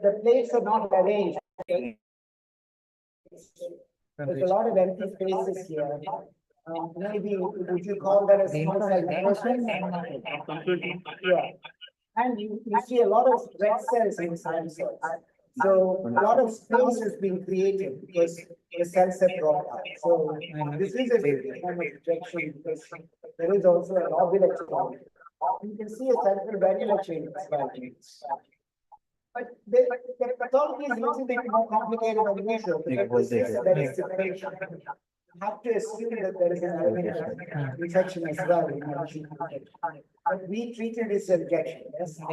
The plates are not arranged. There's a lot of empty spaces here. Maybe would you call that a small cell network? Yeah. And you see a lot of red cells inside cells. So a lot of space has been created because the cells have dropped out. So this is a form of rejection because there is also an orbital chain. You can see a central valular chain as well. But the pathology is a little bit more complicated than usual because this is a very separation. You have to assume that there is an element of rejection as well in addition to rejection. But we treat it as a rejection. Yes. I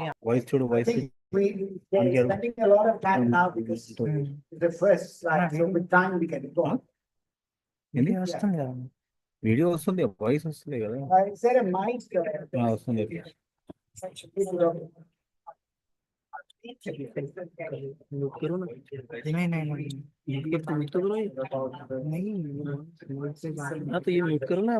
think we're spending a lot of time now because the first slide. So with time we can go on. Video వస్తుంది voice వస్తుంది కదా Is there a mic? వస్తుంది नहीं नहीं नहीं mute करो नहीं हाँ तो ये म्यूट करो ना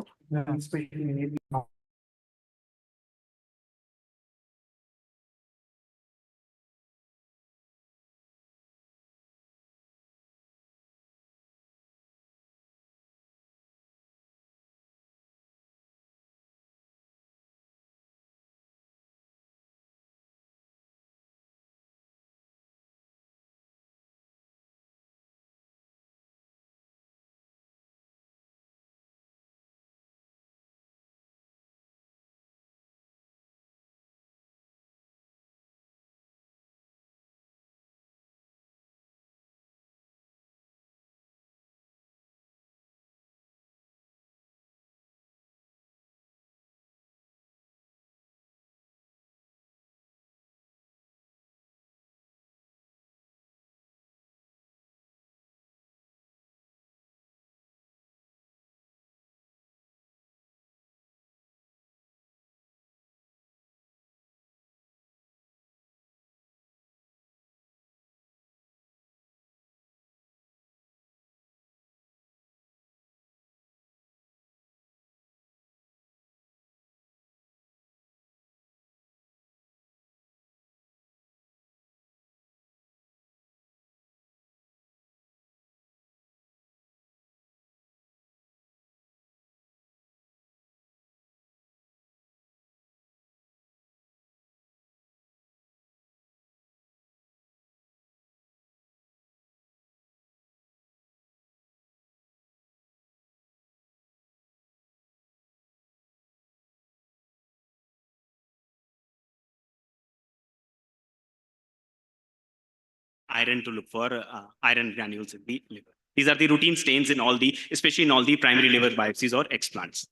iron to look for iron granules in the liver. These are the routine stains in all the, especially in all the primary liver biopsies or explants.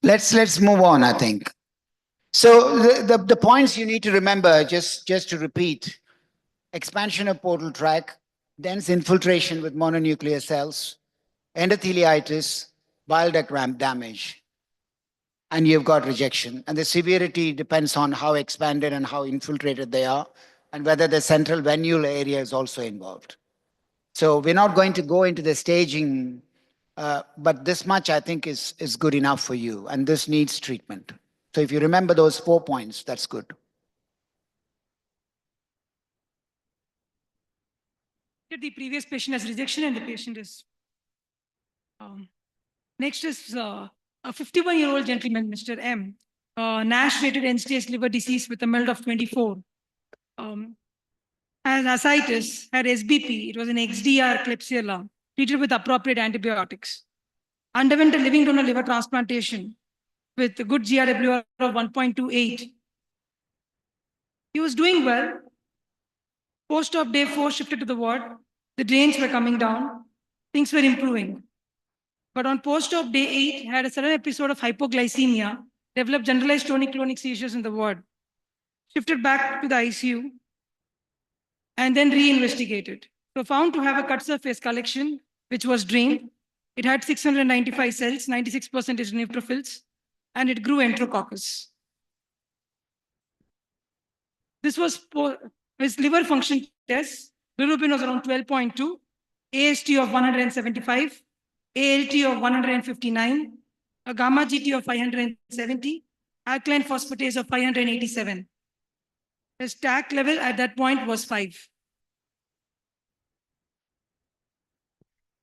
Let's move on, I think. So the points you need to remember, just to repeat: expansion of portal tract, dense infiltration with mononuclear cells, endotheliitis, bile duct ramp damage, and you've got rejection. And the severity depends on how expanded and how infiltrated they are, and whether the central venule area is also involved. So we're not going to go into the staging, but this much I think is good enough for you, and this needs treatment. So if you remember those 4 points, that's good. The previous patient has rejection and the patient is next is a 51-year-old gentleman, Mr. M. NASH rated end-stage liver disease with a MELD of 24. Has ascites, had SBP, it was an XDR Klebsiella, treated with appropriate antibiotics. Underwent a living donor liver transplantation with a good GRWR of 1.28. He was doing well. Post-op day 4 shifted to the ward. The drains were coming down. Things were improving. But on post-op day 8, had a sudden episode of hypoglycemia, developed generalized tonic-clonic seizures in the ward. Shifted back to the ICU and then re-investigated. So found to have a cut surface collection, which was drained. It had 695 cells, 96% is neutrophils, and it grew enterococcus. This was his liver function test. Bilirubin was around 12.2, AST of 175, ALT of 159, a gamma GT of 570, alkaline phosphatase of 587. The stack level at that point was 5.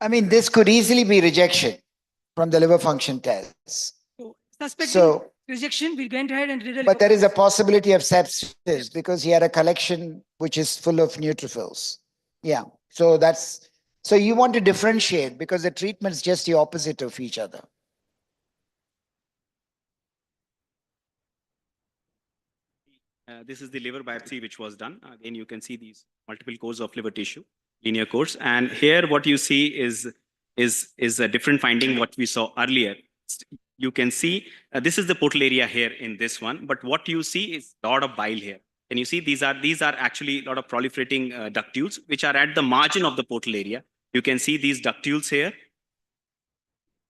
I mean, this could easily be rejection from the liver function test. So suspecting So, rejection, we went ahead and did a but there is a biopsy. possibility of sepsis because he had a collection which is full of neutrophils. Yeah. So that's, so you want to differentiate because the treatment is just the opposite of each other. This is the liver biopsy which was done. Again, you can see these multiple cores of liver tissue, linear cores. And here what you see is a different finding what we saw earlier. You can see this is the portal area here in this one, but what you see is a lot of bile here. And you see these are actually a lot of proliferating ductules which are at the margin of the portal area. You can see these ductules here.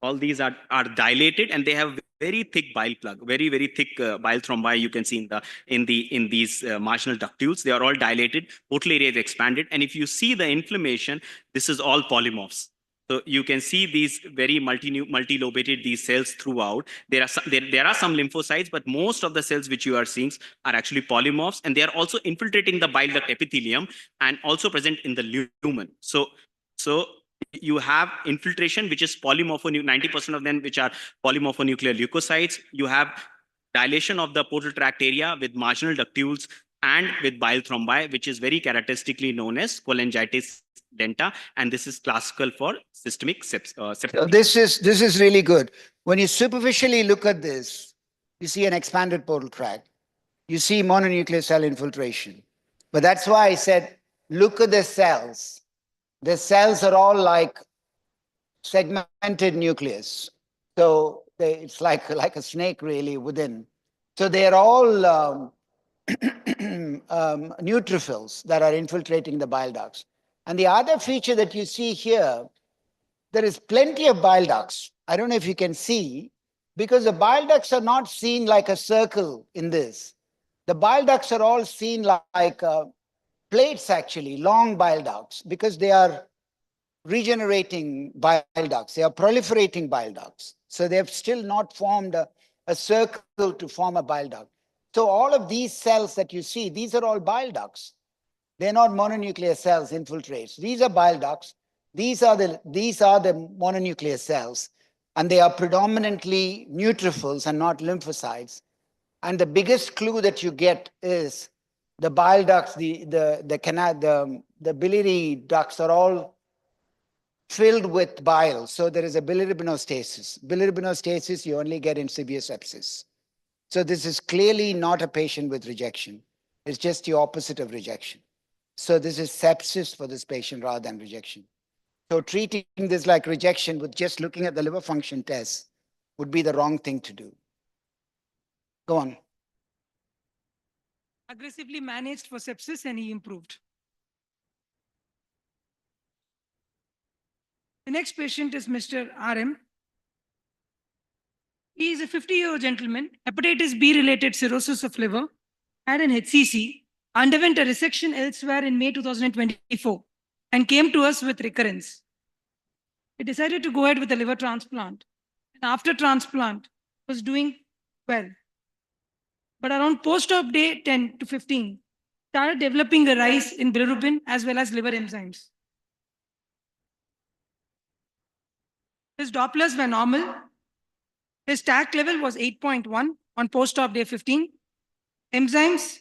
All these are dilated and they have very thick bile plug, very thick bile thrombi. You can see in these marginal ductules, they are all dilated. Portal area is expanded, and if you see the inflammation, this is all polymorphs. So you can see these very multilobated these cells throughout. There are some lymphocytes, but most of the cells which you are seeing are actually polymorphs, and they are also infiltrating the bile duct epithelium and also present in the lumen. So you have infiltration, which is 90% of them which are polymorphonuclear leukocytes. You have dilation of the portal tract area with marginal ductules and with bile thrombi, which is very characteristically known as cholangitis denta, and this is classical for systemic sepsis. So this is really good. When you superficially look at this, you see an expanded portal tract. You see mononuclear cell infiltration. But that's why I said, look at the cells. The cells are all like segmented nucleus. So it's like a snake really within. So they're all neutrophils that are infiltrating the bile ducts. And the other feature that you see here, there is plenty of bile ducts. I don't know if you can see, because the bile ducts are not seen like a circle in this. The bile ducts are all seen like plates, actually, long bile ducts, because they are regenerating bile ducts. They are proliferating bile ducts. So they have still not formed a circle to form a bile duct. So all of these cells that you see, these are all bile ducts. They're not mononuclear cells, infiltrates. These are bile ducts. These are the mononuclear cells, and they are predominantly neutrophils and not lymphocytes. And the biggest clue that you get is the bile ducts, the biliary ducts are all filled with bile. So there is a bilirubinostasis. Bilirubinostasis you only get in severe sepsis. So this is clearly not a patient with rejection. It's just the opposite of rejection. So this is sepsis for this patient rather than rejection. So treating this like rejection with just looking at the liver function test would be the wrong thing to do. Go on. Aggressively managed for sepsis and he improved. The next patient is Mr. RM. He is a 50-year-old gentleman, hepatitis B related cirrhosis of liver, had an HCC, underwent a resection elsewhere in May 2024 and came to us with recurrence. He decided to go ahead with a liver transplant. And after transplant, was doing well. But around post-op day 10 to 15, started developing a rise in bilirubin as well as liver enzymes. His Dopplers were normal. His stack level was 8.1 on post-op day 15. Enzymes,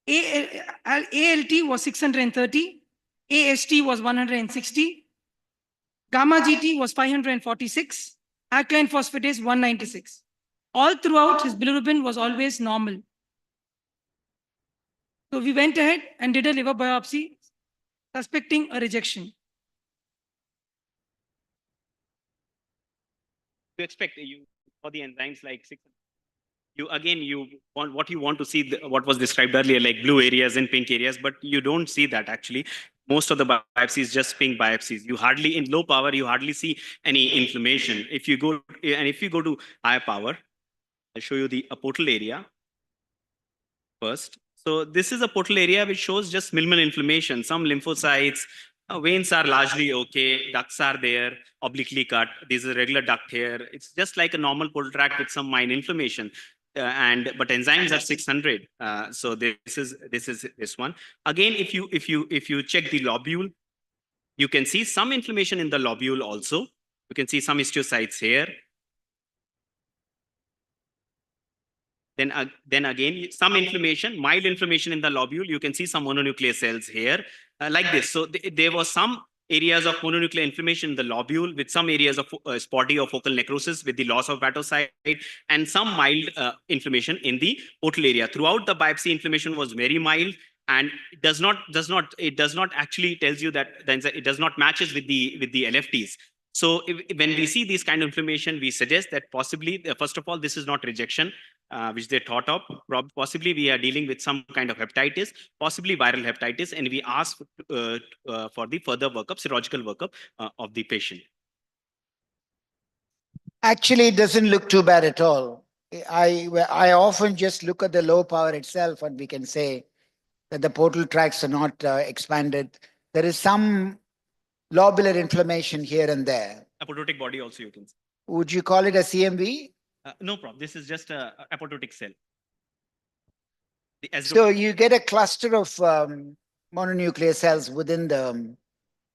ALT was 630, AST was 160, gamma GT was 546, alkaline phosphatase 196. All throughout, his bilirubin was always normal. So we went ahead and did a liver biopsy, suspecting a rejection. You expect you for the enzymes like 6. You want what you want to see what was described earlier, like blue areas and pink areas, but you don't see that actually. Most of the biopsies just pink biopsies. You hardly in low power you hardly see any inflammation. If you go to higher power, I'll show you the portal area first. So this is a portal area which shows just minimal inflammation, some lymphocytes. Veins are largely okay. Ducts are there, obliquely cut. This is a regular duct here. It's just like a normal portal tract with some minor inflammation. but enzymes are 600. So this is this one. Again, if you check the lobule, you can see some inflammation in the lobule also. You can see some histiocytes here. Then again, some inflammation, mild inflammation in the lobule. You can see some mononuclear cells here, like this. So there was some areas of mononuclear inflammation in the lobule, with some areas of spotty or focal necrosis with the loss of hepatocyte, and some mild inflammation in the portal area. Throughout the biopsy, inflammation was very mild, and it does not actually tells you that it does not matches with the LFTs. So when we see this kind of inflammation, we suggest that possibly, first of all, this is not rejection, which they thought of. Possibly we are dealing with some kind of hepatitis, possibly viral hepatitis, and we ask for the further workup, serological workup of the patient. Actually, it doesn't look too bad at all. I often just look at the low power itself and we can say that the portal tracts are not expanded. There is some lobular inflammation here and there. Apoptotic body also you can see. Would you call it a CMV? No problem. This is just a apoptotic cell. So you get a cluster of mononuclear cells within the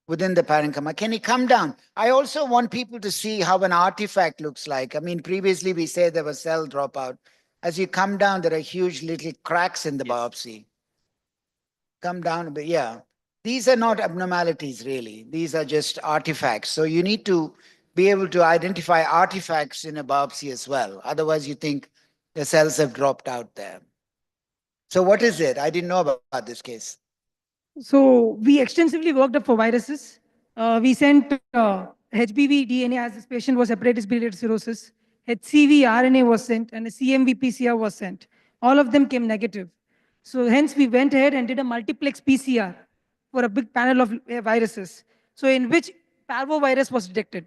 parenchyma. Can you come down? I also want people to see how an artifact looks like. I mean, previously we said there was cell dropout. As you come down, there are huge little cracks in the biopsy. Come down a bit, yeah. These are not abnormalities, really. These are just artifacts. So you need to be able to identify artifacts in a biopsy as well. Otherwise, you think the cells have dropped out there. So what is it? I didn't know about this case. So we extensively worked up for viruses. We sent HBV DNA as this patient was hepatitis B-related cirrhosis. HCV RNA was sent and a CMV PCR was sent. All of them came negative. So hence we went ahead and did a multiplex PCR for a big panel of viruses. So in which parvovirus was detected.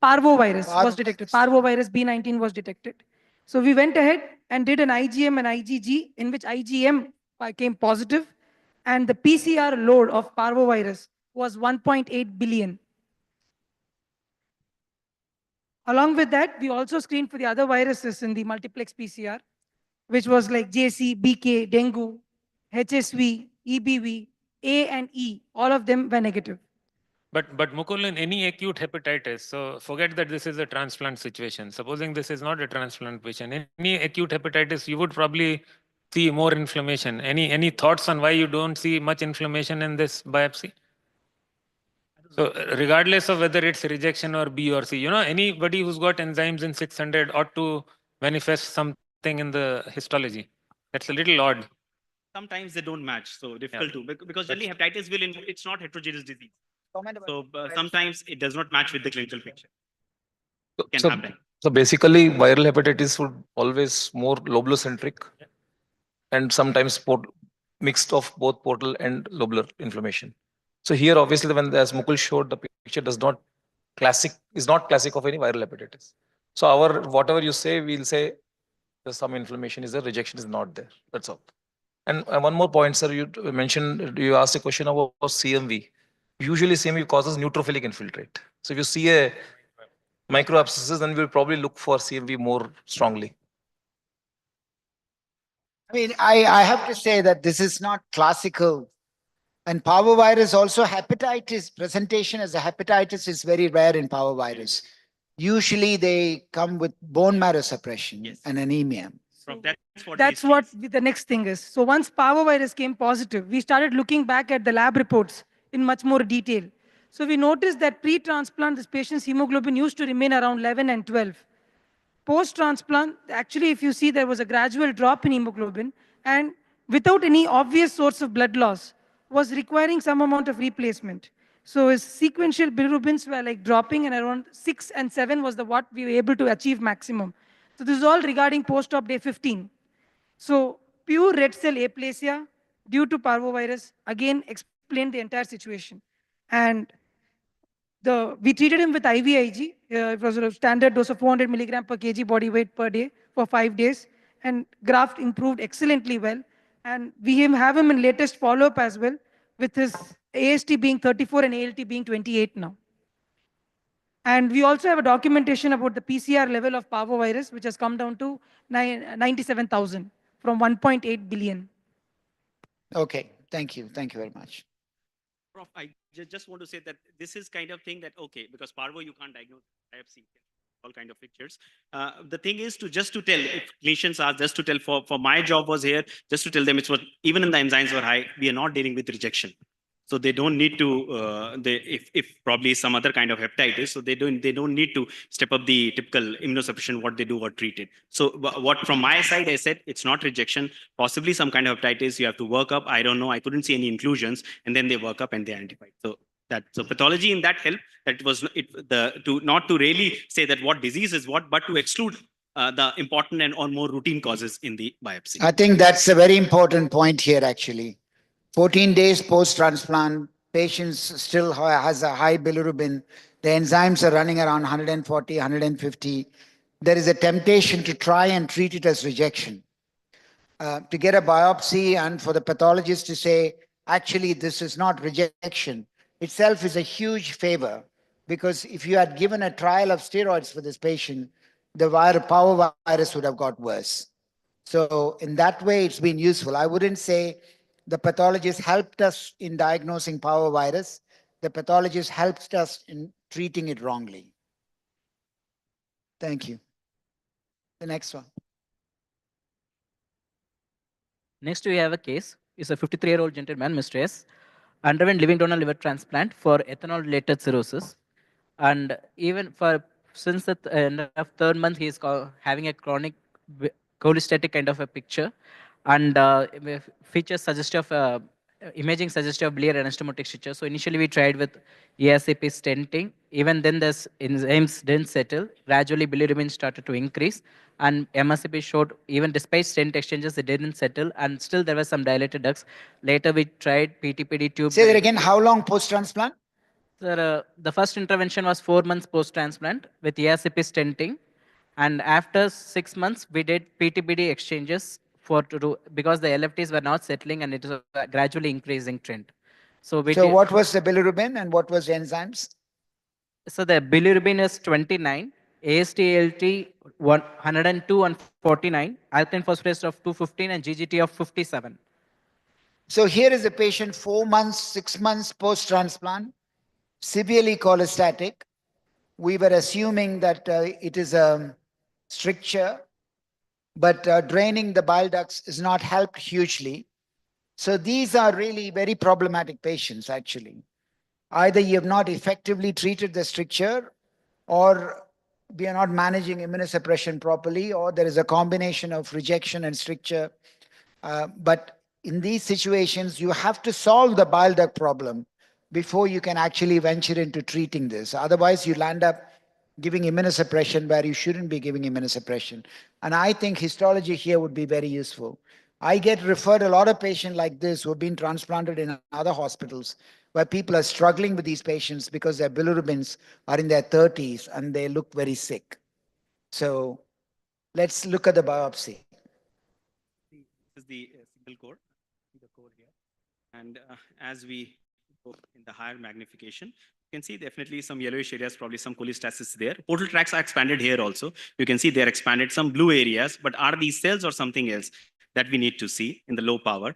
Parvovirus was detected. Parvovirus B19 was detected. So we went ahead and did an IgM and IgG, in which IgM came positive, and the PCR load of parvovirus was 1.8 billion. Along with that, we also screened for the other viruses in the multiplex PCR, which was like JC, BK, dengue, HSV, EBV, A and E. All of them were negative. But Mukul, in any acute hepatitis, so forget that this is a transplant situation. Supposing this is not a transplant patient, in any acute hepatitis, you would probably see more inflammation. Any thoughts on why you don't see much inflammation in this biopsy? So regardless of whether it's rejection or B or C, you know, anybody who's got enzymes in 600 ought to manifest something in the histology. That's a little odd. Sometimes they don't match, so difficult to, because generally hepatitis it's not heterogeneous disease. So sometimes it does not match with the clinical picture. Can happen. So basically, viral hepatitis would always more lobulocentric, and sometimes mixed of both portal and lobular inflammation. So here, obviously, when as Mukul showed, the picture is not classic of any viral hepatitis. So our whatever you say, we'll say there's some inflammation is there, rejection is not there. That's all. And one more point, sir, you mentioned, you asked a question about CMV. Usually CMV causes neutrophilic infiltrate. So if you see a microabscesses, then we'll probably look for CMV more strongly. I mean, I have to say that this is not classical. And parvovirus also, hepatitis, presentation as a hepatitis is very rare in parvovirus. Usually they come with bone marrow suppression and anemia. That's what the next thing is. So once parvovirus came positive, we started looking back at the lab reports in much more detail. So we noticed that pre-transplant, this patient's hemoglobin used to remain around 11 and 12. Post-transplant, actually, if you see, there was a gradual drop in hemoglobin, and without any obvious source of blood loss, was requiring some amount of replacement. So his sequential bilirubins were like dropping, and around 6 and 7 was the what we were able to achieve maximum. So this is all regarding post-op day 15. So pure red cell aplasia due to parvovirus again explained the entire situation. And we treated him with IVIG. It was a standard dose of 400 milligram per kg body weight per day for 5 days. And graft improved excellently well. And we have him in latest follow-up as well, with his AST being 34 and ALT being 28 now. And we also have a documentation about the PCR level of parvovirus, which has come down to 97,000 from 1.8 billion. Okay, thank you. Thank you very much. Prof, I just want to say that this is kind of thing that, okay, because parvo you can't diagnose biopsy, all kind of pictures. The thing is to just to tell, if clinicians are just to tell, for my job was here, just to tell them it's what, even in the enzymes were high, we are not dealing with rejection. So they don't need to, if probably some other kind of hepatitis, so they don't need to step up the typical immunosuppression, what they do or treat it. So what from my side, I said, it's not rejection, possibly some kind of hepatitis, you have to work up. I don't know, I couldn't see any inclusions, and then they work up and they identify. So pathology in that help, that was not to really say that what disease is what, but to exclude the important and or more routine causes in the biopsy. I think that's a very important point here, actually. 14 days post-transplant, patients still has a high bilirubin. The enzymes are running around 140, 150. There is a temptation to try and treat it as rejection. To get a biopsy and for the pathologist to say, actually, this is not rejection, itself is a huge favor. Because if you had given a trial of steroids for this patient, the parvovirus would have got worse. So in that way, it's been useful. I wouldn't say the pathologist helped us in diagnosing parvovirus. The pathologist helped us in treating it wrongly. Thank you. The next one. Next, we have a case. It's a 53-year-old gentleman, Mr. S, underwent living donor liver transplant for ethanol-related cirrhosis. And even for since the end of third month, he is having a chronic cholestatic kind of a picture, and features suggestive of imaging suggestive of biliary anastomotic stricture. So initially we tried with ASAP stenting. Even then, the enzymes didn't settle. Gradually, bilirubin started to increase, and MRCP showed even despite stent exchanges, it didn't settle, and still there were some dilated ducts. Later, we tried PTPD tube. Say that again. How long post-transplant? Sir, the first intervention was 4 months post-transplant with ASAP stenting. And after 6 months, we did PTPD exchanges because the LFTs were not settling and it was a gradually increasing trend. So what was the bilirubin and what was the enzymes? So the bilirubin is 29, AST/ALT 102 and 49, alkaline phosphatase of 215 and GGT of 57. So here is a patient 4 months, 6 months post-transplant, severely cholestatic. We were assuming that it is a stricture, but draining the bile ducts is not helped hugely. So these are really very problematic patients, actually. Either you have not effectively treated the stricture, or we are not managing immunosuppression properly, or there is a combination of rejection and stricture. But in these situations, you have to solve the bile duct problem before you can actually venture into treating this. Otherwise, you'll end up giving immunosuppression where you shouldn't be giving immunosuppression. And I think histology here would be very useful. I get referred a lot of patients like this who have been transplanted in other hospitals where people are struggling with these patients because their bilirubins are in their 30s and they look very sick. So let's look at the biopsy. This is the single core, the core here. And as we go in the higher magnification, you can see definitely some yellowish areas, probably some cholestasis there. Portal tracts are expanded here also. You can see they're expanded, some blue areas, but are these cells or something else that we need to see in the low power?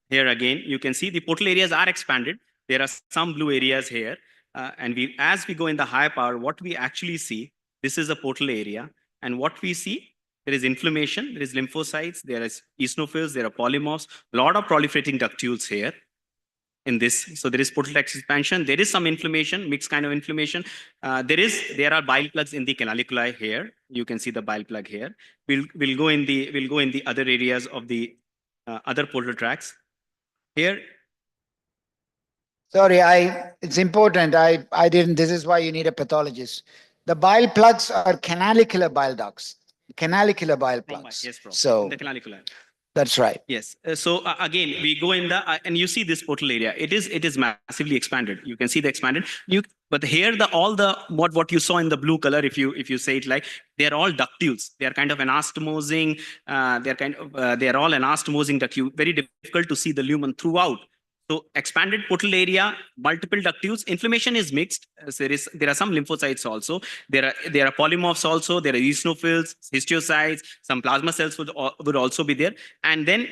Here again, you can see the portal areas are expanded. There are some blue areas here. And as we go in the high power, what we actually see, this is a portal area. And what we see, there is inflammation, there is lymphocytes, there is eosinophils, there are polymorphs, a lot of proliferating ductules here in this. So there is portal tract expansion, there is some inflammation, mixed kind of inflammation. There are bile plugs in the canaliculi here. You can see the bile plug here. We'll go in the other areas of the other portal tracts. Here, sorry, it's important. I didn't, this is why you need a pathologist. The bile plugs are canalicular bile ducts, canalicular bile plugs. yes, Prof. So in the canaliculi. that's right. Yes. So again, we go in the and you see this portal area. It is massively expanded. You can see the expanded. But here what you saw in the blue color, if you say it like, they are all ductules. They are kind of anastomosing. They are all anastomosing ductule. Very difficult to see the lumen throughout. So expanded portal area, multiple ductules. Inflammation is mixed. There are some lymphocytes also. There are polymorphs also. There are eosinophils, histiocytes. Some plasma cells would also be there. And then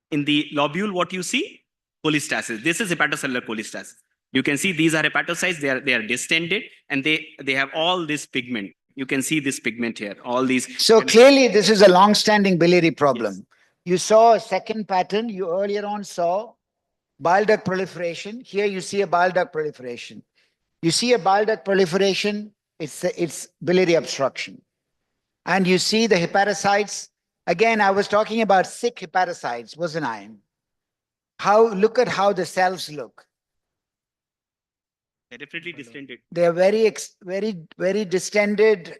in the lobule, what you see? Cholestasis. This is hepatocellular cholestasis. You can see these are hepatocytes. They are distended and they have all this pigment. You can see this pigment here. All these. So clearly, this is a long-standing biliary problem. Yes. You saw a second pattern. You earlier on saw bile duct proliferation. Here you see a bile duct proliferation. You see a bile duct proliferation, it's biliary obstruction. And you see the hepatocytes. Again, I was talking about sick hepatocytes, wasn't I? Look at how the cells look. They're definitely distended. They're very distended,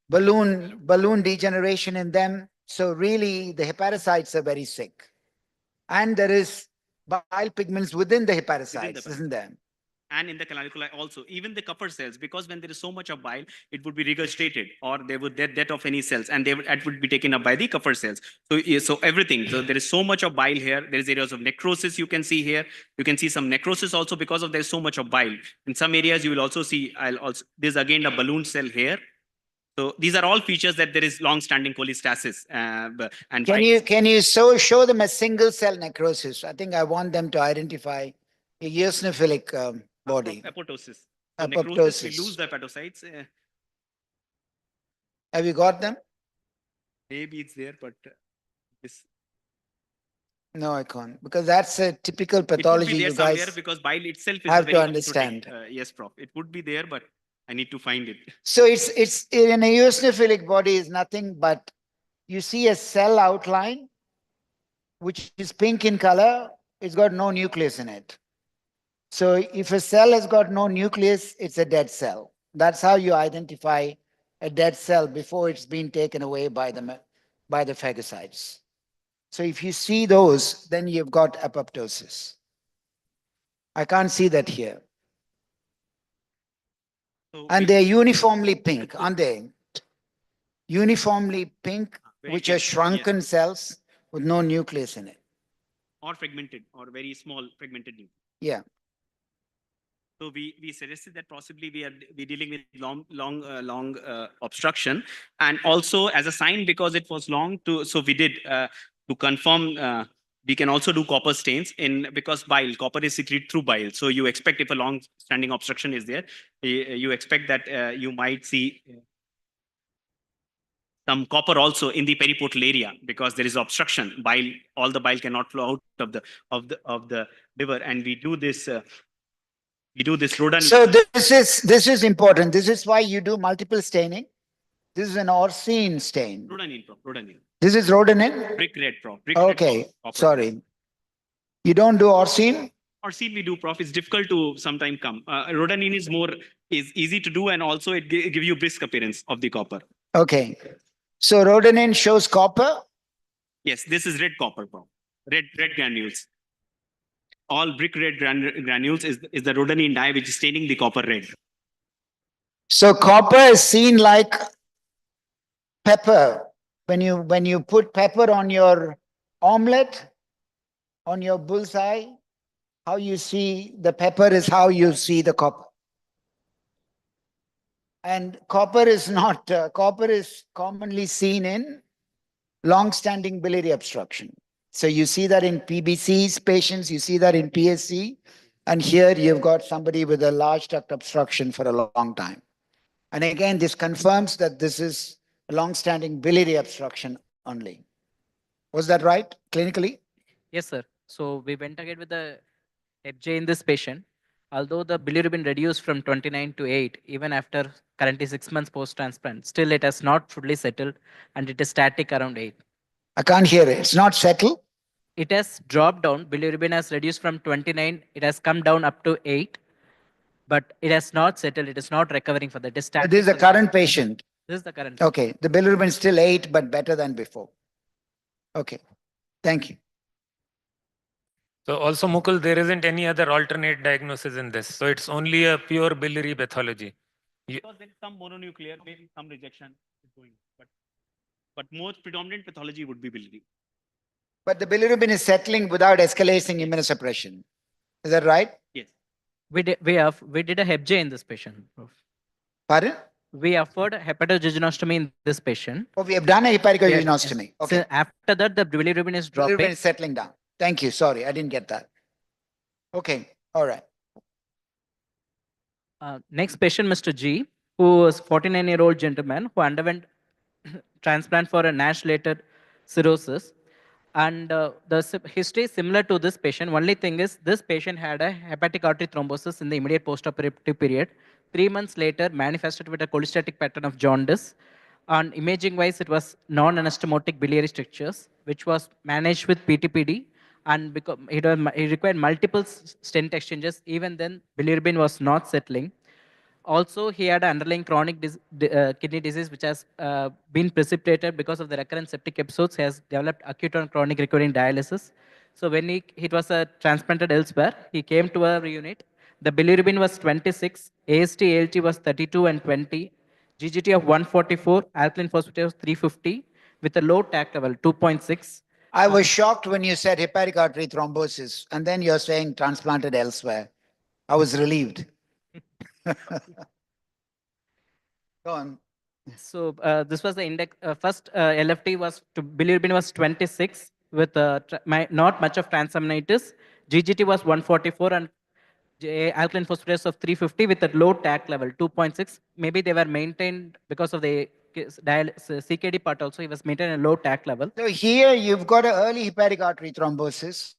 balloon degeneration in them. So really, the hepatocytes are very sick. And there is bile pigments within the hepatocytes, isn't there? And in the canaliculi also, even the Kupffer cells, because when there is so much of bile, it would be regurgitated or there would death of any cells, and that would be taken up by the Kupffer cells. So everything. So there is so much of bile here. There is areas of necrosis you can see here. You can see some necrosis also because of there is so much of bile. In some areas you will also see. There's again a balloon cell here. So these are all features that there is long-standing cholestasis. And can you show them a single cell necrosis? I think I want them to identify a eosinophilic body. Apoptosis. Apoptosis. Necrosis, we lose the hepatocytes. Have you got them? Maybe it's there, but this. No, I can't, because that's a typical It would pathology be there you somewhere guys because bile itself is have very to understand. yes, Prof. It would be there, but I need to find it. So it's in a eosinophilic body is nothing but you see a cell outline, which is pink in color. It's got no nucleus in it. So if a cell has got no nucleus, it's a dead cell. That's how you identify a dead cell before it's been taken away by the phagocytes. So if you see those, then you've got apoptosis. I can't see that here. So And they're uniformly pink, aren't they? Uniformly pink, very which are pink, shrunken yes. cells with no nucleus in it. Or fragmented or very small fragmented nucleus. Yeah. So we suggested that possibly we're dealing with long obstruction, and also as a sign because it was long so we did to confirm we can also do copper stains because copper is secreted through bile. So you expect if a long standing obstruction is there, you expect that you might see some copper also in the periportal area because there is obstruction. All the bile cannot flow out of the liver, and we do this. Rhodanine. So this is important. This is why you do multiple staining. This is an Orsine stain. Rhodanine, Prof. Rhodanine. This is rhodanine? Brick red, Prof. Brick Okay, red, copper. sorry. You don't do Orsine? Orsine we do, Prof. It's difficult to sometime come. Rhodanine is easy to do, and also it gives you brisk appearance of the copper. Okay. So rhodanine shows copper? Yes, this is red copper, Prof. Red granules. All brick red granules is the rhodanine dye which is staining the copper red. So copper is seen like pepper. When you put pepper on your omelette, on your bullseye, how you see the pepper is how you see the copper. And copper is not, copper is commonly seen in long-standing biliary obstruction. So you see that in PBC's patients, you see that in PSC, and here you've got somebody with a large duct obstruction for a long time. And again, this confirms that this is a long-standing biliary obstruction only. Was that right, clinically? Yes, sir. So we went ahead with the FJ in this patient. Although the bilirubin reduced from 29 to 8, even after currently 6 months post-transplant, still it has not fully settled and it is static around 8. I can't hear it. It's not settled? It has dropped down. Bilirubin has reduced from 29. It has come down up to 8. But it has not settled. It is not recovering for the static. This is the current patient. This is the current. Okay. The bilirubin is still 8, but better than before. Okay. Thank you. So also, Mukul, there isn't any other alternate diagnosis in this. So it's only a pure biliary pathology. Because there is some mononuclear, maybe some rejection is going, but most predominant pathology would be biliary. But the bilirubin is settling without escalating immunosuppression. Is that right? Yes. We did a HepJ in this patient. Prof. Pardon? We offered hepatogenostomy in this patient. Oh, we have done a Yes, hepaticogenostomy. yes. Okay. So after that, the bilirubin is dropping. Bilirubin is settling down. Thank you. Sorry, I didn't get that. Okay. All right. Next patient, Mr. G, who was 49-year-old gentleman who underwent transplant for a NASH-related cirrhosis. And the history is similar to this patient. Only thing is, this patient had a hepatic artery thrombosis in the immediate postoperative period. 3 months later, manifested with a cholestatic pattern of jaundice. On imaging-wise, it was non-anastomotic biliary strictures, which was managed with PTPD. And because it required multiple stent exchanges, even then, bilirubin was not settling. Also, he had underlying chronic kidney disease, which has been precipitated because of the recurrent septic episodes. He has developed acute and chronic recurring dialysis. So when he was transplanted elsewhere, he came to our unit. The bilirubin was 26, AST, ALT was 32 and 20, GGT of 144, alkaline phosphatase of 350, with a low TAC level, 2.6. I was shocked when you said hepatic artery thrombosis, and then you're saying transplanted elsewhere. I was relieved. Go on. So this was the index. First LFT was to bilirubin was 26 with not much of transaminitis. GGT was 144 and alkaline phosphatase of 350 with a low TAC level 2.6. Maybe they were maintained because of the CKD part also. He was maintained a low TAC level. So here you've got an early hepatic artery thrombosis.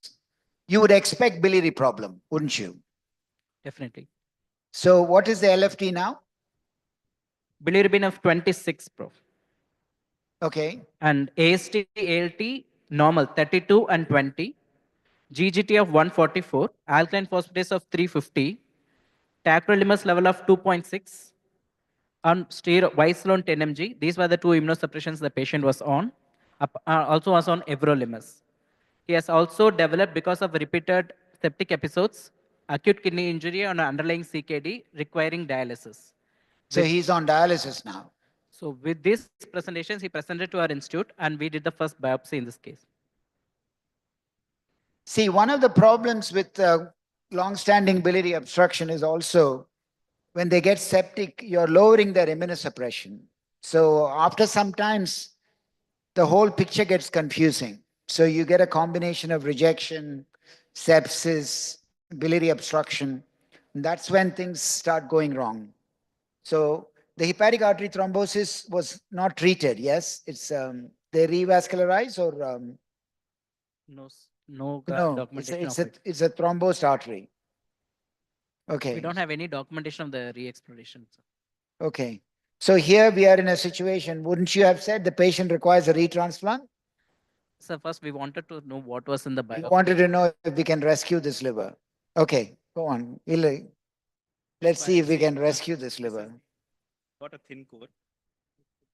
You would expect biliary problem, wouldn't you? Definitely. So what is the LFT now? Bilirubin of 26, Prof. Okay. And AST, ALT, normal, 32 and 20. GGT of 144, alkaline phosphatase of 350, tacrolimus level of 2.6, on Vicelone 10 mg. These were the two immunosuppressions the patient was on. Also was on everolimus. He has also developed, because of repeated septic episodes, acute kidney injury on underlying CKD requiring dialysis. So he's on dialysis now. So with these presentations, he presented to our institute and we did the first biopsy in this case. See, one of the problems with long-standing biliary obstruction is also when they get septic, you're lowering their immunosuppression. So after some times, the whole picture gets confusing. So you get a combination of rejection, sepsis, biliary obstruction. And that's when things start going wrong. So the hepatic artery thrombosis was not treated, yes? It's they revascularize or no no, documentation of it. it's a thrombosed artery. Okay. We don't have any documentation of the re-exploration. Okay. So here we are in a situation, wouldn't you have said the patient requires a retransplant? So first we wanted to know what was in the We biopsy. wanted to know if we can rescue this liver. Okay, go on. Let's see if we can rescue this liver. Got a thin core.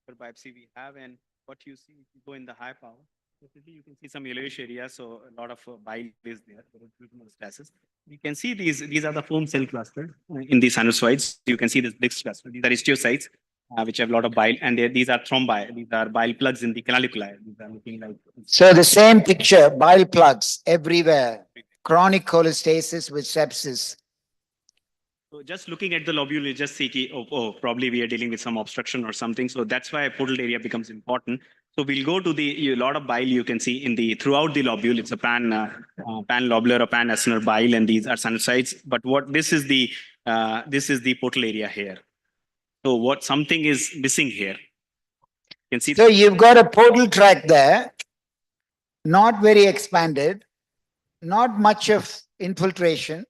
For biopsy we have, and what you see, if you go in the high power, definitely you can see some yellowish area, so a lot of bile is there. Metastasis. You can see these are the foam cell clusters in the sinusoids. You can see this big cluster. These are histiocytes, which have a lot of bile, and these are thrombi. These are bile plugs in the canaliculi. These are looking like. So the same picture, bile plugs everywhere, chronic cholestasis with sepsis. So just looking at the lobule, you just see, probably we are dealing with some obstruction or something. So that's why portal area becomes important. So we'll go to a lot of bile you can see throughout the lobule. It's a pan-lobular or pan-acinar bile, and these are sinusoids. But this is the portal area here. So something is missing here. You can see. So you've got a portal tract there, not very expanded, not much of infiltration.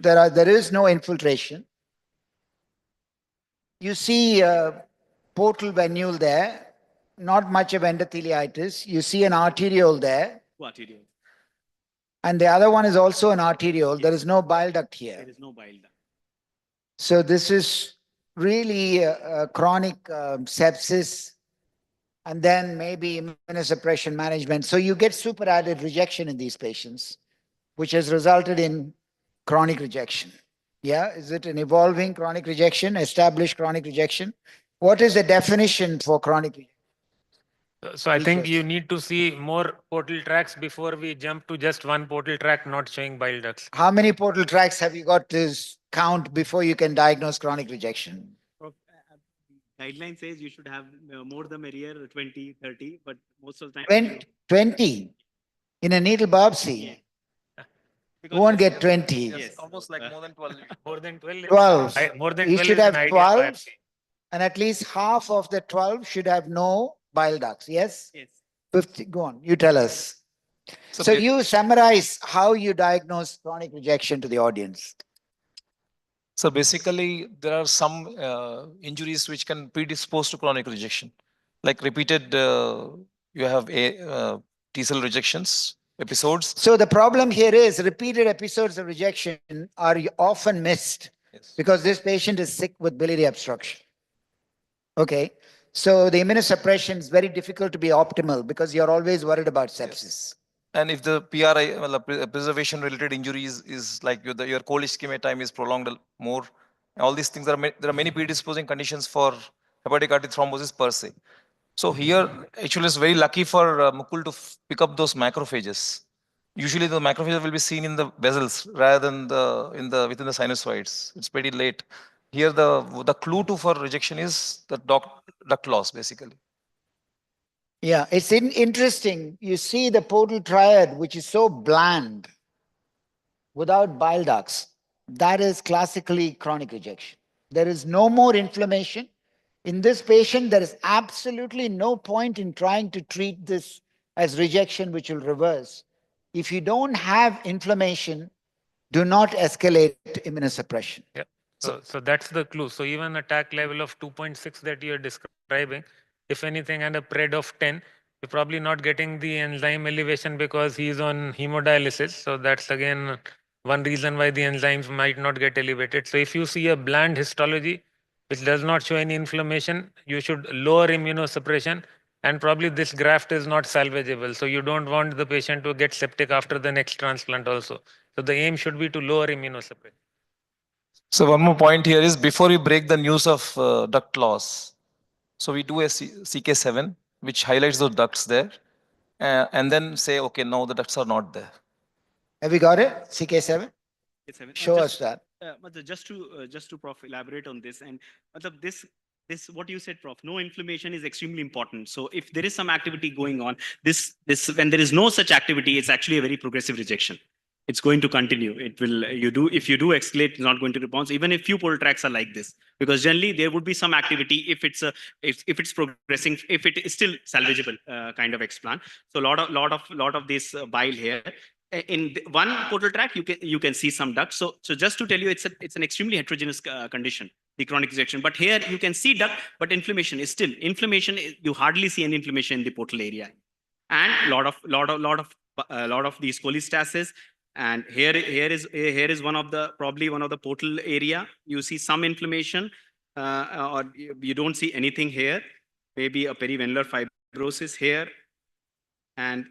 There is no infiltration. You see portal venule there, not much of endotheliitis. You see an arteriole there. Arteriole. And the other one is also an arteriole. Yes. There is no bile duct here. There is no bile duct. So this is really a chronic sepsis, and then maybe immunosuppression management. So you get superadded rejection in these patients, which has resulted in chronic rejection. Yeah, is it an evolving chronic rejection, established chronic rejection? What is the definition for chronic rejection? So I think you Features. need to see more portal tracks before we jump to just one portal track not showing bile ducts. How many portal tracks have you got to count before you can diagnose chronic rejection? Guideline says you should have more the merrier, 20, 30, but most of the time. 20 in a needle biopsy. You won't get 20. Yes, Almost like more than 12. More than 12. 12. More than You 12 should is an have ideal 12, biopsy. and at least half of the 12 should have no bile ducts. Yes? Yes. 50. Go on. You tell us. So ba- you summarize how you diagnose chronic rejection to the audience. So basically, there are some injuries which can predispose to chronic rejection, like repeated, you have T cell rejections episodes. So the problem here is repeated episodes of rejection are often missed Yes. because this patient is sick with biliary obstruction. Okay. So the immunosuppression is very difficult to be optimal because you're always worried about sepsis. And if the PRI, well, preservation related injuries is like your cold ischemia time is prolonged more, all these things, there are many predisposing conditions for hepatic artery thrombosis per se. So here, actually, it's very lucky for Mukul to pick up those macrophages. Usually, the macrophages will be seen in the vessels rather than within the sinusoids. It's pretty late. Here, the clue to for rejection is the duct loss, basically. Yeah, it's interesting. You see the portal triad, which is so bland without bile ducts. That is classically chronic rejection. There is no more inflammation. In this patient, there is absolutely no point in trying to treat this as rejection, which will reverse. If you don't have inflammation, do not escalate immunosuppression. Yeah. So that's the clue. So even a TAC level of 2.6 that you're describing, if anything, and a PRED of 10, you're probably not getting the enzyme elevation because he's on hemodialysis. So that's again one reason why the enzymes might not get elevated. So if you see a bland histology which does not show any inflammation, you should lower immunosuppression. And probably this graft is not salvageable. So you don't want the patient to get septic after the next transplant also. So the aim should be to lower immunosuppression. So one more point here is before you break the news of duct loss, so we do a CK7, which highlights those ducts there, and then say, okay, no, the ducts are not there. Have you got it? CK7? Show us Just, that. just to Prof elaborate on this, and this what you said, Prof. No inflammation is extremely important. So if there is some activity going on, this when there is no such activity, it's actually a very progressive rejection. It's going to continue. It will if you do escalate, it's not going to respond. Even if few portal tracks are like this, because generally there would be some activity if it's progressing, if it is still salvageable kind of explant. So lot of this bile here. In one portal tract, you can see some ducts. So just to tell you, it's an extremely heterogeneous condition, the chronic rejection. But here you can see duct, but inflammation is still inflammation. You hardly see any inflammation in the portal area, and lot of these cholestasis. And here is probably one of the portal area. You see some inflammation, or you don't see anything here. Maybe a perivenular fibrosis here, and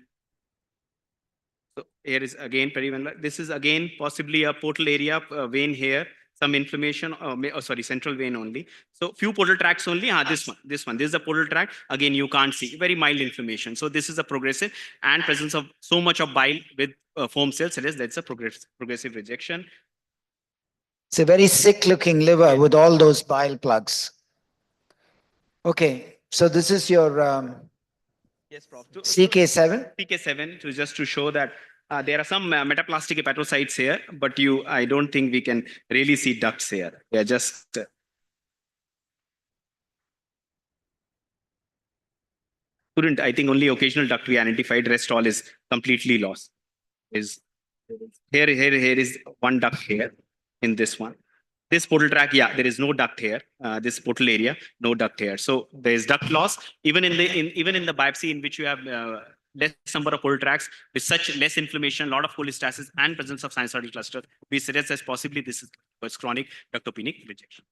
so here is again perivenular. This is again possibly a portal area, vein here, some inflammation, sorry, central vein only. So few portal tracts only. This one. This is a portal tract. Again, you can't see very mild inflammation. So this is a progressive and presence of so much of bile with foam cells. That's a progressive rejection. It's a very sick looking liver with all those bile plugs. Okay, so this is your Yes, Prof. CK7. CK7 just to show that there are some metaplastic hepatocytes here, but I don't think we can really see ducts here. They are just I think only occasional duct we identified. Rest all is completely lost. Here is one duct here in this one. This portal tract, yeah, there is no duct here. This portal area, no duct here. So there is duct loss. Even in the biopsy in which you have less number of portal tracts with such less inflammation, a lot of cholestasis and presence of sinusoidal cluster, we suggest as possibly this is chronic ductopenic rejection.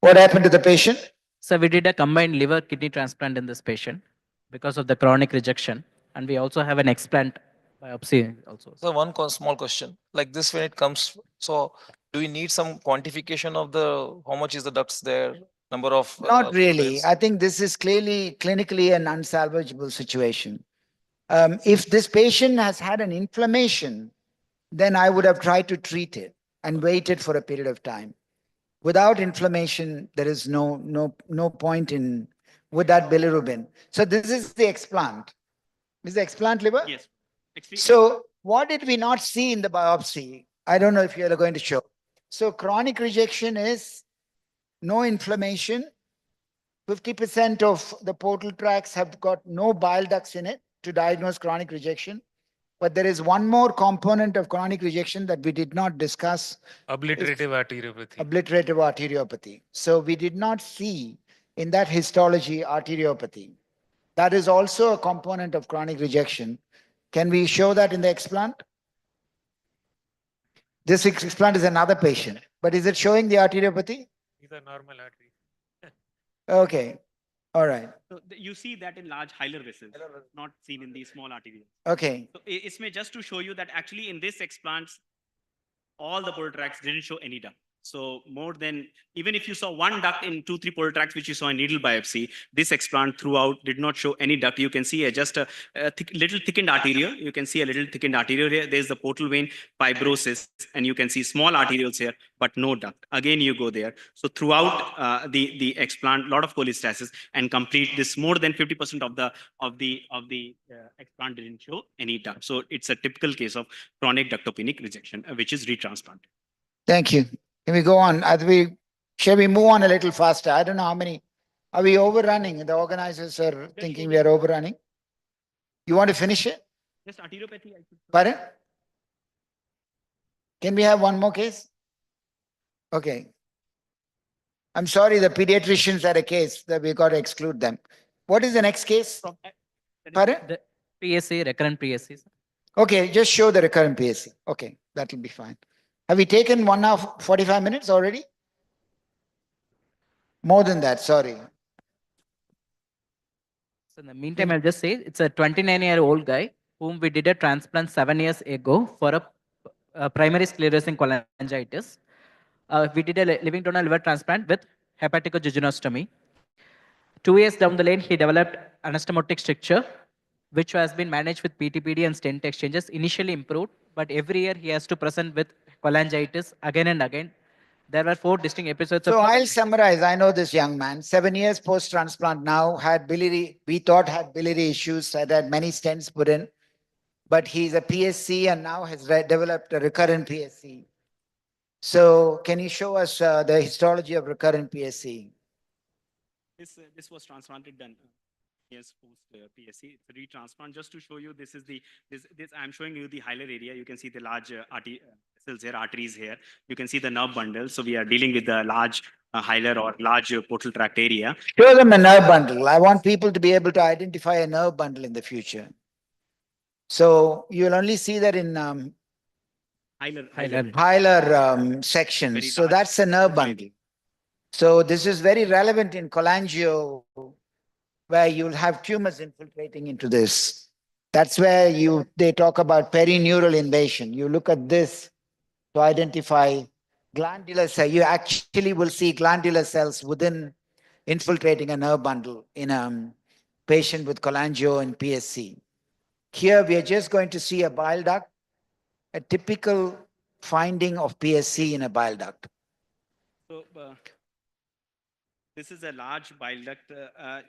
What happened to the patient? So we did a combined liver kidney transplant in this patient because of the chronic rejection, and we also have an explant biopsy also. So one small question, like this when it comes, so do we need some quantification of how much is the ducts there? number of. Not really. fluids. I think this is clearly clinically an unsalvageable situation. If this patient has had an inflammation, then I would have tried to treat it and waited for a period of time. Without inflammation, there is no point in with that bilirubin. So this is the explant. Is the explant liver? Yes. Extreme- So what did we not see in the biopsy? I don't know if you're going to show. So chronic rejection is no inflammation. 50% of the portal tracts have got no bile ducts in it to diagnose chronic rejection. But there is one more component of chronic rejection that we did not discuss. Obliterative arteriopathy. Obliterative arteriopathy. So we did not see in that histology arteriopathy. That is also a component of chronic rejection. Can we show that in the explant? This explant is another patient, but is it showing the arteriopathy? These are normal arteries. Okay. All right. So you see that in large hilar vessels, not seen in these small arteries. Okay. So it's just to show you that actually in this explants, all the portal tracts didn't show any duct. So more than, even if you saw one duct in 2-3 portal tracts, which you saw in needle biopsy, this explant throughout did not show any duct. You can see just a little thickened arteriole. You can see a little thickened arteriole here. There's the portal vein fibrosis, and you can see small arterioles here, but no duct. Again, you go there. So throughout the explant, lot of cholestasis, and complete this more than 50% of the explant didn't show any duct. So it's a typical case of chronic ductopenic rejection, which is retransplanted. Thank you. Can we go on? Shall we move on a little faster? I don't know how many. Are we overrunning? The organizers are thinking we are overrunning. You want to finish it? Just arteriopathy. Pardon? Can we have one more case? Okay. I'm sorry, the pediatricians had a case that we got to exclude them. What is the next case? Pardon? The PSC, recurrent PSC. Okay, just show the recurrent PSC. Okay, that will be fine. Have we taken 1 hour 45 minutes already? More than that, sorry. So in the meantime, I'll just say it's a 29-year-old guy whom we did a transplant 7 years ago for a primary sclerosing cholangitis. We did a living donor liver transplant with hepaticojejunostomy. 2 years down the lane, he developed anastomotic stricture, which has been managed with PTPD and stent exchanges, initially improved, but every year he has to present with cholangitis again and again. There were 4 distinct episodes So of... I'll summarize. I know this young man, 7 years post-transplant now, had biliary, we thought had biliary issues, had many stents put in, but he's a PSC and now has developed a recurrent PSC. So can you show us the histology of recurrent PSC? This was transplanted done years post PSC. It's a retransplant. Just to show you, this I'm showing you the hilar area. You can see the large vessels here, arteries here. You can see the nerve bundle. So we are dealing with the large hilar or large portal tract area. Show them a nerve bundle. I want people to be able to identify a nerve bundle in the future. So you'll only see that in hilar sections. So that's a nerve bundle. So this is very relevant in cholangio, where you'll have tumors infiltrating into this. That's where they talk about perineural invasion. You look at this to identify glandular cells. You actually will see glandular cells within infiltrating a nerve bundle in a patient with cholangio and PSC. Here we are just going to see a bile duct, a typical finding of PSC in a bile duct. So this is a large bile duct.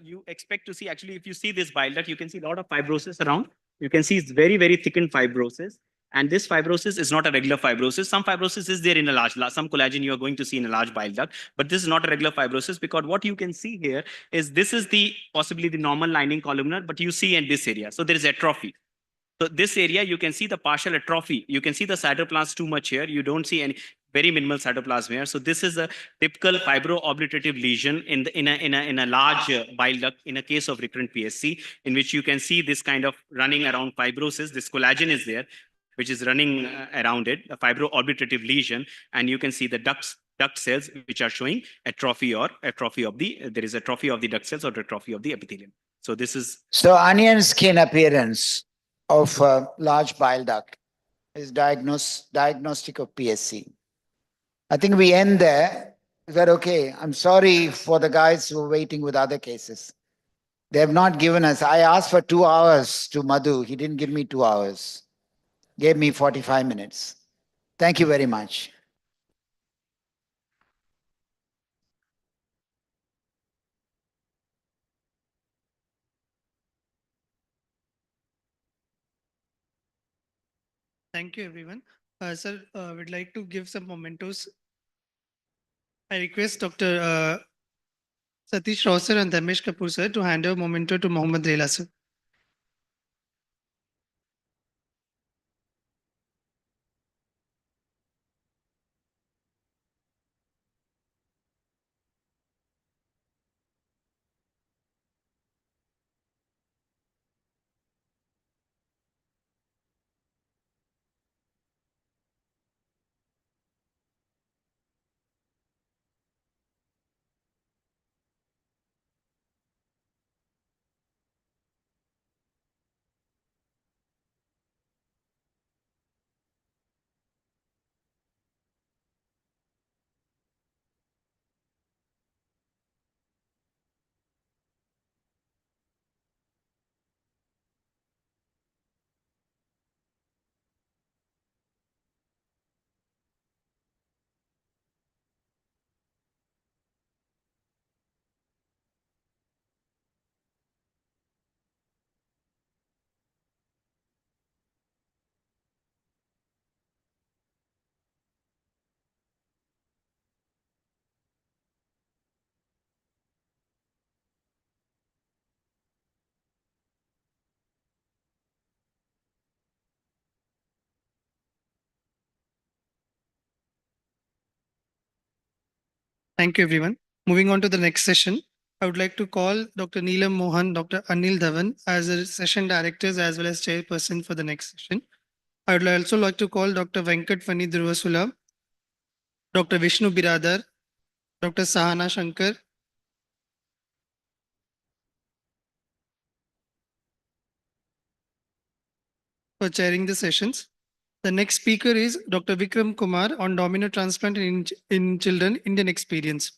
You expect to see, actually, if you see this bile duct, you can see a lot of fibrosis around. You can see it's very, very thickened fibrosis. And this fibrosis is not a regular fibrosis. Some fibrosis is there in a large, some collagen you are going to see in a large bile duct, but this is not a regular fibrosis, because what you can see here is this is possibly the normal lining columnar, but you see in this area. So there is atrophy. So this area, you can see the partial atrophy. You can see the cytoplasm too much here. You don't see any very minimal cytoplasm here. So this is a typical fibro-obliterative lesion in a large bile duct in a case of recurrent PSC, in which you can see this kind of running around fibrosis. This collagen is there, which is running around it, a fibro-obliterative lesion, and you can see the duct cells which are showing atrophy of the duct cells or atrophy of the epithelium. So this is... So onion skin appearance of a large bile duct is diagnostic of PSC. I think we end there. Is that okay? I'm sorry for the guys who are waiting with other cases. They have not given us. I asked for 2 hours to Madhu. He didn't give me 2 hours. Gave me 45 minutes. Thank you very much. Thank you, everyone. Sir, we'd like to give some mementos. I request Dr. Satish Rao sir and Dhamesh Kapoor sir to hand over memento to Mohammad Rela sir. Thank you, everyone. Moving on to the next session, I would like to call Dr. Neelam Mohan, Dr. Anil Dhawan as the session directors as well as chairperson for the next session. I would also like to call Dr. Venkat Fani Dhruwasula, Dr. Vishnu Biradar, Dr. Sahana Shankar, for chairing the sessions. The next speaker is Dr. Vikram Kumar on domino transplant in children, Indian experience.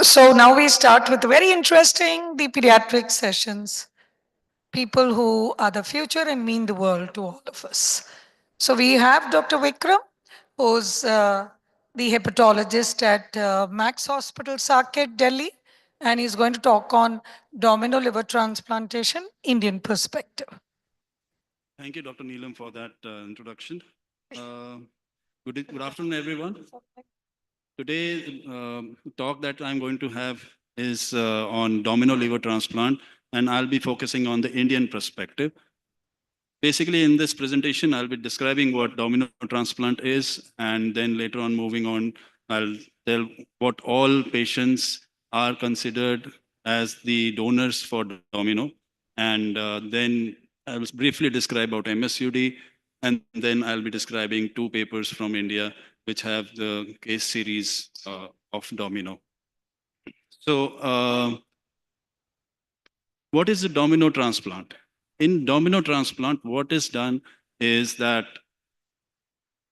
So now we start with very interesting, the pediatric sessions. People who are the future and mean the world to all of us. So we have Dr. Vikram, who's the hepatologist at Max Hospital, Saket, Delhi, and he's going to talk on domino liver transplantation, Indian perspective. Thank you, Dr. Neelam, for that introduction. Good afternoon, everyone. Today, talk that I'm going to have is on domino liver transplant, and I'll be focusing on the Indian perspective. Basically, in this presentation, I'll be describing what domino transplant is, and then later on, moving on, I'll tell what all patients are considered as the donors for domino, and then I will briefly describe about MSUD, and then I'll be describing 2 papers from India which have the case series of domino. So, what is a domino transplant? In domino transplant, what is done is that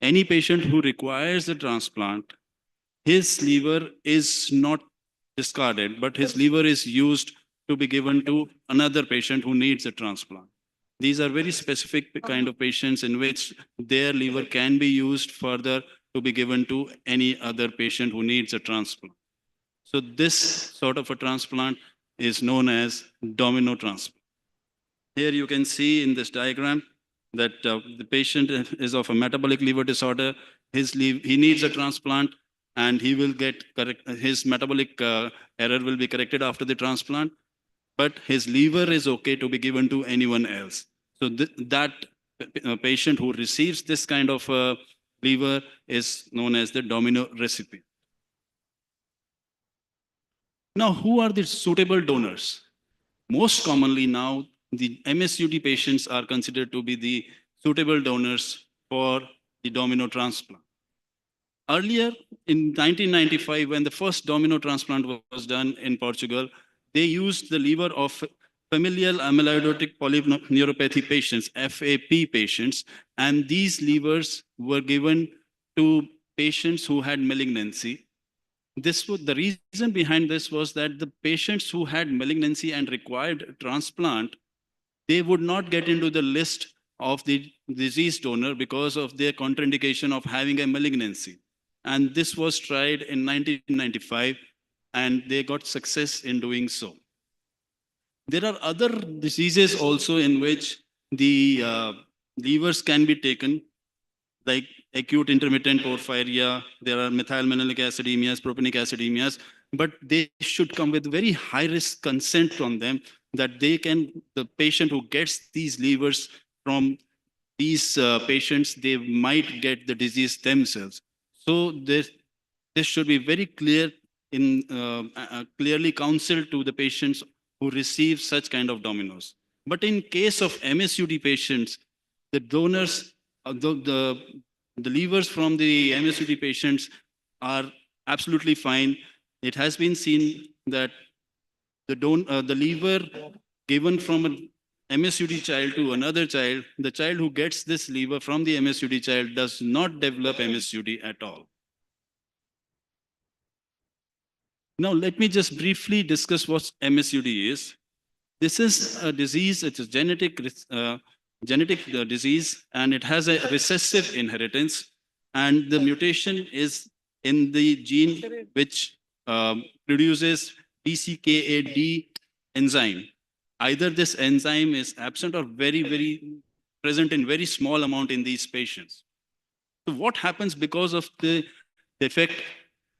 any patient who requires a transplant, his liver is not discarded, but his liver is used to be given to another patient who needs a transplant. These are very specific kind of patients in which their liver can be used further to be given to any other patient who needs a transplant. So this sort of a transplant is known as domino transplant. Here you can see in this diagram that the patient is of a metabolic liver disorder. He needs a transplant. and he will get correct, his metabolic error will be corrected after the transplant, but his liver is okay to be given to anyone else. So that patient who receives this kind of liver is known as the domino recipient. Now, who are the suitable donors? Most commonly now, the MSUD patients are considered to be the suitable donors for the domino transplant. Earlier, in 1995, when the first domino transplant was done in Portugal, they used the liver of familial amyloidotic polyneuropathy patients, FAP patients, and these livers were given to patients who had malignancy. This was the reason behind this was that the patients who had malignancy and required transplant, they would not get into the list of the disease donor because of their contraindication of having a malignancy. And this was tried in 1995, and they got success in doing so. There are other diseases also in which the livers can be taken, like acute intermittent porphyria, there are methylmalonic acidemias, propionic acidemias, but they should come with very high risk consent from them that they can, the patient who gets these livers from these patients, they might get the disease themselves. So this should be very clear in clearly counseled to the patients who receive such kind of dominoes. But in case of MSUD patients, the donors, the livers from the MSUD patients are absolutely fine. It has been seen that the liver given from an MSUD child to another child, the child who gets this liver from the MSUD child does not develop MSUD at all. Now, let me just briefly discuss what MSUD is. This is a disease, it's a genetic disease, and it has a recessive inheritance. And the mutation is in the gene which produces BCKAD enzyme. Either this enzyme is absent or very present in very small amount in these patients. So what happens because of the defect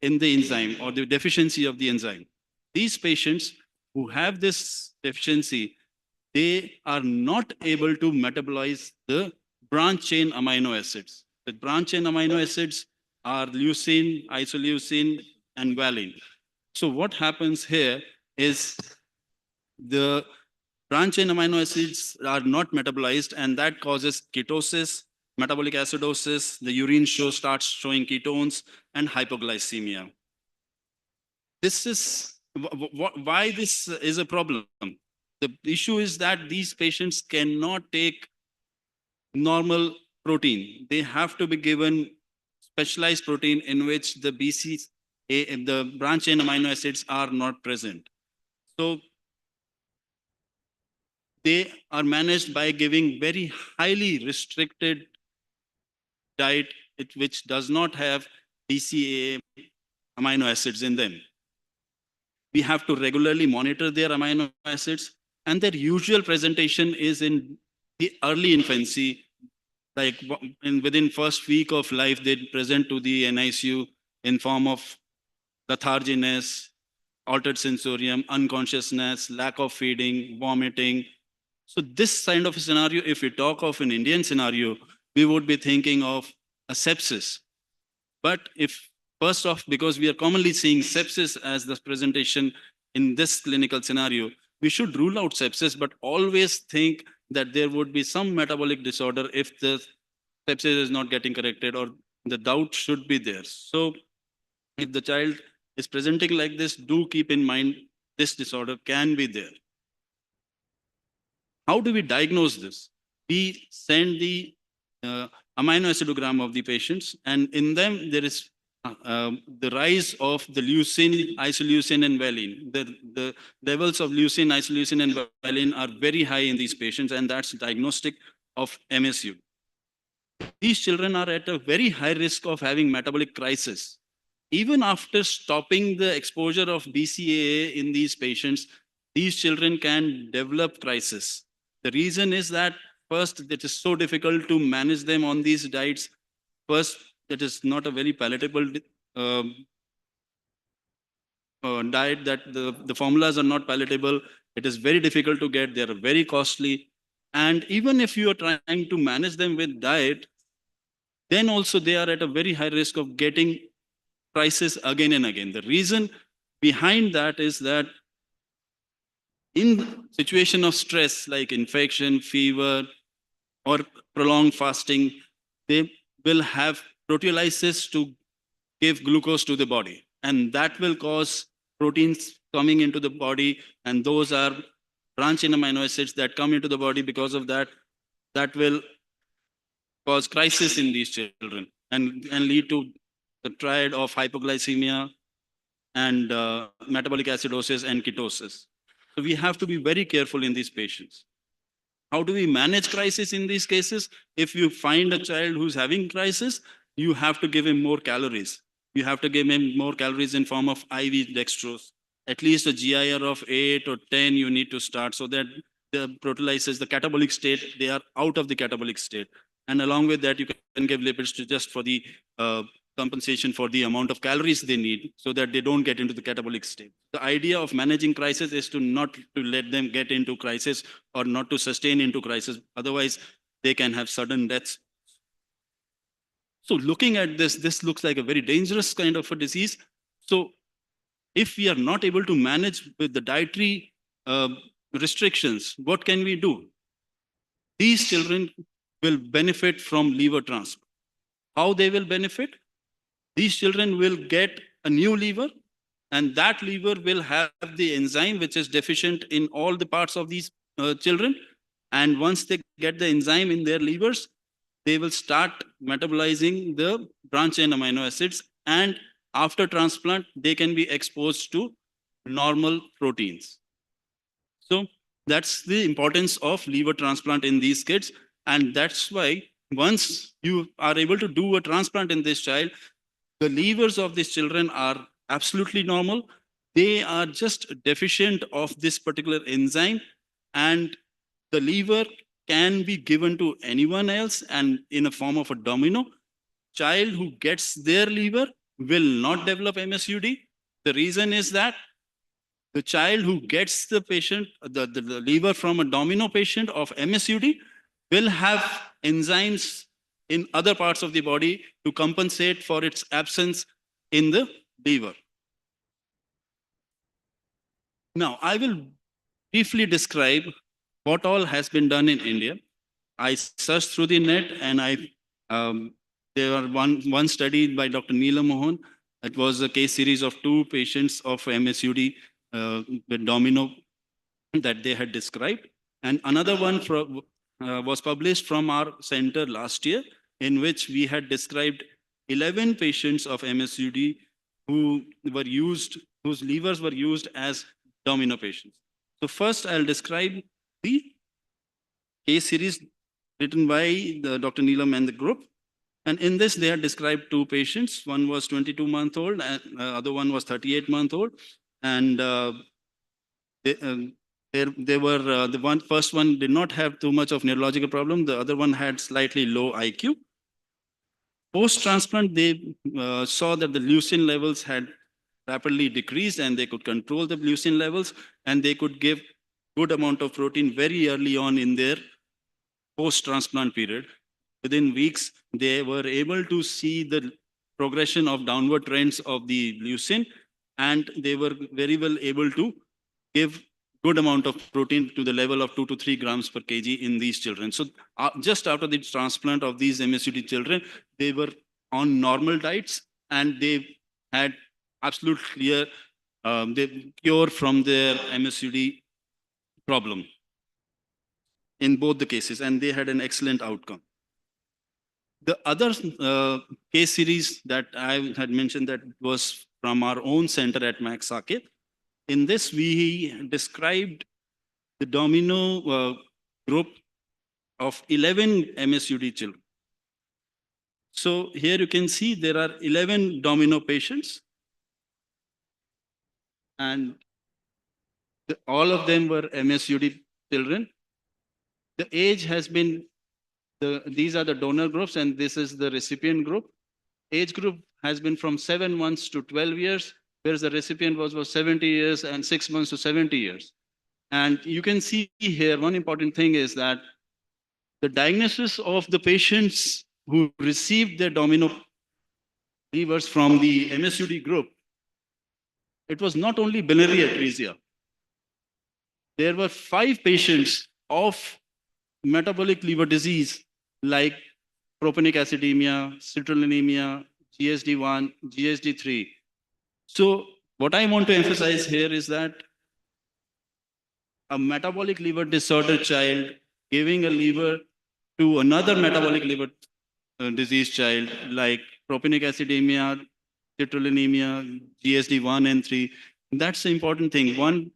in the enzyme or the deficiency of the enzyme? These patients who have this deficiency, they are not able to metabolize the branch chain amino acids. The branch chain amino acids are leucine, isoleucine, and valine. So what happens here is the branch chain amino acids are not metabolized, and that causes ketosis, metabolic acidosis, the urine starts showing ketones, and hypoglycemia. This is why this is a problem. The issue is that these patients cannot take normal protein. They have to be given specialized protein in which the the branch chain amino acids are not present. So they are managed by giving very highly restricted diet which does not have BCAA amino acids in them. We have to regularly monitor their amino acids, and their usual presentation is in the early infancy, like within first week of life, they present to the NICU in form of letharginess, altered sensorium, unconsciousness, lack of feeding, vomiting. So this kind of a scenario, if we talk of an Indian scenario, we would be thinking of a sepsis. But if first off, because we are commonly seeing sepsis as the presentation in this clinical scenario, we should rule out sepsis, but always think that there would be some metabolic disorder if the sepsis is not getting corrected, or the doubt should be there. So if the child is presenting like this, do keep in mind this disorder can be there. How do we diagnose this? We send the amino acidogram of the patients, and in them there is the rise of the leucine, isoleucine, and valine. The levels of leucine, isoleucine, and valine are very high in these patients, and that's diagnostic of MSU. These children are at a very high risk of having metabolic crisis. Even after stopping the exposure of BCAA in these patients, these children can develop crisis. The reason is that first, it is so difficult to manage them on these diets. First, it is not a very palatable diet that the formulas are not palatable. It is very difficult to get. They are very costly. And even if you are trying to manage them with diet, then also they are at a very high risk of getting crisis again and again. The reason behind that is that in situation of stress like infection, fever, or prolonged fasting, they will have proteolysis to give glucose to the body. And that will cause proteins coming into the body. And those are branch chain amino acids that come into the body. Because of that, that will cause crisis in these children and lead to the triad of hypoglycemia and metabolic acidosis and ketosis. So we have to be very careful in these patients. How do we manage crisis in these cases? If you find a child who's having crisis, you have to give him more calories. You have to give him more calories in form of IV dextrose. At least a GIR of 8 or 10 you need to start, so that the proteolysis, the catabolic state, they are out of the catabolic state. And along with that, you can give lipids to just for the compensation for the amount of calories they need, so that they don't get into the catabolic state. The idea of managing crisis is to not to let them get into crisis or not to sustain into crisis. Otherwise, they can have sudden deaths. So looking at this looks like a very dangerous kind of a disease. So if we are not able to manage with the dietary restrictions, what can we do? These children will benefit from liver transplant. How they will benefit? These children will get a new liver, and that liver will have the enzyme which is deficient in all the parts of these children. And once they get the enzyme in their livers, they will start metabolizing the branch chain amino acids. And after transplant, they can be exposed to normal proteins. So that's the importance of liver transplant in these kids. And that's why once you are able to do a transplant in this child, the livers of these children are absolutely normal. They are just deficient of this particular enzyme, and the liver can be given to anyone else and in a form of a domino. Child who gets their liver will not develop MSUD. The reason is that the child who gets the patient, the liver from a domino patient of MSUD will have enzymes in other parts of the body to compensate for its absence in the liver. Now, I will briefly describe what all has been done in India. I searched through the net, and there were one study by Dr. Neelam Mohan. It was a case series of 2 patients of MSUD with domino that they had described. And another one was published from our center last year, in which we had described 11 patients of MSUD who were used, whose livers were used as domino patients. So first I'll describe the case series written by Dr. Neelam and the group. And in this, they had described 2 patients. One was 22-month-old and other one was 38-month-old. And they were the first one did not have too much of neurological problem. The other one had slightly low IQ. Post-transplant, they saw that the leucine levels had rapidly decreased, and they could control the leucine levels, and they could give good amount of protein very early on in their post-transplant period. Within weeks, they were able to see the progression of downward trends of the leucine, and they were very well able to give good amount of protein to the level of 2 to 3 grams per kg in these children. So just after the transplant of these MSUD children, they were on normal diets, and they had absolute clear cure from their MSUD problem in both the cases, and they had an excellent outcome. The other case series that I had mentioned that was from our own center at Max Saket. In this, we described the domino group of 11 MSUD children. So here you can see there are 11 domino patients, and all of them were MSUD children. The age has been, these are the donor groups, and this is the recipient group. Age group has been from 7 months to 12 years, whereas the recipient was 70 years and 6 months to 70 years. And you can see here, one important thing is that the diagnosis of the patients who received their domino levers from the MSUD group, it was not only biliary atresia. There were 5 patients of metabolic liver disease like propionic acidemia, citrullinemia, GSD1, GSD3. So what I want to emphasize here is that a metabolic liver disorder child giving a liver to another metabolic liver disease child like propionic acidemia, citrullinemia, GSD1 and 3, that's the important thing. One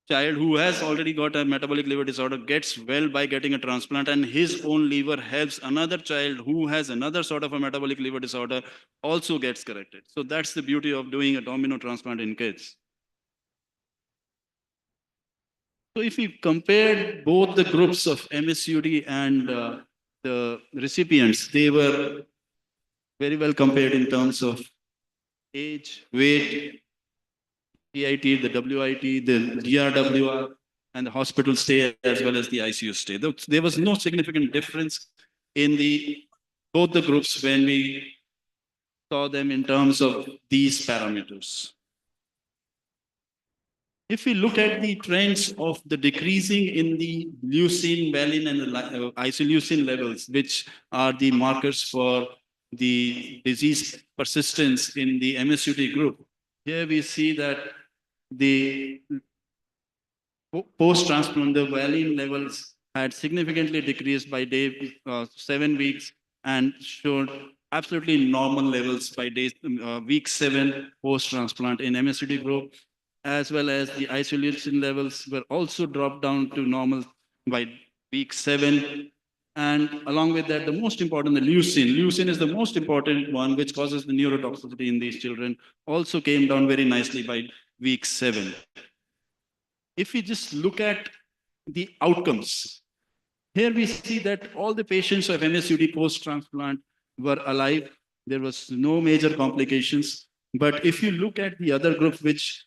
child who has already got a metabolic liver disorder gets well by getting a transplant, and his own liver helps another child who has another sort of a metabolic liver disorder also gets corrected. So that's the beauty of doing a domino transplant in kids. So if we compare both the groups of MSUD and the recipients, they were very well compared in terms of age, weight, PIT, the WIT, the DRWR, and the hospital stay as well as the ICU stay. There was no significant difference in both the groups when we saw them in terms of these parameters. If we look at the trends of the decreasing in the leucine, valine, and the isoleucine levels, which are the markers for the disease persistence in the MSUD group, here we see that the post-transplant, the valine levels had significantly decreased by day 7 weeks and showed absolutely normal levels by week 7 post-transplant in MSUD group, as well as the isoleucine levels were also dropped down to normal by week 7. And along with that, the most important, the leucine. Leucine is the most important one, which causes the neurotoxicity in these children, also came down very nicely by week 7. If we just look at the outcomes, here we see that all the patients of MSUD post-transplant were alive. There was no major complications. But if you look at the other group, which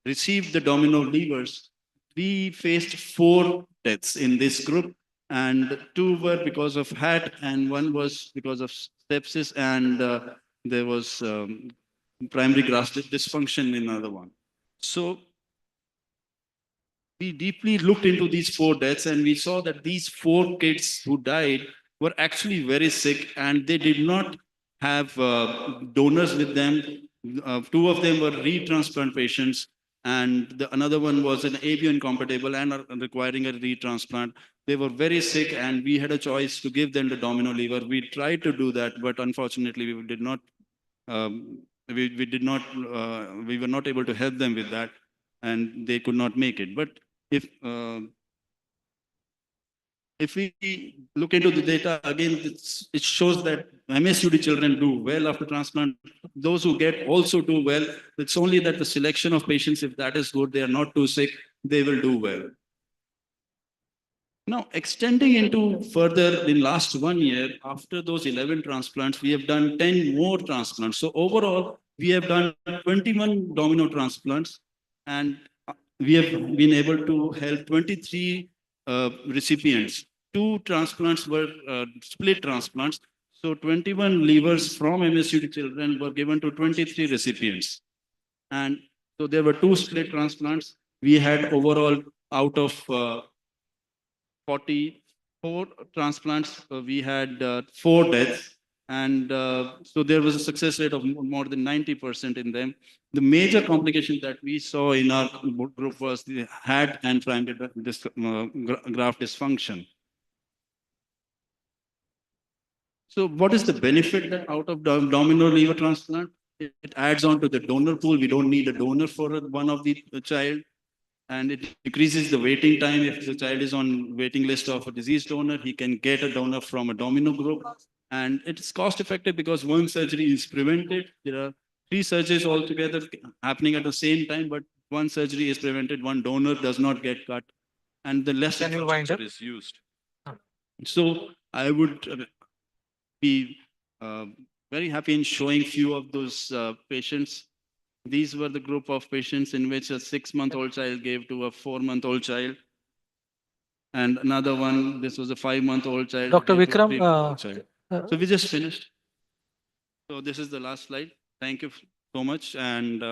received the domino levers, we faced 4 deaths in this group, and 2 were because of HAT, and 1 was because of sepsis, and there was primary graft dysfunction in another one. So we deeply looked into these 4 deaths, and we saw that these 4 kids who died were actually very sick, and they did not have donors with them. 2 of them were retransplant patients, and another one was an ABO incompatible and requiring a retransplant. They were very sick, and we had a choice to give them the domino liver. We tried to do that, but unfortunately, we did not. We were not able to help them with that, and they could not make it. But if we look into the data again, it shows that MSUD children do well after transplant. Those who get also do well. It's only that the selection of patients, if that is good, they are not too sick, they will do well. Now, extending into further in last 1 year, after those 11 transplants, we have done 10 more transplants. So overall, we have done 21 domino transplants, and we have been able to help 23 recipients. 2 transplants were split transplants. So 21 livers from MSUD children were given to 23 recipients. And so there were 2 split transplants. We had overall out of 44 transplants, we had 4 deaths. And so there was a success rate of more than 90% in them. The major complication that we saw in our group was the HAT and primary graft dysfunction. So what is the benefit that out of domino liver transplant? It adds on to the donor pool. We don't need a donor for one of the child. And it decreases the waiting time. If the child is on waiting list of a diseased donor, he can get a donor from a domino group. And it's cost effective because 1 surgery is prevented. There are 3 surgeries altogether happening at the same time, but 1 surgery is prevented. 1 donor does not get cut, and the less infrastructure is used. So I would be very happy in showing few of those patients. These were the group of patients in which a 6-month-old child gave to a 4-month-old child. And another one, this was a 5-month-old child. Dr. gave to a Vikram, 3-month-old child. So we just finished. So this is the last slide. Thank you so much. And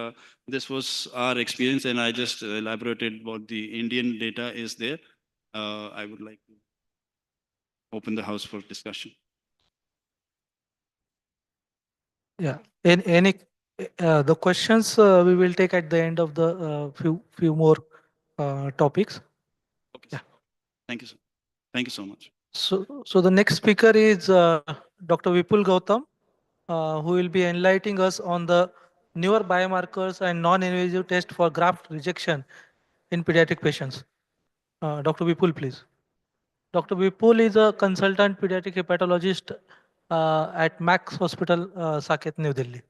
this was our experience. And I just elaborated what the Indian data is there. I would like to open the house for discussion. Yeah, any the questions we will take at the end of the few more topics. Okay. Yeah. Thank you, sir. Thank you so much. So the next speaker is Dr. Vipul Gautam, who will be enlightening us on the newer biomarkers and non-invasive test for graft rejection in pediatric patients. Dr. Vipul, please. Dr. Vipul is a consultant pediatric hepatologist at Max Hospital, Saket, New Delhi.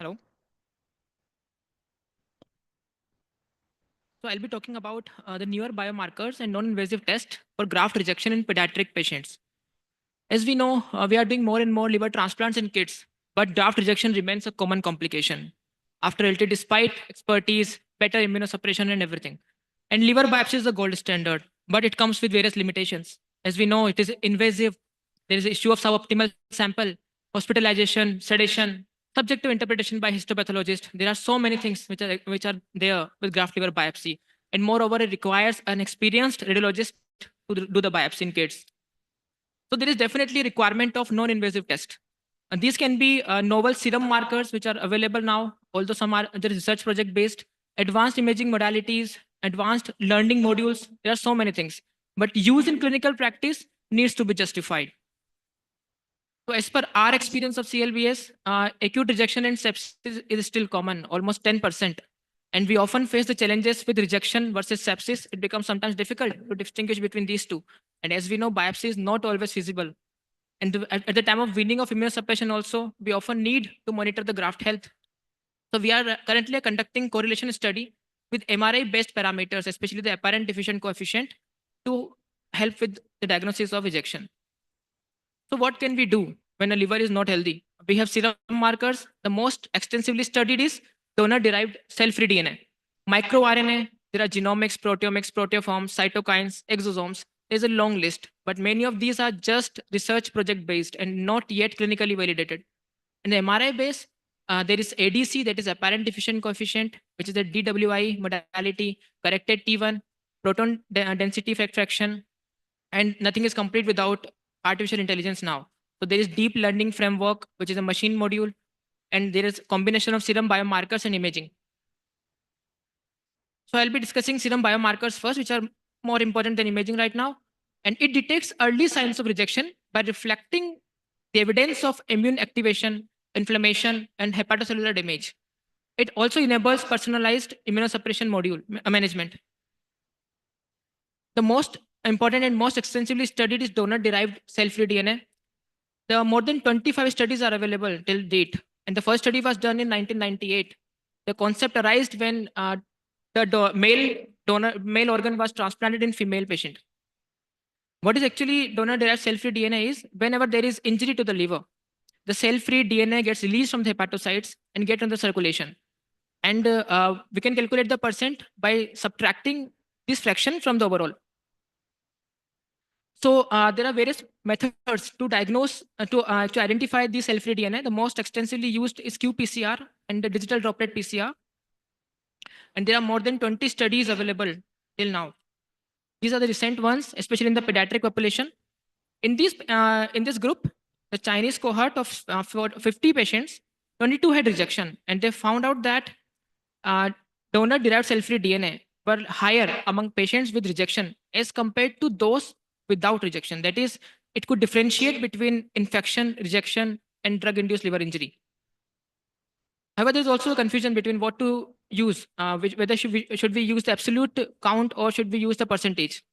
Hello. So I'll be talking about the newer biomarkers and non-invasive tests for graft rejection in pediatric patients. As we know, we are doing more and more liver transplants in kids, but graft rejection remains a common complication after LT despite expertise, better immunosuppression and everything. And liver biopsy is the gold standard, but it comes with various limitations. As we know, it is invasive. There is an issue of suboptimal sample, hospitalization, sedation, subject to interpretation by histopathologist. There are so many things which are there with graft liver biopsy. And moreover, it requires an experienced radiologist to do the biopsy in kids. So there is definitely a requirement of non-invasive test. And these can be novel serum markers which are available now, although some are the research project based, advanced imaging modalities, advanced learning modules. There are so many things. But use in clinical practice needs to be justified. So as per our experience of CLBS, acute rejection and sepsis is still common, almost 10%. And we often face the challenges with rejection versus sepsis. It becomes sometimes difficult to distinguish between these two. And as we know, biopsy is not always feasible. And at the time of weaning of immunosuppression also, we often need to monitor the graft health. So we are currently conducting correlation study with MRI-based parameters, especially the apparent deficient coefficient, to help with the diagnosis of rejection. So what can we do when a liver is not healthy? We have serum markers. The most extensively studied is donor-derived cell-free DNA. MicroRNA, there are genomics, proteomics, proteoforms, cytokines, exosomes. There's a long list, but many of these are just research project-based and not yet clinically validated. In the MRI base, there is ADC, that is apparent deficient coefficient, which is the DWI modality, corrected T1, proton density fraction, and nothing is complete without artificial intelligence now. So there is deep learning framework, which is a machine module, and there is combination of serum biomarkers and imaging. So I'll be discussing serum biomarkers first, which are more important than imaging right now. And it detects early signs of rejection by reflecting the evidence of immune activation, inflammation, and hepatocellular damage. It also enables personalized immunosuppression module management. The most important and most extensively studied is donor-derived cell-free DNA. There are more than 25 studies are available till date. And the first study was done in 1998. The concept arose when male organ was transplanted in female patient. What is actually donor-derived cell-free DNA is whenever there is injury to the liver, the cell-free DNA gets released from the hepatocytes and get into circulation. And we can calculate the percent by subtracting this fraction from the overall. So there are various methods to diagnose, to identify the cell-free DNA. The most extensively used is qPCR and the digital droplet PCR. And there are more than 20 studies available till now. These are the recent ones, especially in the pediatric population. In this group, the Chinese cohort of 50 patients, 22 had rejection, and they found out that donor-derived cell-free DNA were higher among patients with rejection as compared to those without rejection. That is, it could differentiate between infection, rejection, and drug-induced liver injury. However, there's also a confusion between what to use, whether should we use the absolute count or should we use the percentage.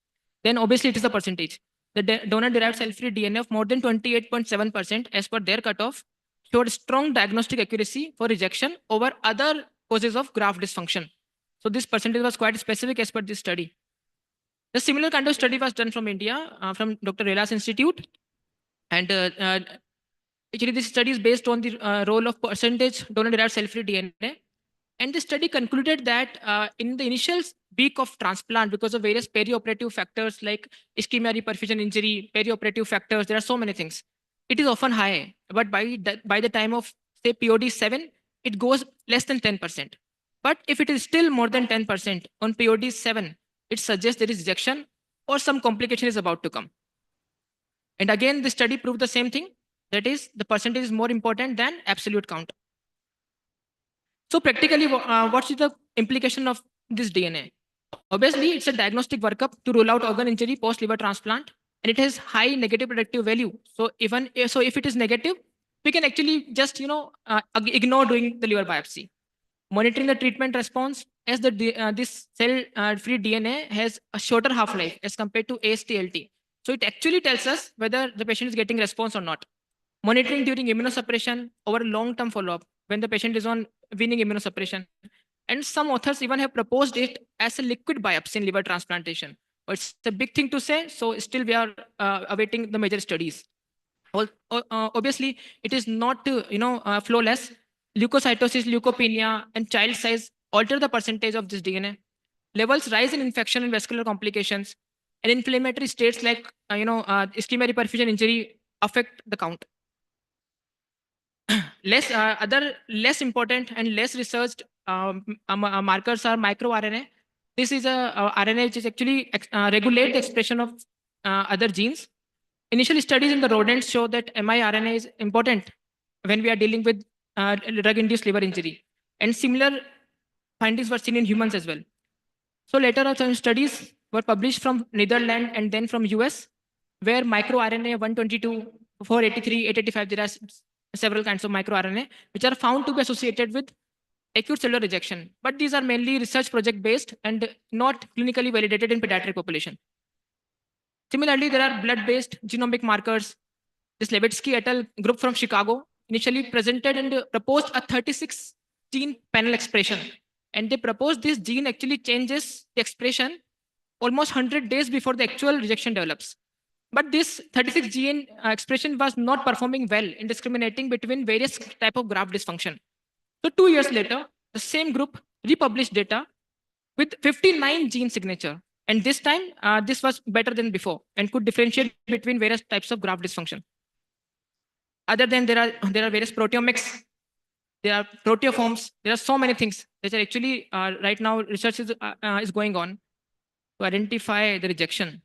Then obviously it is the percentage. The donor-derived cell-free DNA of more than 28.7% as per their cutoff showed strong diagnostic accuracy for rejection over other causes of graft dysfunction. So this percentage was quite specific as per this study. The similar kind of study was done from India, from Dr. Rela's Institute. And actually, this study is based on the role of percentage donor-derived cell-free DNA. And the study concluded that in the initial week of transplant, because of various perioperative factors like ischemia, reperfusion injury, perioperative factors, there are so many things. It is often high, but by the time of say POD 7, it goes less than 10%. But if it is still more than 10% on POD 7, it suggests there is rejection or some complication is about to come. And again, the study proved the same thing. That is, the percentage is more important than absolute count. So practically, what is the implication of this DNA? Obviously, it's a diagnostic workup to rule out organ injury post-liver transplant, and it has high negative predictive value. So if it is negative, we can actually just ignore doing the liver biopsy. Monitoring the treatment response, as this cell-free DNA has a shorter half-life as compared to AST/LT. So it actually tells us whether the patient is getting response or not. Monitoring during immunosuppression over long-term follow-up when the patient is on weaning immunosuppression. And some authors even have proposed it as a liquid biopsy in liver transplantation. But it's a big thing to say, so still we are awaiting the major studies. Obviously, it is not flawless. Leukocytosis, leukopenia, and child size alter the percentage of this DNA. Levels rise in infection and vascular complications, and inflammatory states like ischemia, reperfusion injury affect the count. Other less important and less researched markers are microRNA. This is a RNA which is actually regulate the expression of other genes. Initial studies in the rodents show that miRNA is important when we are dealing with drug-induced liver injury. And similar findings were seen in humans as well. So later on, some studies were published from Netherlands and then from US, where microRNA 122, 483, 885, there are several kinds of microRNA, which are found to be associated with acute cellular rejection. But these are mainly research project based and not clinically validated in pediatric population. Similarly, there are blood-based genomic markers. This Levitsky et al. Group from Chicago initially presented and proposed a 36 gene panel expression. And they proposed this gene actually changes the expression almost 100 days before the actual rejection develops. But this 36 gene expression was not performing well in discriminating between various type of graft dysfunction. So 2 years later, the same group republished data with 59 gene signature. And this time, this was better than before and could differentiate between various types of graft dysfunction. Other than there are various proteomics, there are proteoforms, there are so many things that are actually right now research is going on to identify the rejection.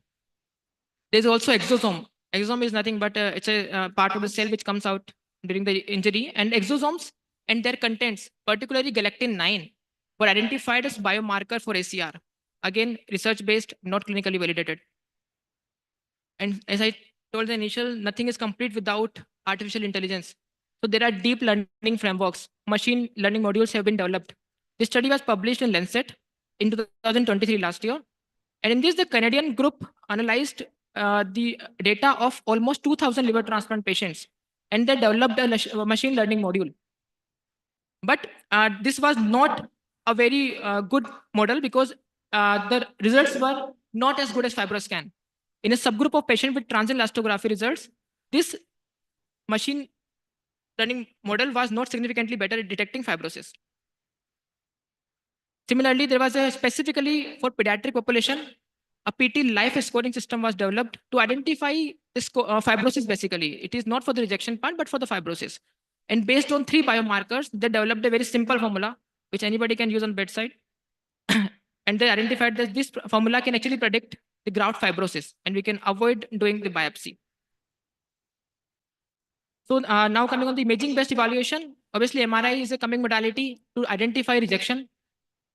There's also exosome. Exosome is nothing but it's a part of the cell which comes out during the injury, and exosomes and their contents, particularly galectin-9, were identified as biomarker for ACR. Again, research-based, not clinically validated. And as I told the initial, nothing is complete without artificial intelligence. So there are deep learning frameworks. Machine learning modules have been developed. This study was published in Lancet in 2023 last year. And in this, the Canadian group analyzed the data of almost 2,000 liver transplant patients. And they developed a machine learning module. But this was not a very good model because the results were not as good as FibroScan. In a subgroup of patients with transient elastography results, this machine learning model was not significantly better at detecting fibrosis. Similarly, there was a specifically for pediatric population, a PT life scoring system was developed to identify this fibrosis basically. It is not for the rejection part, but for the fibrosis. And based on 3 biomarkers, they developed a very simple formula, which anybody can use on bedside. And they identified that this formula can actually predict the graft fibrosis, and we can avoid doing the biopsy. So now coming on the imaging-based evaluation, obviously MRI is a coming modality to identify rejection.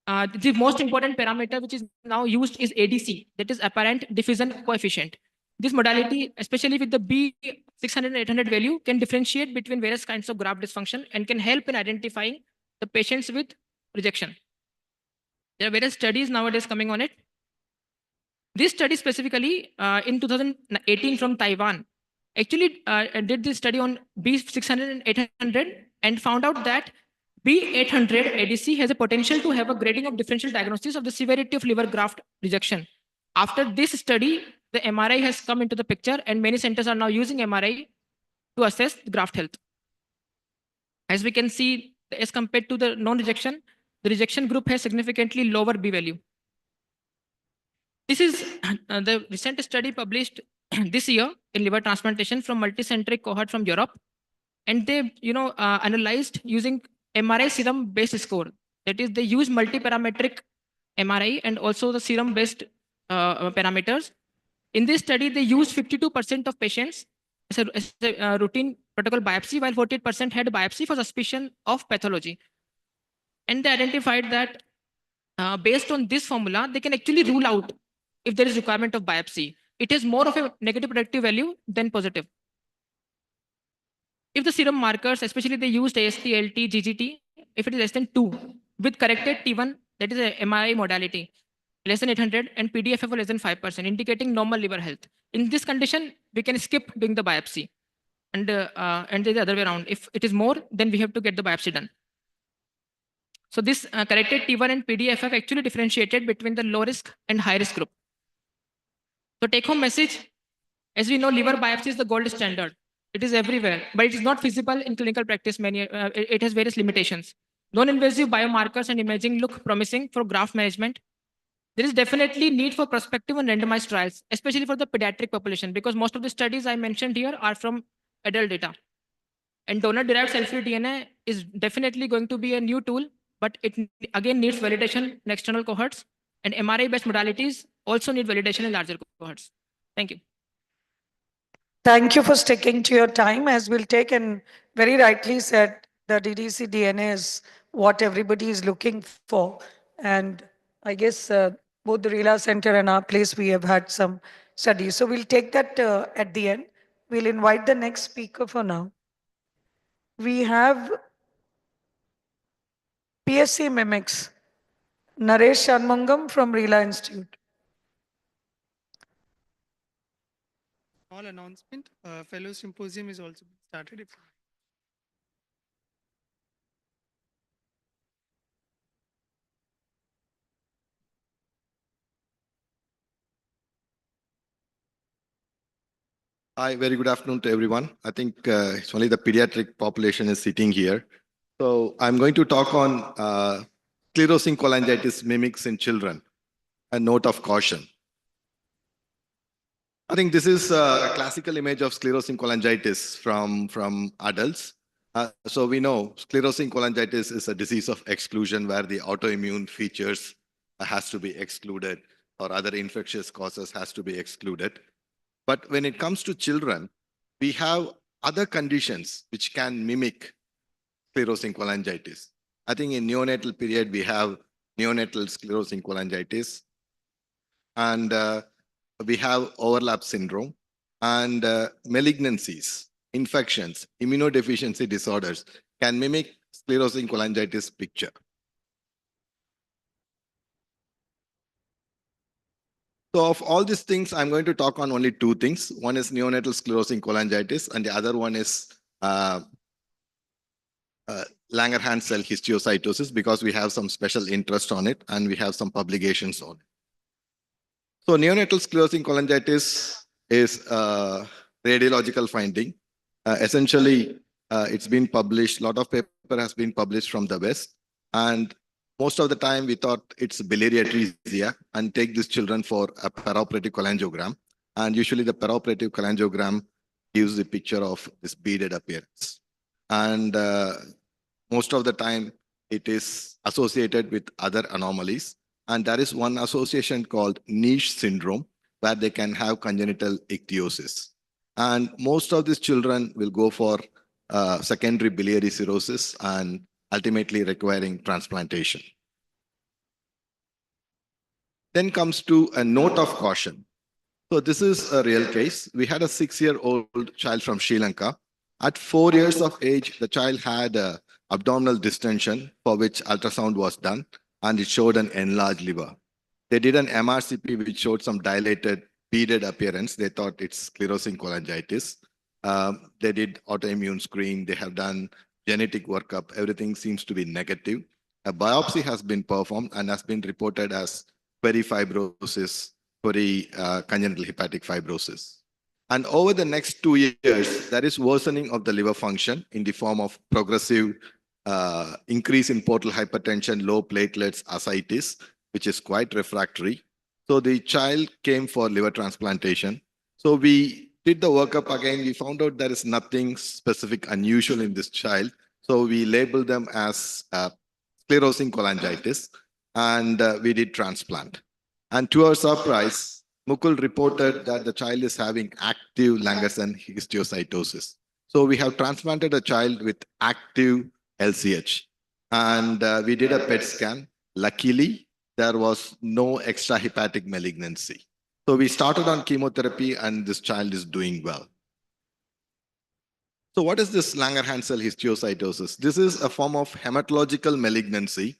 The most important parameter which is now used is ADC, that is apparent diffusion coefficient. This modality, especially with the B600 and 800 value, can differentiate between various kinds of graft dysfunction and can help in identifying the patients with rejection. There are various studies nowadays coming on it. This study specifically in 2018 from Taiwan actually did this study on B600 and 800 and found out that B800 ADC has a potential to have a grading of differential diagnosis of the severity of liver graft rejection. After this study, the MRI has come into the picture, and many centers are now using MRI to assess the graft health. As we can see, as compared to the non-rejection, the rejection group has significantly lower B value. This is the recent study published this year in liver transplantation from multicentric cohort from Europe, and they analyzed using MRI serum based score. That is, they use multi-parametric MRI and also the serum based parameters. In this study, they used 52% of patients as a routine protocol biopsy, while 48% had biopsy for suspicion of pathology. And they identified that based on this formula, they can actually rule out if there is requirement of biopsy. It has more of a negative predictive value than positive. If the serum markers, especially they used AST, LT, GGT, if it is less than 2 with corrected T1, that is a MRI modality, less than 800 and PDFF less than 5%, indicating normal liver health. In this condition, we can skip doing the biopsy. And the other way around. If it is more, then we have to get the biopsy done. So this corrected T1 and PDFF actually differentiated between the low risk and high risk group. So take home message, as we know, liver biopsy is the gold standard. It is everywhere, but it is not feasible in clinical practice. It has various limitations. Non-invasive biomarkers and imaging look promising for graft management. There is definitely need for prospective and randomized trials, especially for the pediatric population, because most of the studies I mentioned here are from adult data. And donor-derived cell-free DNA is definitely going to be a new tool, but it again needs validation in external cohorts, and MRI-based modalities also need validation in larger cohorts. Thank you. Thank you for sticking to your time. As we'll take, and very rightly said, the DDC DNA is what everybody is looking for. And I guess both the Rela Center and our place, we have had some studies. So we'll take that at the end. We'll invite the next speaker for now. We have PSC Mimics, Naresh Shanmungam from Rela Institute. Small announcement, fellow symposium is also started. Hi, very good afternoon to everyone. I think it's only the pediatric population is sitting here. So I'm going to talk on sclerosing cholangitis mimics in children, a note of caution. I think this is a classical image of sclerosing cholangitis from adults. So we know sclerosing cholangitis is a disease of exclusion where the autoimmune features has to be excluded or other infectious causes has to be excluded. But when it comes to children, we have other conditions which can mimic sclerosing cholangitis. I think in neonatal period, we have neonatal sclerosing cholangitis. And we have overlap syndrome and malignancies, infections, immunodeficiency disorders can mimic sclerosing cholangitis picture. So of all these things, I'm going to talk on only two things. One is neonatal sclerosing cholangitis, and the other one is Langerhans cell histiocytosis, because we have some special interest on it and we have some publications on it. So neonatal sclerosing cholangitis is a radiological finding. Essentially, it's been published, a lot of paper has been published from the West, and most of the time we thought it's biliary atresia and take these children for a perioperative cholangiogram. And usually the perioperative cholangiogram gives the picture of this beaded appearance. And most of the time it is associated with other anomalies. And there is one association called niche syndrome where they can have congenital ichthyosis. And most of these children will go for secondary biliary cirrhosis and ultimately requiring transplantation. Then comes to a note of caution. So this is a real case. We had a 6-year-old child from Sri Lanka. At 4 years of age, the child had abdominal distension for which ultrasound was done, and it showed an enlarged liver. They did an MRCP which showed some dilated, beaded appearance. They thought it's sclerosing cholangitis. They did autoimmune screen. They have done genetic workup. Everything seems to be negative. A biopsy has been performed and has been reported as perifibrosis congenital hepatic fibrosis. And over the next 2 years, there is worsening of the liver function in the form of progressive increase in portal hypertension, low platelets, ascites, which is quite refractory. So the child came for liver transplantation. So we did the workup again. We found out there is nothing specific unusual in this child. So we labeled them as sclerosing cholangitis, and we did transplant. And to our surprise, Mukul reported that the child is having active Langerhans histiocytosis. So we have transplanted a child with active LCH, and we did a PET scan. Luckily, there was no extrahepatic malignancy. So we started on chemotherapy, and this child is doing well. So what is this Langerhans histiocytosis? This is a form of hematological malignancy,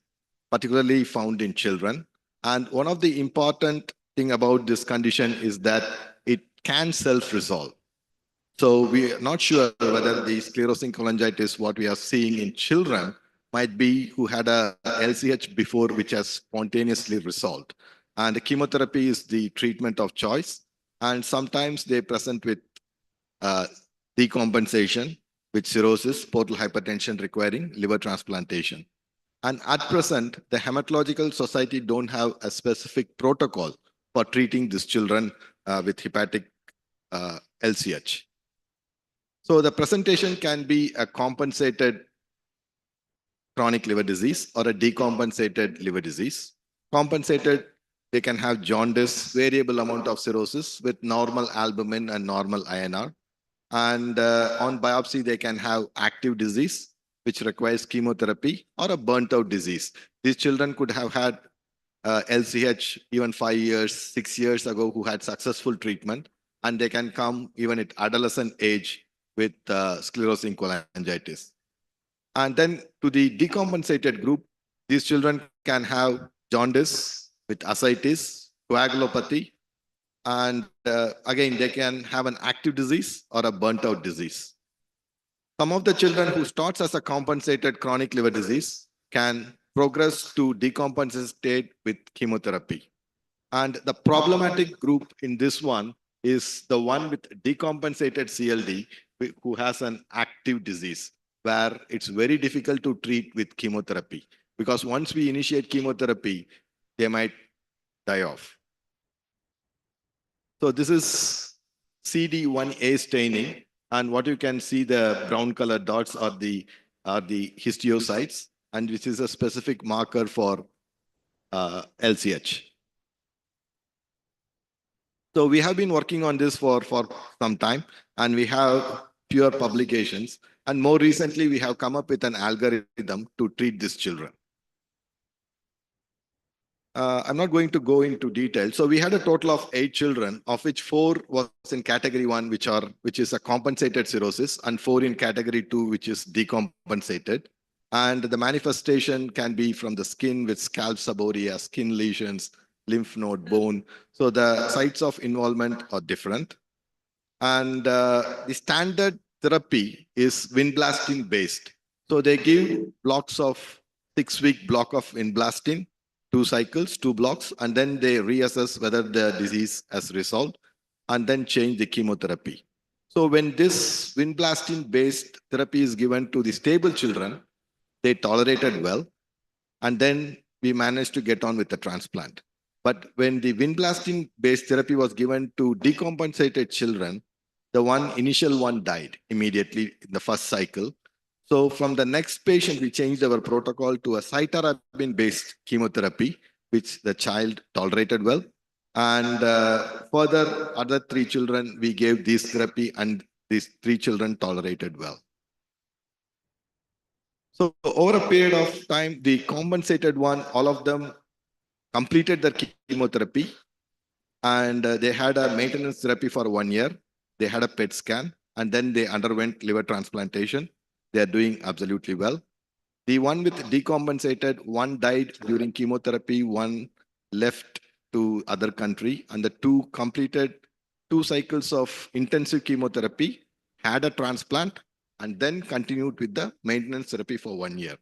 particularly found in children. And one of the important thing about this condition is that it can self-resolve. So we are not sure whether the sclerosing cholangitis, what we are seeing in children, might be who had a LCH before, which has spontaneously resolved. And the chemotherapy is the treatment of choice. And sometimes they present with decompensation, with cirrhosis, portal hypertension requiring liver transplantation. And at present, the Hematological Society don't have a specific protocol for treating these children with hepatic LCH. So the presentation can be a compensated chronic liver disease or a decompensated liver disease. Compensated, they can have jaundice, variable amount of cirrhosis with normal albumin and normal INR. And on biopsy, they can have active disease, which requires chemotherapy, or a burnt out disease. These children could have had LCH even 5 years, 6 years ago, who had successful treatment, and they can come even at adolescent age with sclerosing cholangitis. And then to the decompensated group, these children can have jaundice with ascites, coagulopathy, and again, they can have an active disease or a burnt out disease. Some of the children who starts as a compensated chronic liver disease can progress to decompensated state with chemotherapy. And the problematic group in this one is the one with decompensated CLD who has an active disease, where it's very difficult to treat with chemotherapy, because once we initiate chemotherapy, they might die off. So this is CD1A staining, and what you can see, the brown colored dots are the histiocytes, and which is a specific marker for LCH. So we have been working on this for some time, and we have fewer publications. And more recently, we have come up with an algorithm to treat these children. I'm not going to go into detail. So we had a total of 8 children, of which 4 was in category 1, which is a compensated cirrhosis, and 4 in category 2, which is decompensated. And the manifestation can be from the skin with scalp seborrhea, skin lesions, lymph node, bone. So the sites of involvement are different. And the standard therapy is vinblastine based. So they give blocks of 6-week block of vinblastine, 2 cycles, 2 blocks, and then they reassess whether the disease has resolved and then change the chemotherapy. So when this vinblastine based therapy is given to the stable children, they tolerated well, and then we managed to get on with the transplant. But when the vinblastine based therapy was given to decompensated children, the initial one died immediately in the first cycle. So from the next patient, we changed our protocol to a cytarabine based chemotherapy, which the child tolerated well. And further, other 3 children, we gave this therapy, and these 3 children tolerated well. So over a period of time, the compensated one, all of them completed their chemotherapy, and they had a maintenance therapy for 1 year. They had a PET scan, and then they underwent liver transplantation. They are doing absolutely well. The one with decompensated, 1 died during chemotherapy, 1 left to other country, and the 2 completed 2 cycles of intensive chemotherapy, had a transplant, and then continued with the maintenance therapy for 1 year.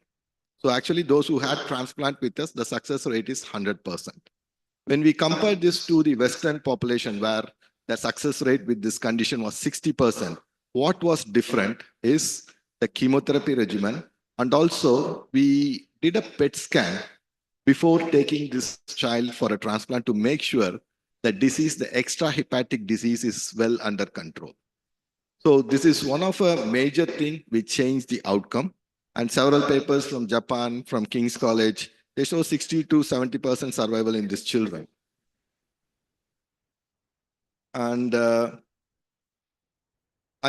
So actually, those who had transplant with us, the success rate is 100%. When we compare this to the Western population where the success rate with this condition was 60%, what was different is the chemotherapy regimen. And also we did a PET scan before taking this child for a transplant to make sure the disease, the extrahepatic disease is well under control. So this is one of a major thing which changed the outcome. And several papers from Japan, from King's College, they show 60 to 70% survival in these children. And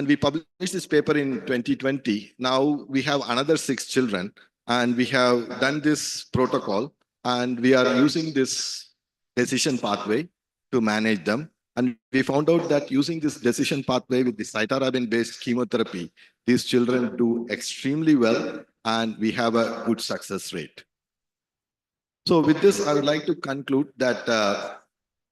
we published this paper in 2020. Now we have another 6 children, and we have done this protocol, and we are using this decision pathway to manage them. And we found out that using this decision pathway with the cytarabine-based chemotherapy, these children do extremely well, and we have a good success rate. So with this, I would like to conclude that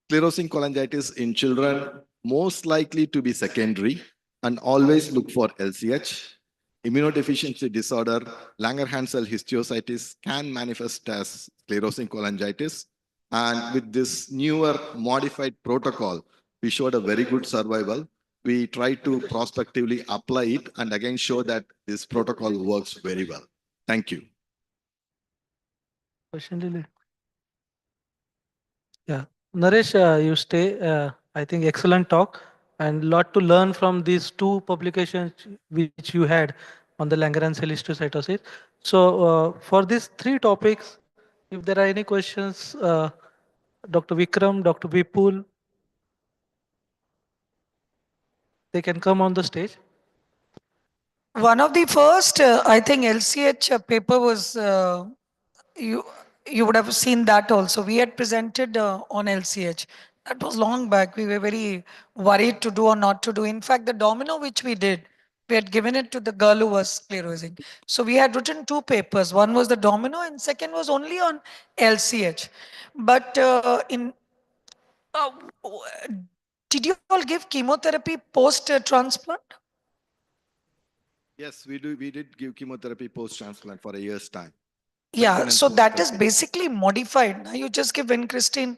sclerosing cholangitis in children most likely to be secondary, and always look for LCH. Immunodeficiency disorder, Langerhans cell histiocytis can manifest as sclerosing cholangitis. And with this newer modified protocol, we showed a very good survival. We try to prospectively apply it and again show that this protocol works very well. Thank you. Question Lily. Yeah, Naresh, you stay. I think excellent talk and lot to learn from these 2 publications which you had on the Langerhans cell histiocytosis. So for these 3 topics, if there are any questions, Dr. Vikram, Dr. Vipul, they can come on the stage. One of the first, I think LCH paper was, you would have seen that also. We had presented on LCH. That was long back. We were very worried to do or not to do. In fact, the domino which we did, we had given it to the girl who was sclerosing. So we had written 2 papers. One was the domino and second was only on LCH. But uh, did you all give chemotherapy post-transplant? Yes, we do. We did give chemotherapy post-transplant for a year's time. Yeah, so that is basically modified. Now you just give vincristine.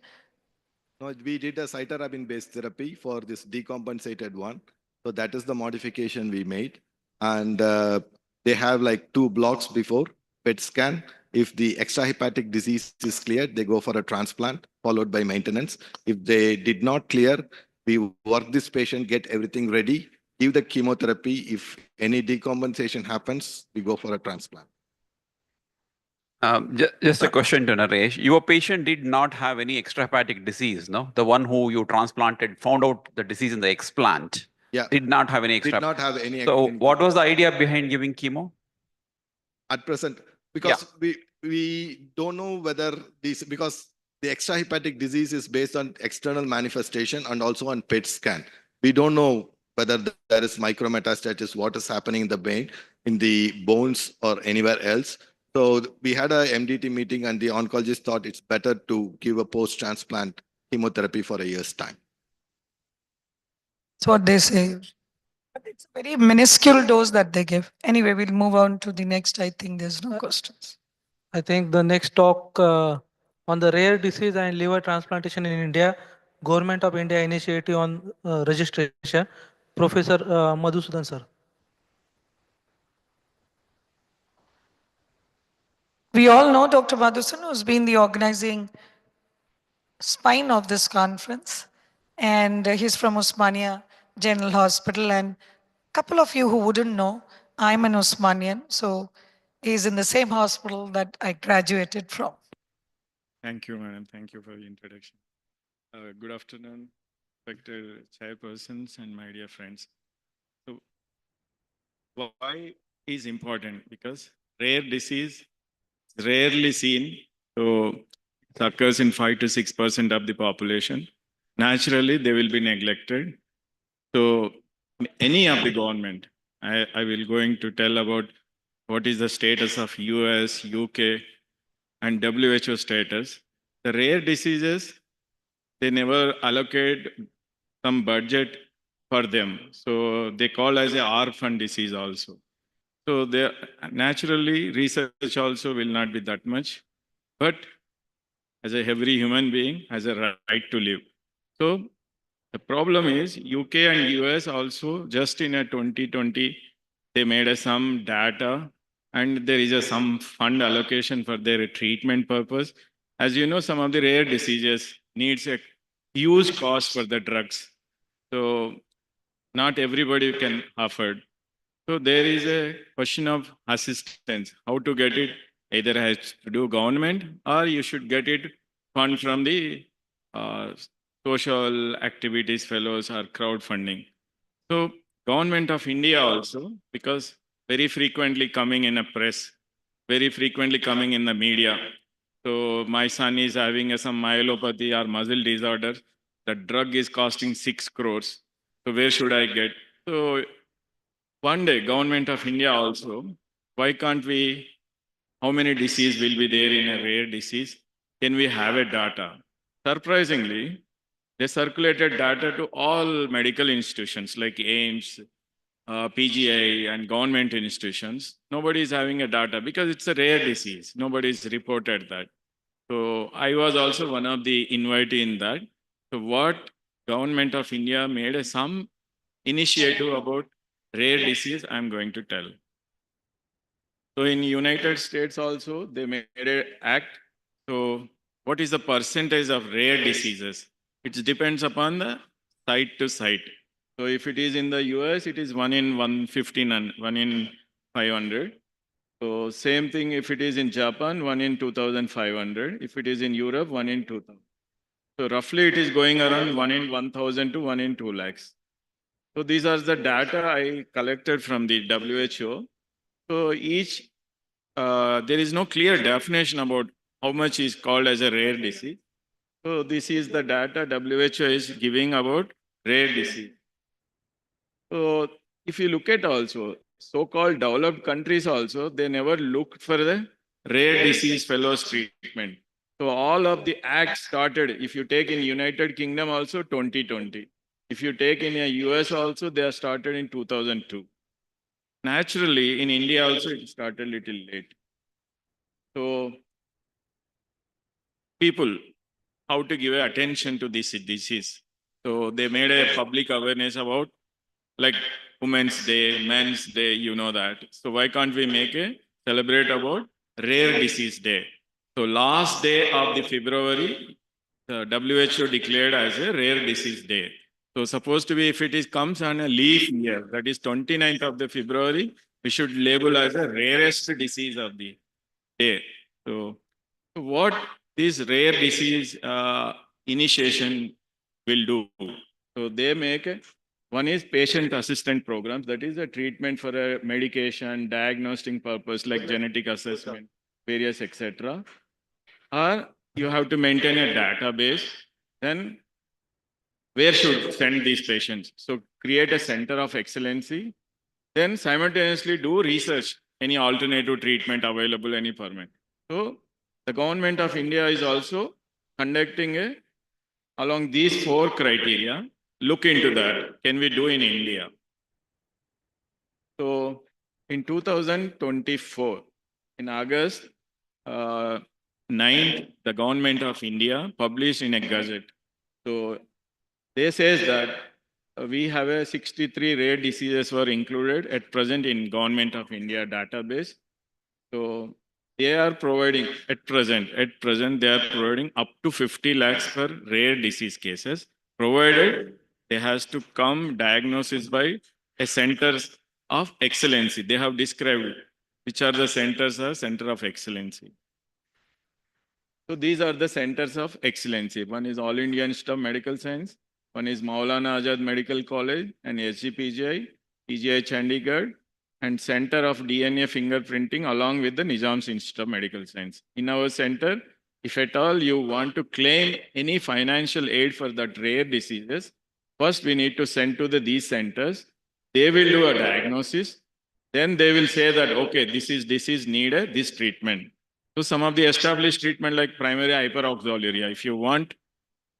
No, we did a cytarabine-based therapy for this decompensated one. So that is the modification we made. And they have like 2 blocks before PET scan. If the extrahepatic disease is cleared, they go for a transplant followed by maintenance. If they did not clear, we work this patient, get everything ready, give the chemotherapy. If any decompensation happens, we go for a transplant. Just a question to Naresh. Your patient did not have any extrahepatic disease, no? The one who you transplanted found out the disease in the explant. Yeah. Did not have any extra. Did not have any. So what was the idea behind giving chemo? At present, because we don't know whether this, because the extrahepatic disease is based on external manifestation and also on PET scan. We don't know whether there is micrometastasis, what is happening in the brain, in the bones or anywhere else. So we had a MDT meeting and the oncologist thought it's better to give a post-transplant chemotherapy for a year's time. That's what they say. But it's a very minuscule dose that they give. Anyway, we'll move on to the next. I think there's no questions. I think the next talk on the rare disease and liver transplantation in India, Government of India initiative on registration, Professor Madhusudan sir. We all know Dr. Madhusudan, who's been the organizing spine of this conference. And he's from Osmania General Hospital. And a couple of you who wouldn't know, I'm an Osmanian. So he's in the same hospital that I graduated from. Thank you, madam. Thank you for the introduction. Good afternoon, respected chairpersons and my dear friends. So why is important? Because rare disease is rarely seen. So it occurs in 5 to 6% of the population. Naturally, they will be neglected. So any of the government, I will going to tell about what is the status of US, UK, and WHO status. The rare diseases, they never allocate some budget for them. So they call as a orphan disease also. So they naturally research also will not be that much. But as a every human being has a right to live. So the problem is UK and US also just in a 2020, they made some data and there is some fund allocation for their treatment purpose. As you know, some of the rare diseases needs a huge cost for the drugs. So not everybody can afford. So there is a question of assistance, how to get it, either has to do government or you should get it fund from the uh, social activities fellows or crowdfunding. So government of India also, because very frequently coming in a press, very frequently coming in the media. So my son is having some myelopathy or muscle disorder. The drug is costing 6 crores. So where should I get? So one day, government of India also, why can't we, how many disease will be there in a rare disease? Can we have a data? Surprisingly, they circulated data to all medical institutions like AIMS, PGI and government institutions. Nobody is having a data because it's a rare disease. Nobody is reported that. So I was also one of the invitee in that. So what government of India made some initiative about rare disease, I'm going to tell. So in United States also, they made an act. So what is the percentage of rare diseases? It depends upon the site to site. So if it is in the US, it is 1 in 115 and 1 in 500. So same thing if it is in Japan, 1 in 2,500. If it is in Europe, 1 in 2,000. So roughly it is going around 1 in 1,000 to 1 in 2 lakhs. So these are the data I collected from the WHO. So there is no clear definition about how much is called as a rare disease. So this is the data WHO is giving about rare disease. So if you look at also, so-called developed countries also, they never looked for the rare disease fellows treatment. So all of the acts started, if you take in United Kingdom also 2020. If you take in the US also, they are started in 2002. Naturally, in India also, it started a little late. So people, how to give attention to this disease. So they made a public awareness about like Women's Day, Men's Day, you know that. So why can't we make a celebrate about Rare Disease Day? So last day of the February, the WHO declared as a Rare Disease Day. So supposed to be if it is comes on a leaf year, that is 29th of the February, we should label as a rarest disease of the day. So what this rare disease initiation will do? So they make one is patient assistant programs, that is a treatment for a medication, diagnostic purpose like genetic assessment, various etc. Or you have to maintain a database. Then where should send these patients? So create a center of excellency. Then simultaneously do research, any alternative treatment available, any permit. So the government of India is also conducting along these 4 criteria, look into that. Can we do in India? So in 2024, in August 9th, the government of India published in a gazette. So they says that we have a 63 rare diseases were included at present in government of India database. So they are providing at present they are providing up to 50 lakhs for rare disease cases, provided they has to come diagnosis by a centers of excellency. They have described which are the centers of center of excellency. So these are the centers of excellency. One is All India Institute of Medical Science, one is Maulana Azad Medical College and SGPGI, PGI Chandigarh, and Center of DNA Fingerprinting along with the Nizam's Institute of Medical Science. In our center, if at all you want to claim any financial aid for that rare diseases, first we need to send to these centers. They will do a diagnosis. Then they will say that, okay, this is disease needed, this treatment. So some of the established treatment like primary hyperoxaluria, if you want,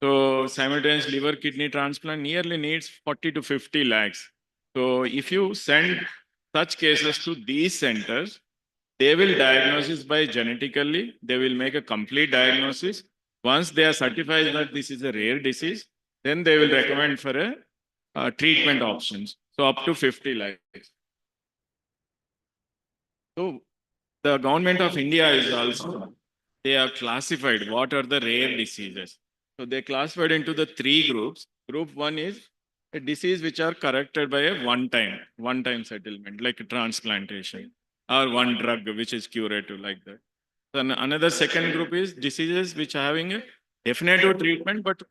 so simultaneous liver kidney transplant nearly needs 40 to 50 lakhs. So if you send such cases to these centers, they will diagnose by genetically, they will make a complete diagnosis. Once they are certified that this is a rare disease, then they will recommend for a treatment options. So up to 50 lakhs. So the government of India is also, they have classified what are the rare diseases. So they classified into the 3 groups. Group 1 is a disease which are corrected by a one-time settlement, like a transplantation or one drug which is curative like that. Then another second group is diseases which are having a definitive treatment, but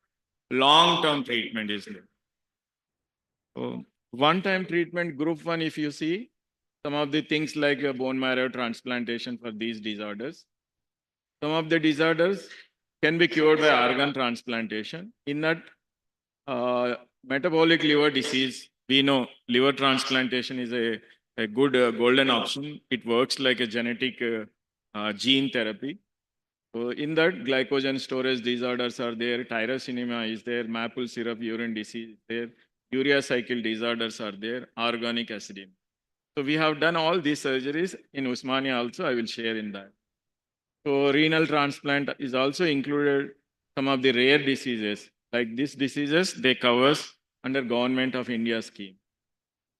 long-term treatment is there. So one-time treatment, group 1, if you see, some of the things like a bone marrow transplantation for these disorders. Some of the disorders can be cured by organ transplantation. In that metabolic liver disease, we know liver transplantation is a good golden option. It works like a genetic gene therapy. So in that, glycogen storage disorders are there, tyrosinemia is there, maple syrup urine disease is there, urea cycle disorders are there, organic acidemia. So we have done all these surgeries in Usmania also, I will share in that. So renal transplant is also included some of the rare diseases. Like these diseases, they covers under Government of India scheme.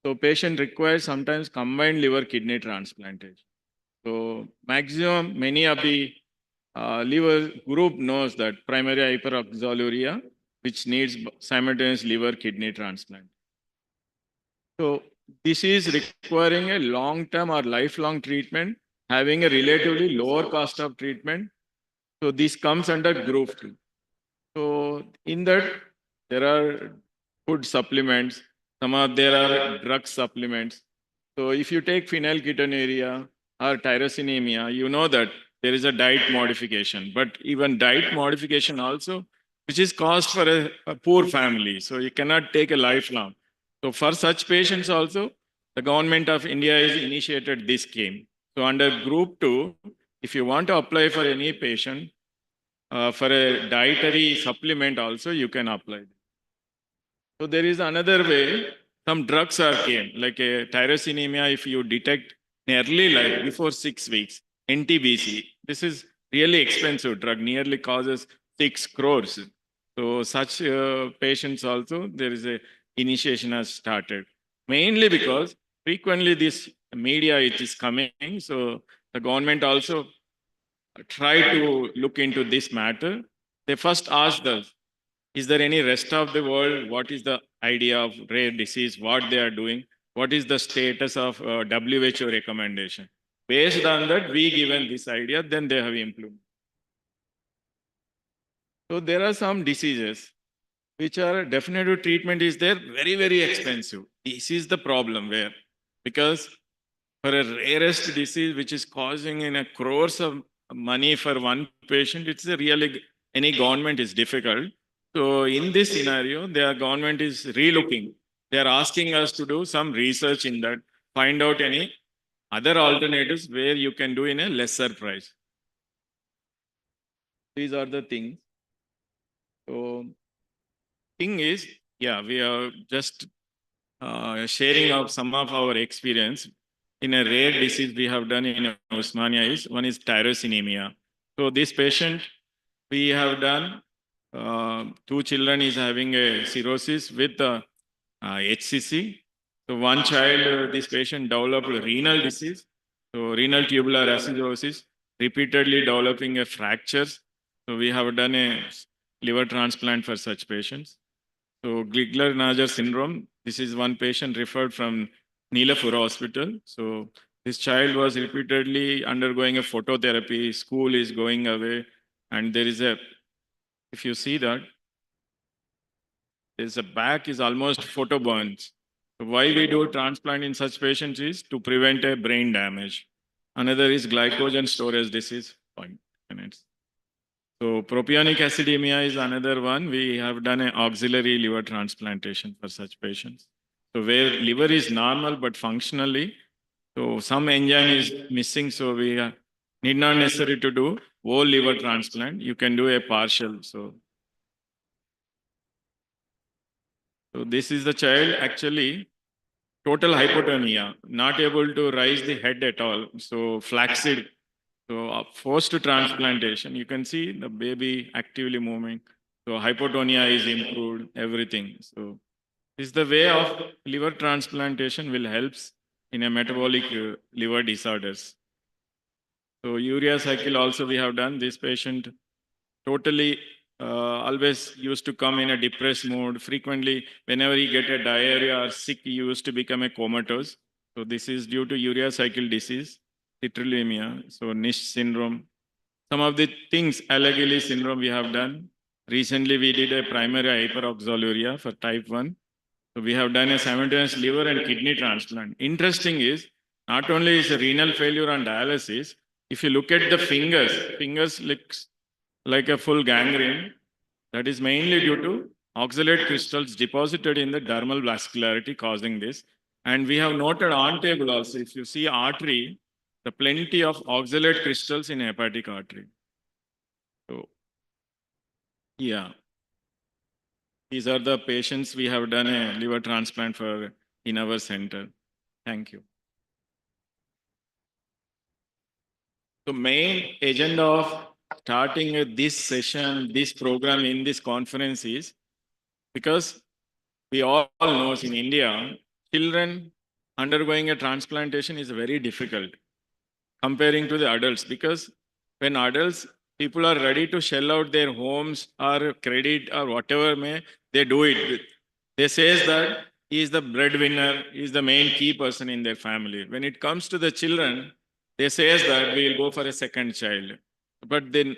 So patient requires sometimes combined liver kidney transplantation. So maximum, many of the liver group knows that primary hyperoxaluria, which needs simultaneous liver kidney transplant. So this is requiring a long-term or lifelong treatment, having a relatively lower cost of treatment. So this comes under group 2. So in that, there are food supplements, there are drug supplements. So if you take phenylketonuria or tyrosinemia, you know that there is a diet modification, but even diet modification also, which is cost for a poor family. So you cannot take a lifelong. So for such patients also, the government of India has initiated this scheme. So under group 2, if you want to apply for any patient, for a dietary supplement also, you can apply. So there is another way, some drugs are came, like a tyrosinemia, if you detect in early life, before 6 weeks, NTBC, this is really expensive drug, nearly causes 6 crores. So such patients also, there is a initiation has started. Mainly because frequently this media it is coming, so the government also try to look into this matter. They first asked us, is there any rest of the world? What is the idea of rare disease? What they are doing? What is the status of WHO recommendation? Based on that, we given this idea, then they have implemented. So there are some diseases which are definitive treatment is there, very, very expensive. This is the problem where, because for a rarest disease which is causing in a crores of money for one patient, it's a really, any government is difficult. So in this scenario, their government is relooking. They are asking us to do some research in that, find out any other alternatives where you can do in a lesser price. These are the things. So thing is, yeah, we are just sharing of some of our experience in a rare disease we have done in Osmania is one is tyrosinemia. So this patient we have done 2 children is having a cirrhosis with HCC. So one child, this patient developed renal disease, so renal tubular acidosis, repeatedly developing a fractures. So we have done a liver transplant for such patients. So Gigler-Najar syndrome, this is one patient referred from Nilafur Hospital. So this child was repeatedly undergoing a phototherapy, school is going away, and there is a, if you see that, there's a back is almost photo burns. So why we do transplant in such patients is to prevent a brain damage. Another is glycogen storage disease. So propionic acidemia is another one. We have done an auxiliary liver transplantation for such patients. So where liver is normal but functionally, so some enzyme is missing, so we need not necessary to do whole liver transplant. You can do a partial. So this is the child actually total hypotonia, not able to raise the head at all. So flaccid. So post transplantation, you can see the baby actively moving. So hypotonia is improved, everything. So this is the way of liver transplantation will helps in a metabolic liver disorders. So urea cycle also we have done. This patient totally always used to come in a depressed mood. Frequently, whenever he get a diarrhea or sick, he used to become a comatose. So this is due to urea cycle disease, citrullemia, so Nish syndrome. Some of the things, Alagili syndrome we have done. Recently, we did a primary hyperoxaluria for type 1. So we have done a simultaneous liver and kidney transplant. Interesting is, not only is a renal failure on dialysis, if you look at the fingers looks like a full gangrene. That is mainly due to oxalate crystals deposited in the dermal vascularity causing this. And we have noted on table also, if you see artery, the plenty of oxalate crystals in hepatic artery. So, yeah. These are the patients we have done a liver transplant for in our center. Thank you. The main agenda of starting this session, this program in this conference is because we all know in India, children undergoing a transplantation is very difficult comparing to the adults because when adults, people are ready to shell out their homes or credit or whatever may, they do it. They says that he is the breadwinner, he is the main key person in their family. When it comes to the children, they says that we will go for a second child. But then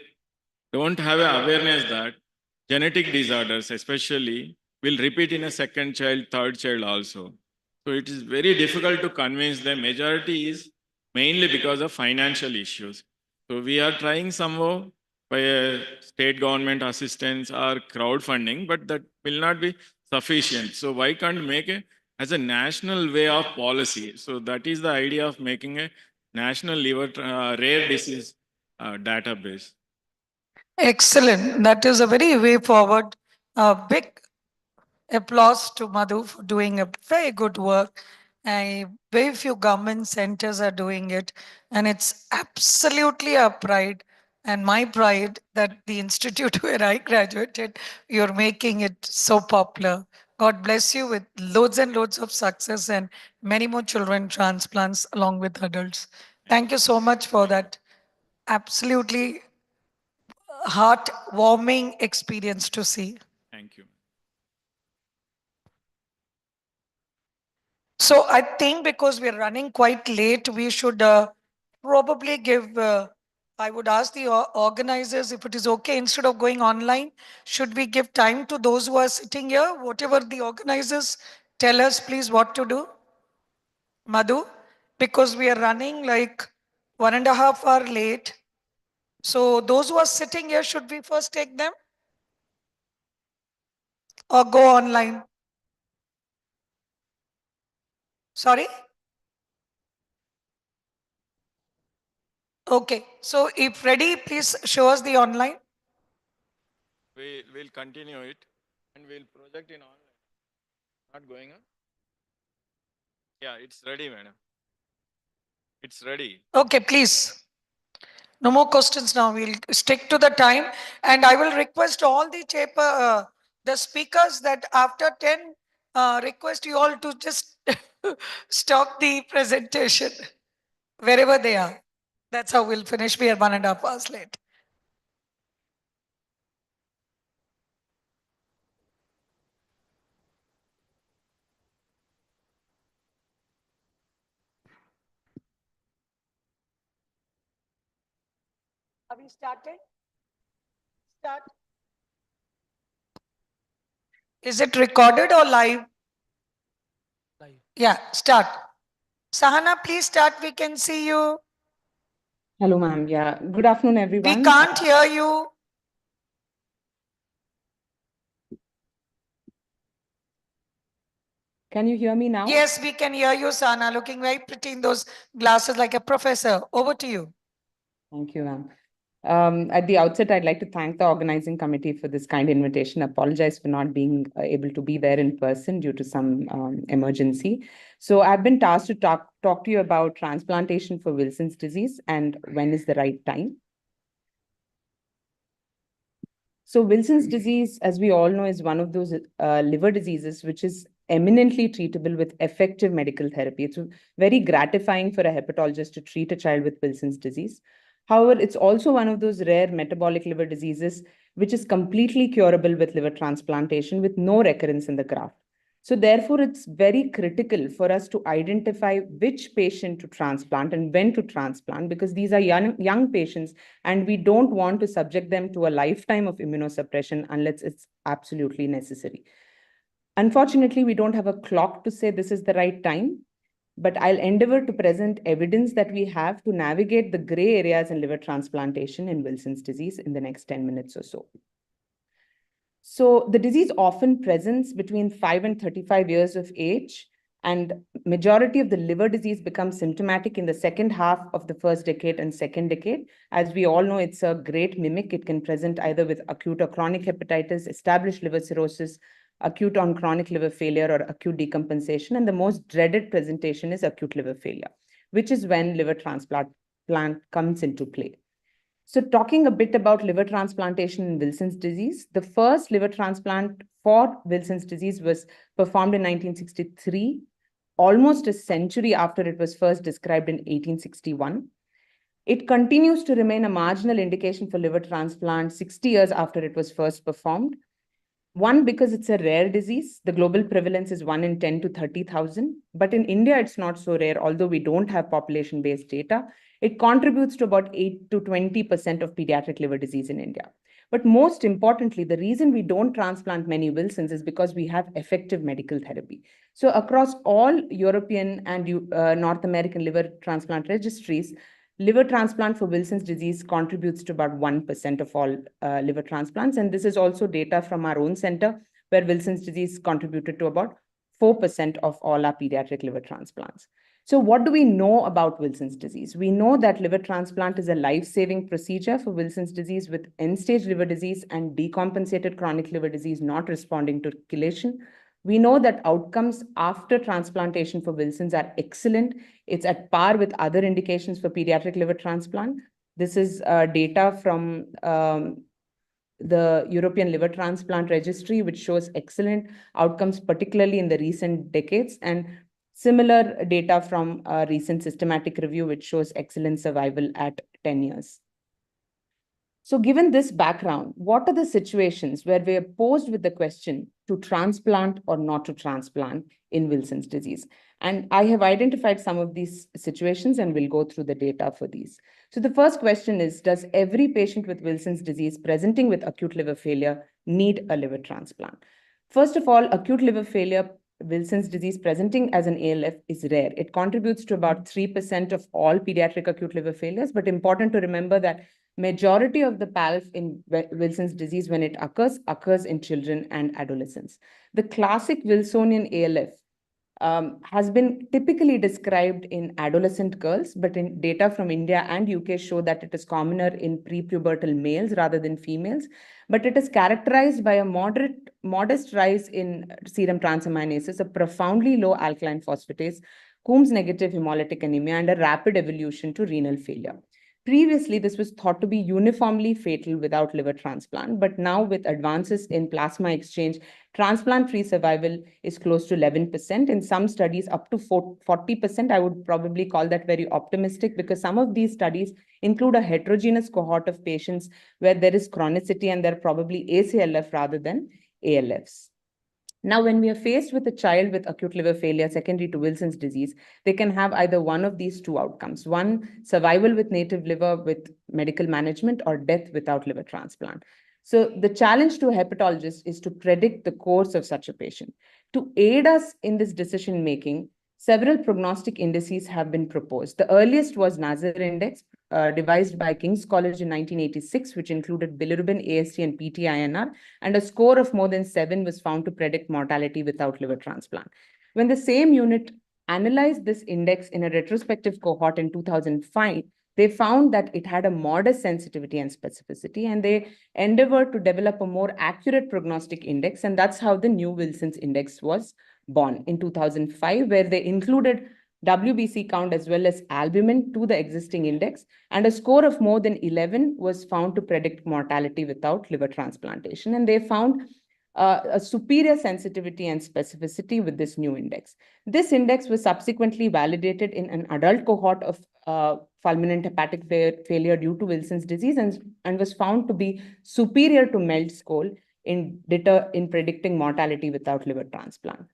don't have an awareness that genetic disorders especially will repeat in a second child, third child also. So it is very difficult to convince them. Majority is mainly because of financial issues. So we are trying somehow by a state government assistance or crowdfunding, but that will not be sufficient. So why can't make it as a national way of policy? So that is the idea of making a national liver rare disease database. Excellent. That is a very way forward. Big applause to Madhu for doing a very good work. Very few government centers are doing it, and it's absolutely our pride and my pride that the institute where I graduated, you're making it so popular. God bless you with loads and loads of success and many more children transplants along with adults. Thank you so much for that absolutely heartwarming experience to see. Thank you. So I think because we're running quite late, we should probably give, I would ask the organizers if it is okay, instead of going online, should we give time to those who are sitting here? Whatever the organizers tell us, please, what to do? Madhu, because we are running like 1.5 hours late. So those who are sitting here, should we first take them? Or go online? Sorry? Okay, so if ready, please show us the online. We'll continue it and we'll project in online. Not going on? Yeah, it's ready, madam. It's ready. Okay, please. No more questions now. We'll stick to the time. And I will request all the speakers that after 10, request you all to just stop the presentation wherever they are. That's how we'll finish. We are 1.5 hours late. Have you started? Start. Is it recorded or live? Live. Yeah, start. Sahana, please start. We can see you. Hello, ma'am. Yeah. Good afternoon, everyone. We can't hear you. Can you hear me now? Yes, we can hear you, Sahana, looking very pretty in those glasses like a professor. Over to you. Thank you, ma'am. At the outset, I'd like to thank the organizing committee for this kind invitation. Apologize for not being able to be there in person due to some emergency. So I've been tasked to talk to you about transplantation for Wilson's disease and when is the right time. So Wilson's disease, as we all know, is one of those liver diseases which is eminently treatable with effective medical therapy. It's very gratifying for a hepatologist to treat a child with Wilson's disease. However, it's also one of those rare metabolic liver diseases which is completely curable with liver transplantation with no recurrence in the graft. So therefore, it's very critical for us to identify which patient to transplant and when to transplant, because these are young patients and we don't want to subject them to a lifetime of immunosuppression unless it's absolutely necessary. Unfortunately, we don't have a clock to say this is the right time, but I'll endeavor to present evidence that we have to navigate the gray areas in liver transplantation in Wilson's disease in the next 10 minutes or so. So the disease often presents between 5 and 35 years of age, and majority of the liver disease becomes symptomatic in the second half of the first decade and second decade. As we all know, it's a great mimic. It can present either with acute or chronic hepatitis, established liver cirrhosis, acute on chronic liver failure, or acute decompensation. And the most dreaded presentation is acute liver failure, which is when liver transplant comes into play. So talking a bit about liver transplantation in Wilson's disease, the first liver transplant for Wilson's disease was performed in 1963, almost a century after it was first described in 1861. It continues to remain a marginal indication for liver transplant 60 years after it was first performed. One, because it's a rare disease. The global prevalence is 1 in 10 to 30,000. But in India, it's not so rare, although we don't have population-based data. It contributes to about 8 to 20% of pediatric liver disease in India. But most importantly, the reason we don't transplant many Wilsons is because we have effective medical therapy. So across all European and North American liver transplant registries, liver transplant for Wilson's disease contributes to about 1% of all liver transplants. And this is also data from our own center, where Wilson's disease contributed to about 4% of all our pediatric liver transplants. So what do we know about Wilson's disease? We know that liver transplant is a life-saving procedure for Wilson's disease with end-stage liver disease and decompensated chronic liver disease not responding to chelation. We know that outcomes after transplantation for Wilson's are excellent. It's at par with other indications for pediatric liver transplant. This is data from the European Liver Transplant Registry, which shows excellent outcomes, particularly in the recent decades, and similar data from a recent systematic review, which shows excellent survival at 10 years. So given this background, what are the situations where we are posed with the question to transplant or not to transplant in Wilson's disease? And I have identified some of these situations and we'll go through the data for these. So the first question is, does every patient with Wilson's disease presenting with acute liver failure need a liver transplant? First of all, acute liver failure, Wilson's disease presenting as an ALF is rare. It contributes to about 3% of all pediatric acute liver failures, but important to remember that majority of the PALF in Wilson's disease, when it occurs in children and adolescents. The classic Wilsonian ALF has been typically described in adolescent girls, but in data from India and UK show that it is commoner in prepubertal males rather than females. But it is characterized by a modest rise in serum transaminases, a profoundly low alkaline phosphatase, Coombs negative hemolytic anemia, and a rapid evolution to renal failure. Previously, this was thought to be uniformly fatal without liver transplant, but now with advances in plasma exchange, transplant-free survival is close to 11%. In some studies, up to 40%. I would probably call that very optimistic because some of these studies include a heterogeneous cohort of patients where there is chronicity and they're probably ACLF rather than ALFs. Now, when we are faced with a child with acute liver failure secondary to Wilson's disease, they can have either one of these two outcomes. One, survival with native liver with medical management, or death without liver transplant. So the challenge to a hepatologist is to predict the course of such a patient. To aid us in this decision-making, several prognostic indices have been proposed. The earliest was Nazar Index, devised by King's College in 1986, which included bilirubin, AST, and PT-INR, and a score of more than 7 was found to predict mortality without liver transplant. When the same unit analyzed this index in a retrospective cohort in 2005, They found that it had a modest sensitivity and specificity, and they endeavored to develop a more accurate prognostic index. And that's how the new Wilson's index was born in 2005, where they included WBC count as well as albumin to the existing index, and a score of more than 11 was found to predict mortality without liver transplantation. And they found a superior sensitivity and specificity with this new index. This index was subsequently validated in an adult cohort of fulminant hepatic failure due to Wilson's disease, and was found to be superior to MELD score in predicting mortality without liver transplant.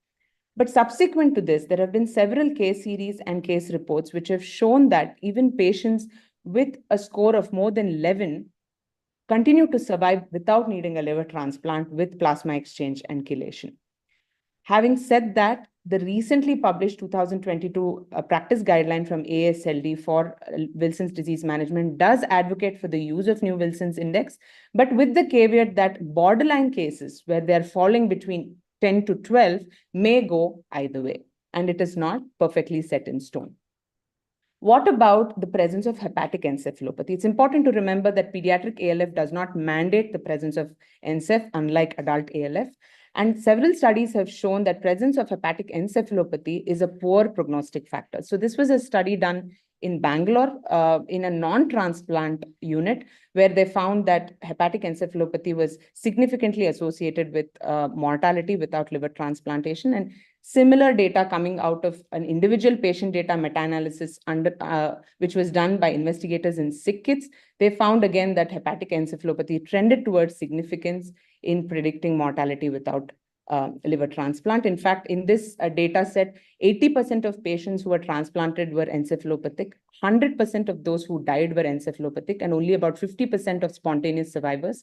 But subsequent to this, there have been several case series and case reports which have shown that even patients with a score of more than 11 continue to survive without needing a liver transplant with plasma exchange and chelation. Having said that, the recently published 2022 practice guideline from AASLD for Wilson's disease management does advocate for the use of new Wilson's index, but with the caveat that borderline cases where they're falling between 10 to 12 may go either way, and it is not perfectly set in stone. What about the presence of hepatic encephalopathy? It's important to remember that pediatric ALF does not mandate the presence of NSEPH, unlike adult ALF. And several studies have shown that presence of hepatic encephalopathy is a poor prognostic factor. So this was a study done in Bangalore in a non-transplant unit, where they found that hepatic encephalopathy was significantly associated with mortality without liver transplantation. And similar data coming out of an individual patient data meta-analysis which was done by investigators in sick kids, they found again that hepatic encephalopathy trended towards significance in predicting mortality without liver transplant. In fact, in this data set, 80% of patients who were transplanted were encephalopathic, 100% of those who died were encephalopathic, and only about 50% of spontaneous survivors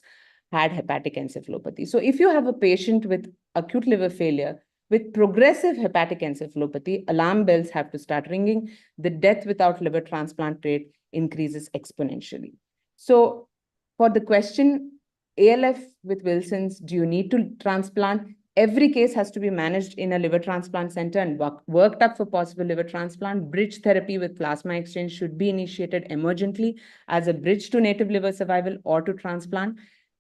had hepatic encephalopathy. So if you have a patient with acute liver failure with progressive hepatic encephalopathy, alarm bells have to start ringing. The death without liver transplant rate increases exponentially. So for the question, ALF with Wilson's, do you need to transplant? Every case has to be managed in a liver transplant center and worked up for possible liver transplant. Bridge therapy with plasma exchange should be initiated emergently as a bridge to native liver survival or to transplant.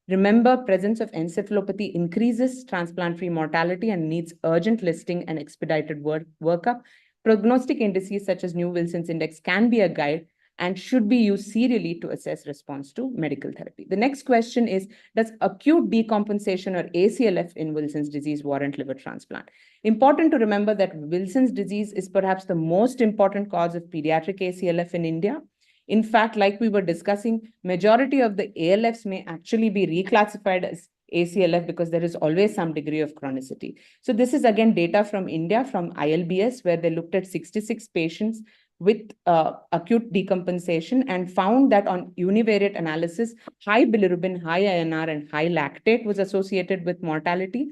Remember, presence of encephalopathy increases transplant-free mortality and needs urgent listing and expedited workup. Prognostic indices such as new Wilson's index can be a guide and should be used serially to assess response to medical therapy. The next question is, does acute decompensation or ACLF in Wilson's disease warrant liver transplant? Important to remember that Wilson's disease is perhaps the most important cause of pediatric ACLF in India. In fact, like we were discussing, majority of the ALFs may actually be reclassified as ACLF because there is always some degree of chronicity. So this is again data from India, from ILBS, where they looked at 66 patients with acute decompensation and found that on univariate analysis, high bilirubin, high INR, and high lactate was associated with mortality.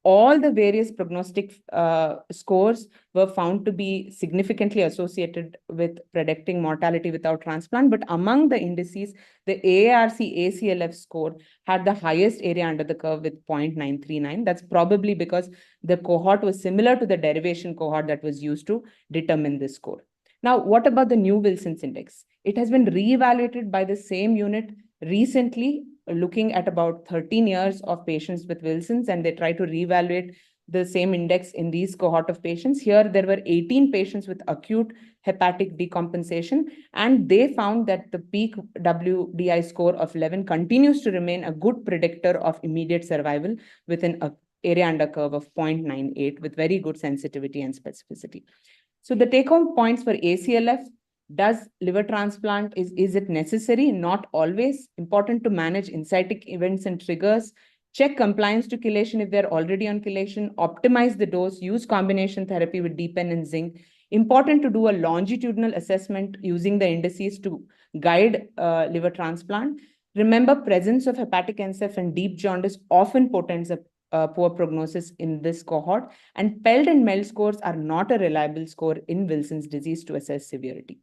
All the various prognostic scores were found to be significantly associated with predicting mortality without transplant. But among the indices, the AARC ACLF score had the highest area under the curve with 0.939. That's probably because the cohort was similar to the derivation cohort that was used to determine this score. Now, what about the new Wilson's index? It has been reevaluated by the same unit recently, looking at about 13 years of patients with Wilson's, and they try to reevaluate the same index in these cohort of patients. Here, there were 18 patients with acute hepatic decompensation, and they found that the peak WDI score of 11 continues to remain a good predictor of immediate survival with an area under curve of 0.98 with very good sensitivity and specificity. So the take-home points for ACLF: does liver transplant, is it necessary? Not always. Important to manage inciting events and triggers. Check compliance to chelation if they're already on chelation. Optimize the dose. Use combination therapy with DPEN and zinc. Important to do a longitudinal assessment using the indices to guide liver transplant. Remember, presence of hepatic encephalopathy and deep jaundice often portends a poor prognosis in this cohort, and PELD and MELD scores are not a reliable score in Wilson's disease to assess severity.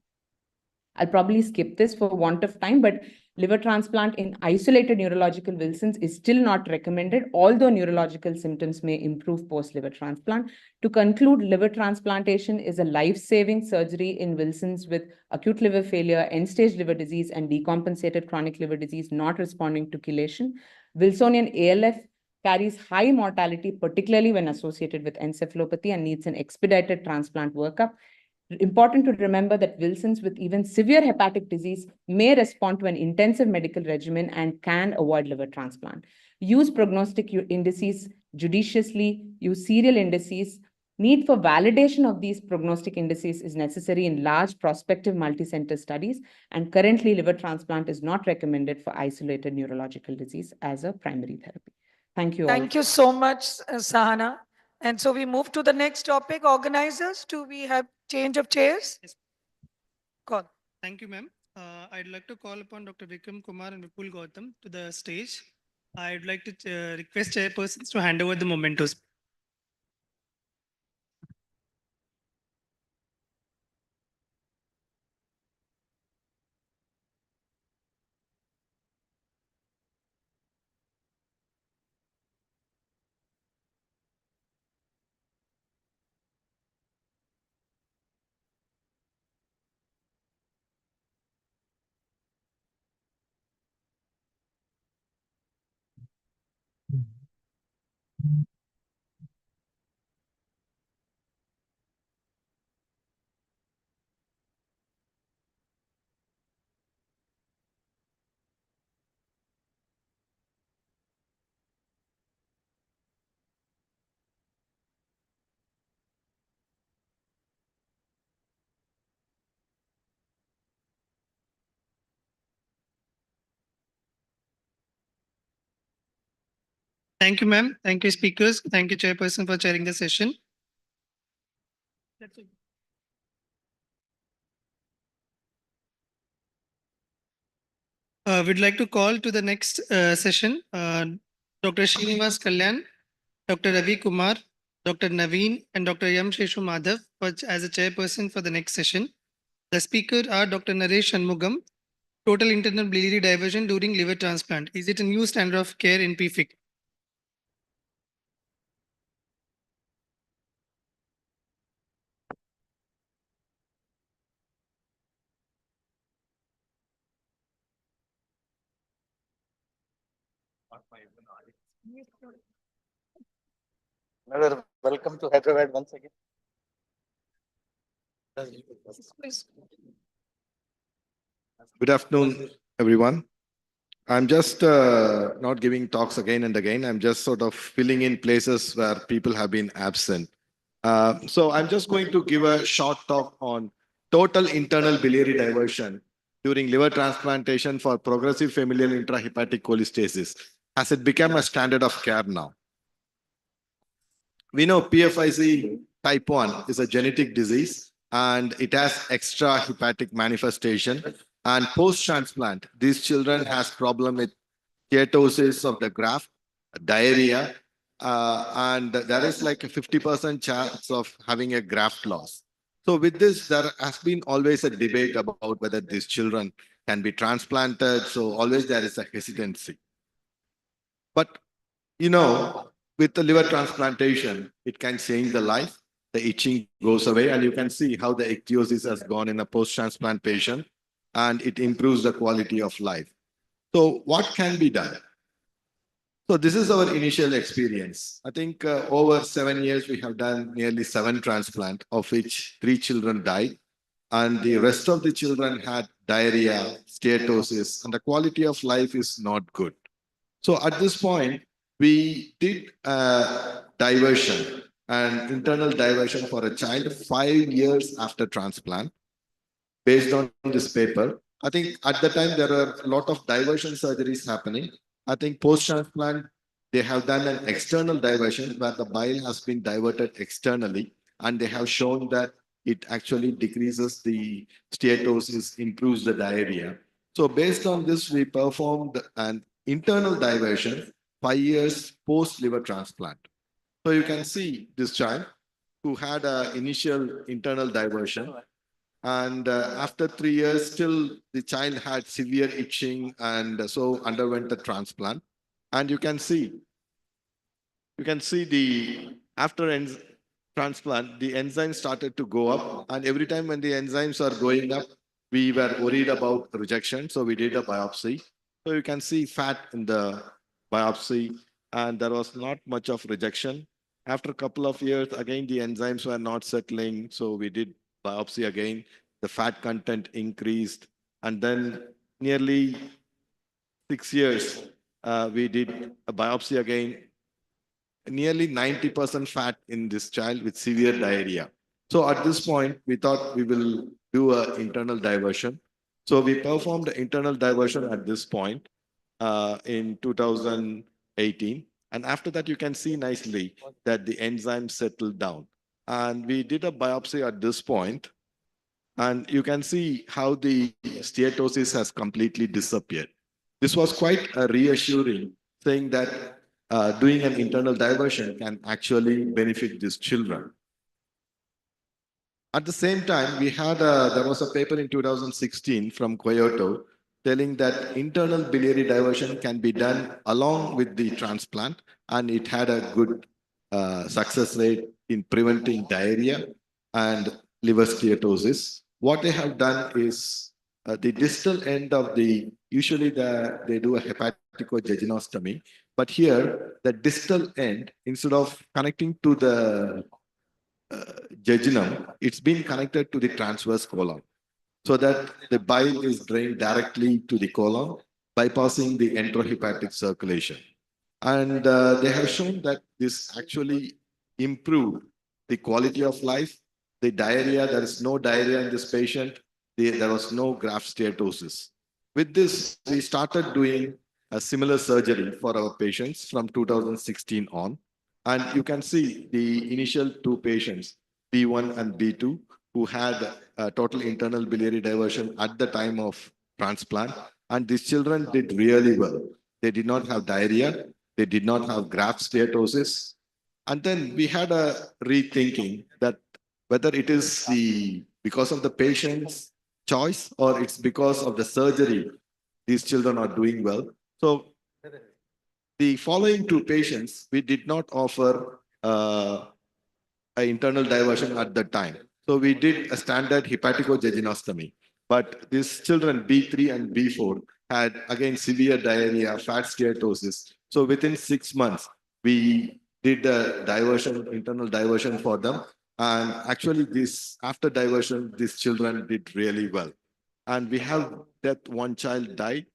I'll probably skip this for want of time, but Liver transplant in isolated neurological Wilson's is still not recommended, although neurological symptoms may improve post-liver transplant. To conclude, liver transplantation is a life-saving surgery in Wilson's with acute liver failure, end-stage liver disease, and decompensated chronic liver disease not responding to chelation. Wilsonian ALF carries high mortality, particularly when associated with encephalopathy, and needs an expedited transplant workup. Important to remember that Wilson's with even severe hepatic disease may respond to an intensive medical regimen and can avoid liver transplant. Use prognostic indices judiciously, use serial indices. Need for validation of these prognostic indices is necessary in large prospective multicenter studies, and currently liver transplant is not recommended for isolated neurological disease as a primary therapy. Thank you all. Thank you so much, Sahana. And so we move to the next topic. Organizers, do we have change of chairs? Call. Thank you, ma'am. I'd like to call upon Dr. Vikram Kumar and Vipul Gautam to the stage. I'd like to request chairpersons to hand over the mementos. Thank you, ma'am. Thank you, speakers. Thank you, chairperson, for chairing the session. We'd like to call to the next session, Dr. Srinivas Kalyan, Dr. Ravi Kumar, Dr. Naveen, and Dr. Yam Sheshu Madhav as a chairperson for the next session. The speakers are Dr. Naresh Shanmugam, total internal biliary diversion during liver transplant. Is it a new standard of care in PFIC? Welcome to Hyderabad once again. Good afternoon, everyone. I'm just not giving talks again and again. I'm just sort of filling in places where people have been absent. So I'm just going to give a short talk on total internal biliary diversion during liver transplantation for progressive familial intrahepatic cholestasis, as it become a standard of care now. We know PFIC type 1 is a genetic disease and it has extra hepatic manifestation. And post-transplant, these children has problem with steatosis of the graft, diarrhea, and there is like a 50% chance of having a graft loss. So with this, there has been always a debate about whether these children can be transplanted. So always there is a hesitancy. But, you know, with the liver transplantation, it can change the life. The itching goes away, and you can see how the ichthyosis has gone in a post-transplant patient, and it improves the quality of life. So what can be done? So this is our initial experience. I think over 7 years, we have done nearly 7 transplants, of which 3 children died. And the rest of the children had diarrhea, steatosis, and the quality of life is not good. So at this point, we did diversion, an internal diversion for a child 5 years after transplant. Based on this paper, I think at the time there are a lot of diversion surgeries happening. I think post-transplant, they have done an external diversion where the bile has been diverted externally, and they have shown that it actually decreases the steatosis, improves the diarrhea. So based on this, we performed an internal diversion 5 years post-liver transplant. So you can see this child who had an initial internal diversion. And after 3 years, still the child had severe itching and so underwent a transplant. And you can see the transplant, the enzymes started to go up. And every time when the enzymes are going up, we were worried about rejection. So we did a biopsy. So you can see fat in the biopsy, and there was not much of rejection. After a couple of years, again, the enzymes were not settling. So we did biopsy again. The fat content increased. And then nearly 6 years, we did a biopsy again. Nearly 90% fat in this child with severe diarrhea. So at this point, we thought we will do an internal diversion. So we performed internal diversion at this point in 2018. And after that, you can see nicely that the enzyme settled down. And we did a biopsy at this point, and you can see how the steatosis has completely disappeared. This was quite reassuring, saying that doing an internal diversion can actually benefit these children. At the same time, there was a paper in 2016 from Kyoto telling that internal biliary diversion can be done along with the transplant, and it had a good success rate in preventing diarrhea and liver steatosis. What they have done is the distal end of usually they do a hepaticojejunostomy, but here the distal end, instead of connecting to the jejunum, it's been connected to the transverse colon so that the bile is drained directly to the colon, bypassing the enterohepatic circulation. And they have shown that this actually improved the quality of life. The diarrhea, there is no diarrhea in this patient. There was no graft steatosis. With this, we started doing a similar surgery for our patients from 2016 on. And you can see the initial two patients, B1 and B2, who had a total internal biliary diversion at the time of transplant. And these children did really well. They did not have diarrhea. They did not have graft steatosis. And then we had a rethinking that whether it is because of the patient's choice or it's because of the surgery, these children are doing well. So the following two patients, we did not offer an internal diversion at the time. So we did a standard hepaticojejunostomy. But these children, B3 and B4, had again severe diarrhea, fat steatosis. So within 6 months, we did a diversion, internal diversion for them. And actually, after diversion, these children did really well. And we have that one child died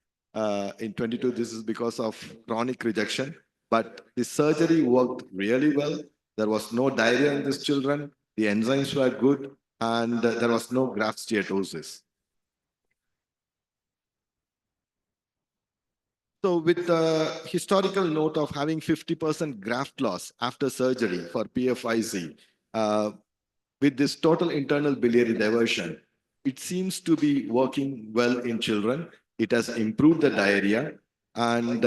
in 22. This is because of chronic rejection. But the surgery worked really well. There was no diarrhea in these children. The enzymes were good, and there was no graft steatosis. So with the historical note of having 50% graft loss after surgery for PFIC, with this total internal biliary diversion, it seems to be working well in children. It has improved the diarrhea, and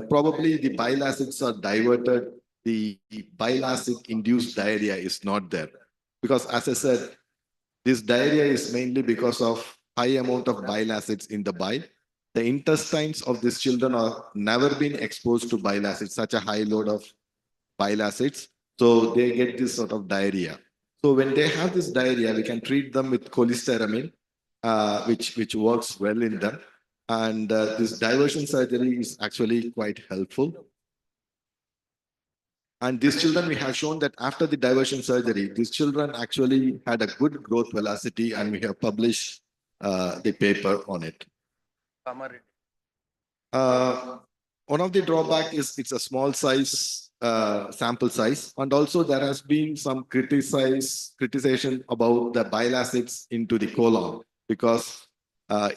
probably the bile acids are diverted. The bile acid-induced diarrhea is not there. Because as I said, this diarrhea is mainly because of high amount of bile acids in the bile. The intestines of these children are never been exposed to bile acids, such a high load of bile acids. So they get this sort of diarrhea. So when they have this diarrhea, we can treat them with cholestyramine, which works well in them. And this diversion surgery is actually quite helpful. And these children, we have shown that after the diversion surgery, these children actually had a good growth velocity, and we have published the paper on it. One of the drawback is it's a small size sample size, and also there has been some criticization about the bile acids into the colon because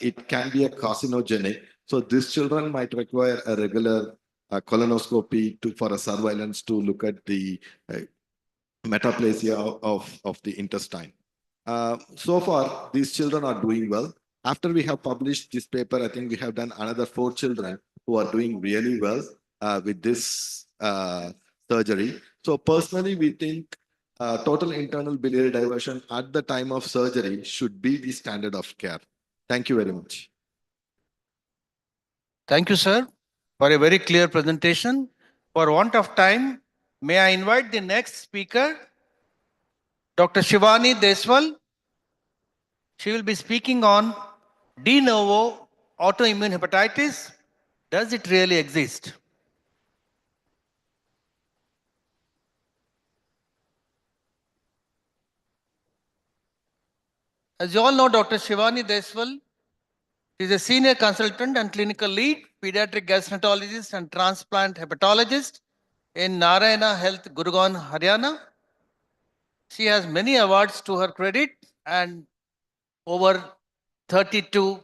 it can be a carcinogenic. So these children might require a regular colonoscopy for a surveillance to look at the metaplasia of the intestine. So far, these children are doing well. After we have published this paper, I think we have done another 4 children who are doing really well with this surgery. So personally, we think total internal biliary diversion at the time of surgery should be the standard of care. Thank you very much. Thank you, sir, for a very clear presentation. For want of time, may I invite the next speaker, Dr. Shivani Deswal. She will be speaking on de novo autoimmune hepatitis. Does it really exist? As you all know, Dr. Shivani Deswal is a senior consultant and clinical lead, pediatric gastroenterologist and transplant hepatologist in Narayana Health, Gurgaon, Haryana. She has many awards to her credit and over 32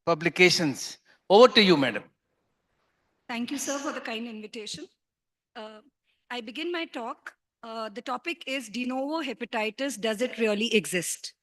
publications. Over to you, madam. Thank you, sir, for the kind invitation. I begin my talk. The topic is de novo hepatitis. Does it really exist?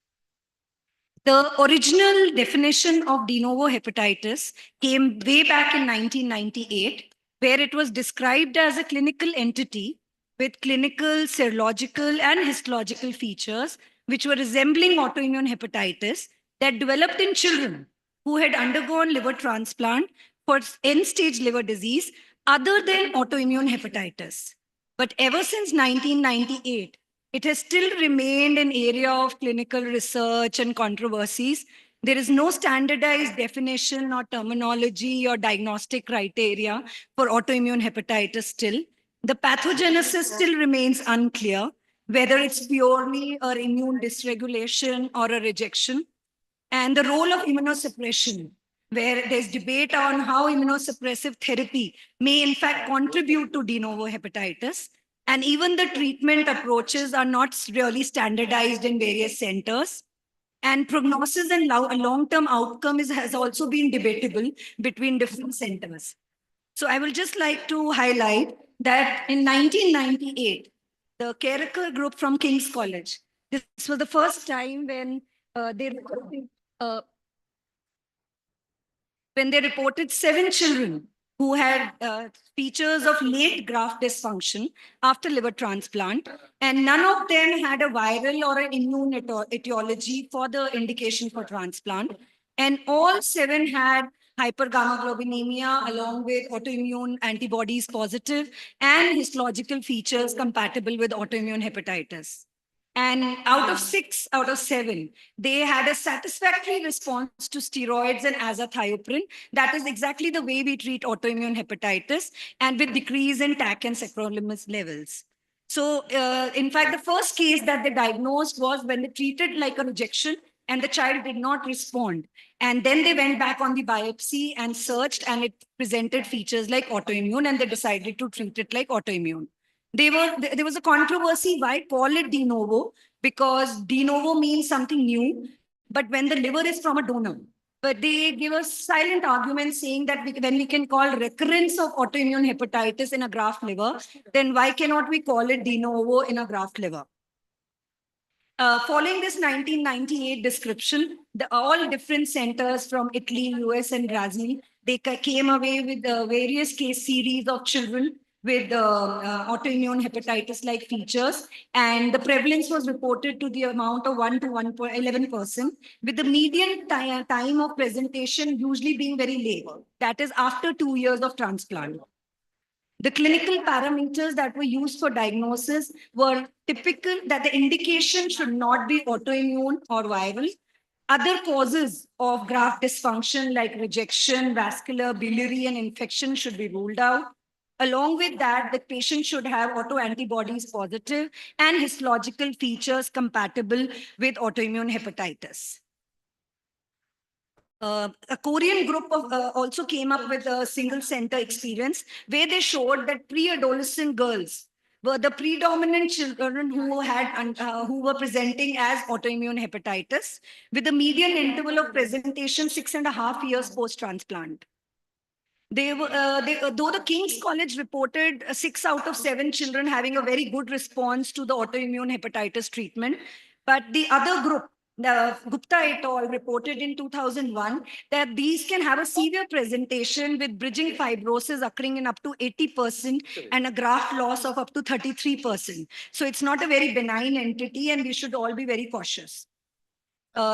The original definition of de novo hepatitis came way back in 1998, where it was described as a clinical entity with clinical, serological, and histological features which were resembling autoimmune hepatitis that developed in children who had undergone liver transplant for end-stage liver disease other than autoimmune hepatitis. But ever since 1998, it has still remained an area of clinical research and controversies. There is no standardized definition or terminology or diagnostic criteria for autoimmune hepatitis still. The pathogenesis still remains unclear, whether it's purely or immune dysregulation or a rejection. And the role of immunosuppression, where there's debate on how immunosuppressive therapy may in fact contribute to de novo hepatitis. And even the treatment approaches are not really standardized in various centers. And prognosis and long-term outcome has also been debatable between different centers. So I will just like to highlight that in 1998, the Kerakar group from King's College, this was the first time when uh, they reported 7 children who had features of late graft dysfunction after liver transplant, and none of them had a viral or an immune etiology for the indication for transplant. And all 7 had hypergammaglobulinemia along with autoimmune antibodies positive and histological features compatible with autoimmune hepatitis. And out of 6 out of 7, they had a satisfactory response to steroids and azathioprine. That is exactly the way we treat autoimmune hepatitis, and with decrease in TAC and sacrolimus levels. So in fact, the first case that they diagnosed was when they treated like a rejection and the child did not respond. And then they went back on the biopsy and searched, and it presented features like autoimmune, and they decided to treat it like autoimmune. There was a controversy why call it de novo, because de novo means something new, but when the liver is from a donor. But they give a silent argument saying that when we can call recurrence of autoimmune hepatitis in a graft liver, then why cannot we call it de novo in a graft liver? Following this 1998 description, all different centers from Italy, US, and Brazil, they came away with various case series of children with autoimmune hepatitis-like features. And the prevalence was reported to the amount of 1 to 11%, with the median time of presentation usually being very late. That is after 2 years of transplant. The clinical parameters that were used for diagnosis were typical that the indication should not be autoimmune or viral. Other causes of graft dysfunction like rejection, vascular, biliary, and infection should be ruled out. Along with that, the patient should have autoantibodies positive and histological features compatible with autoimmune hepatitis. A Korean group also came up with a single center experience where they showed that pre-adolescent girls were the predominant children who were presenting as autoimmune hepatitis, with a median interval of presentation 6.5 years post-transplant. Though the King's College reported 6 out of 7 children having a very good response to the autoimmune hepatitis treatment, but the other group, the Gupta et al. Reported in 2001 that these can have a severe presentation with bridging fibrosis occurring in up to 80% and a graft loss of up to 33%. So it's not a very benign entity and we should all be very cautious.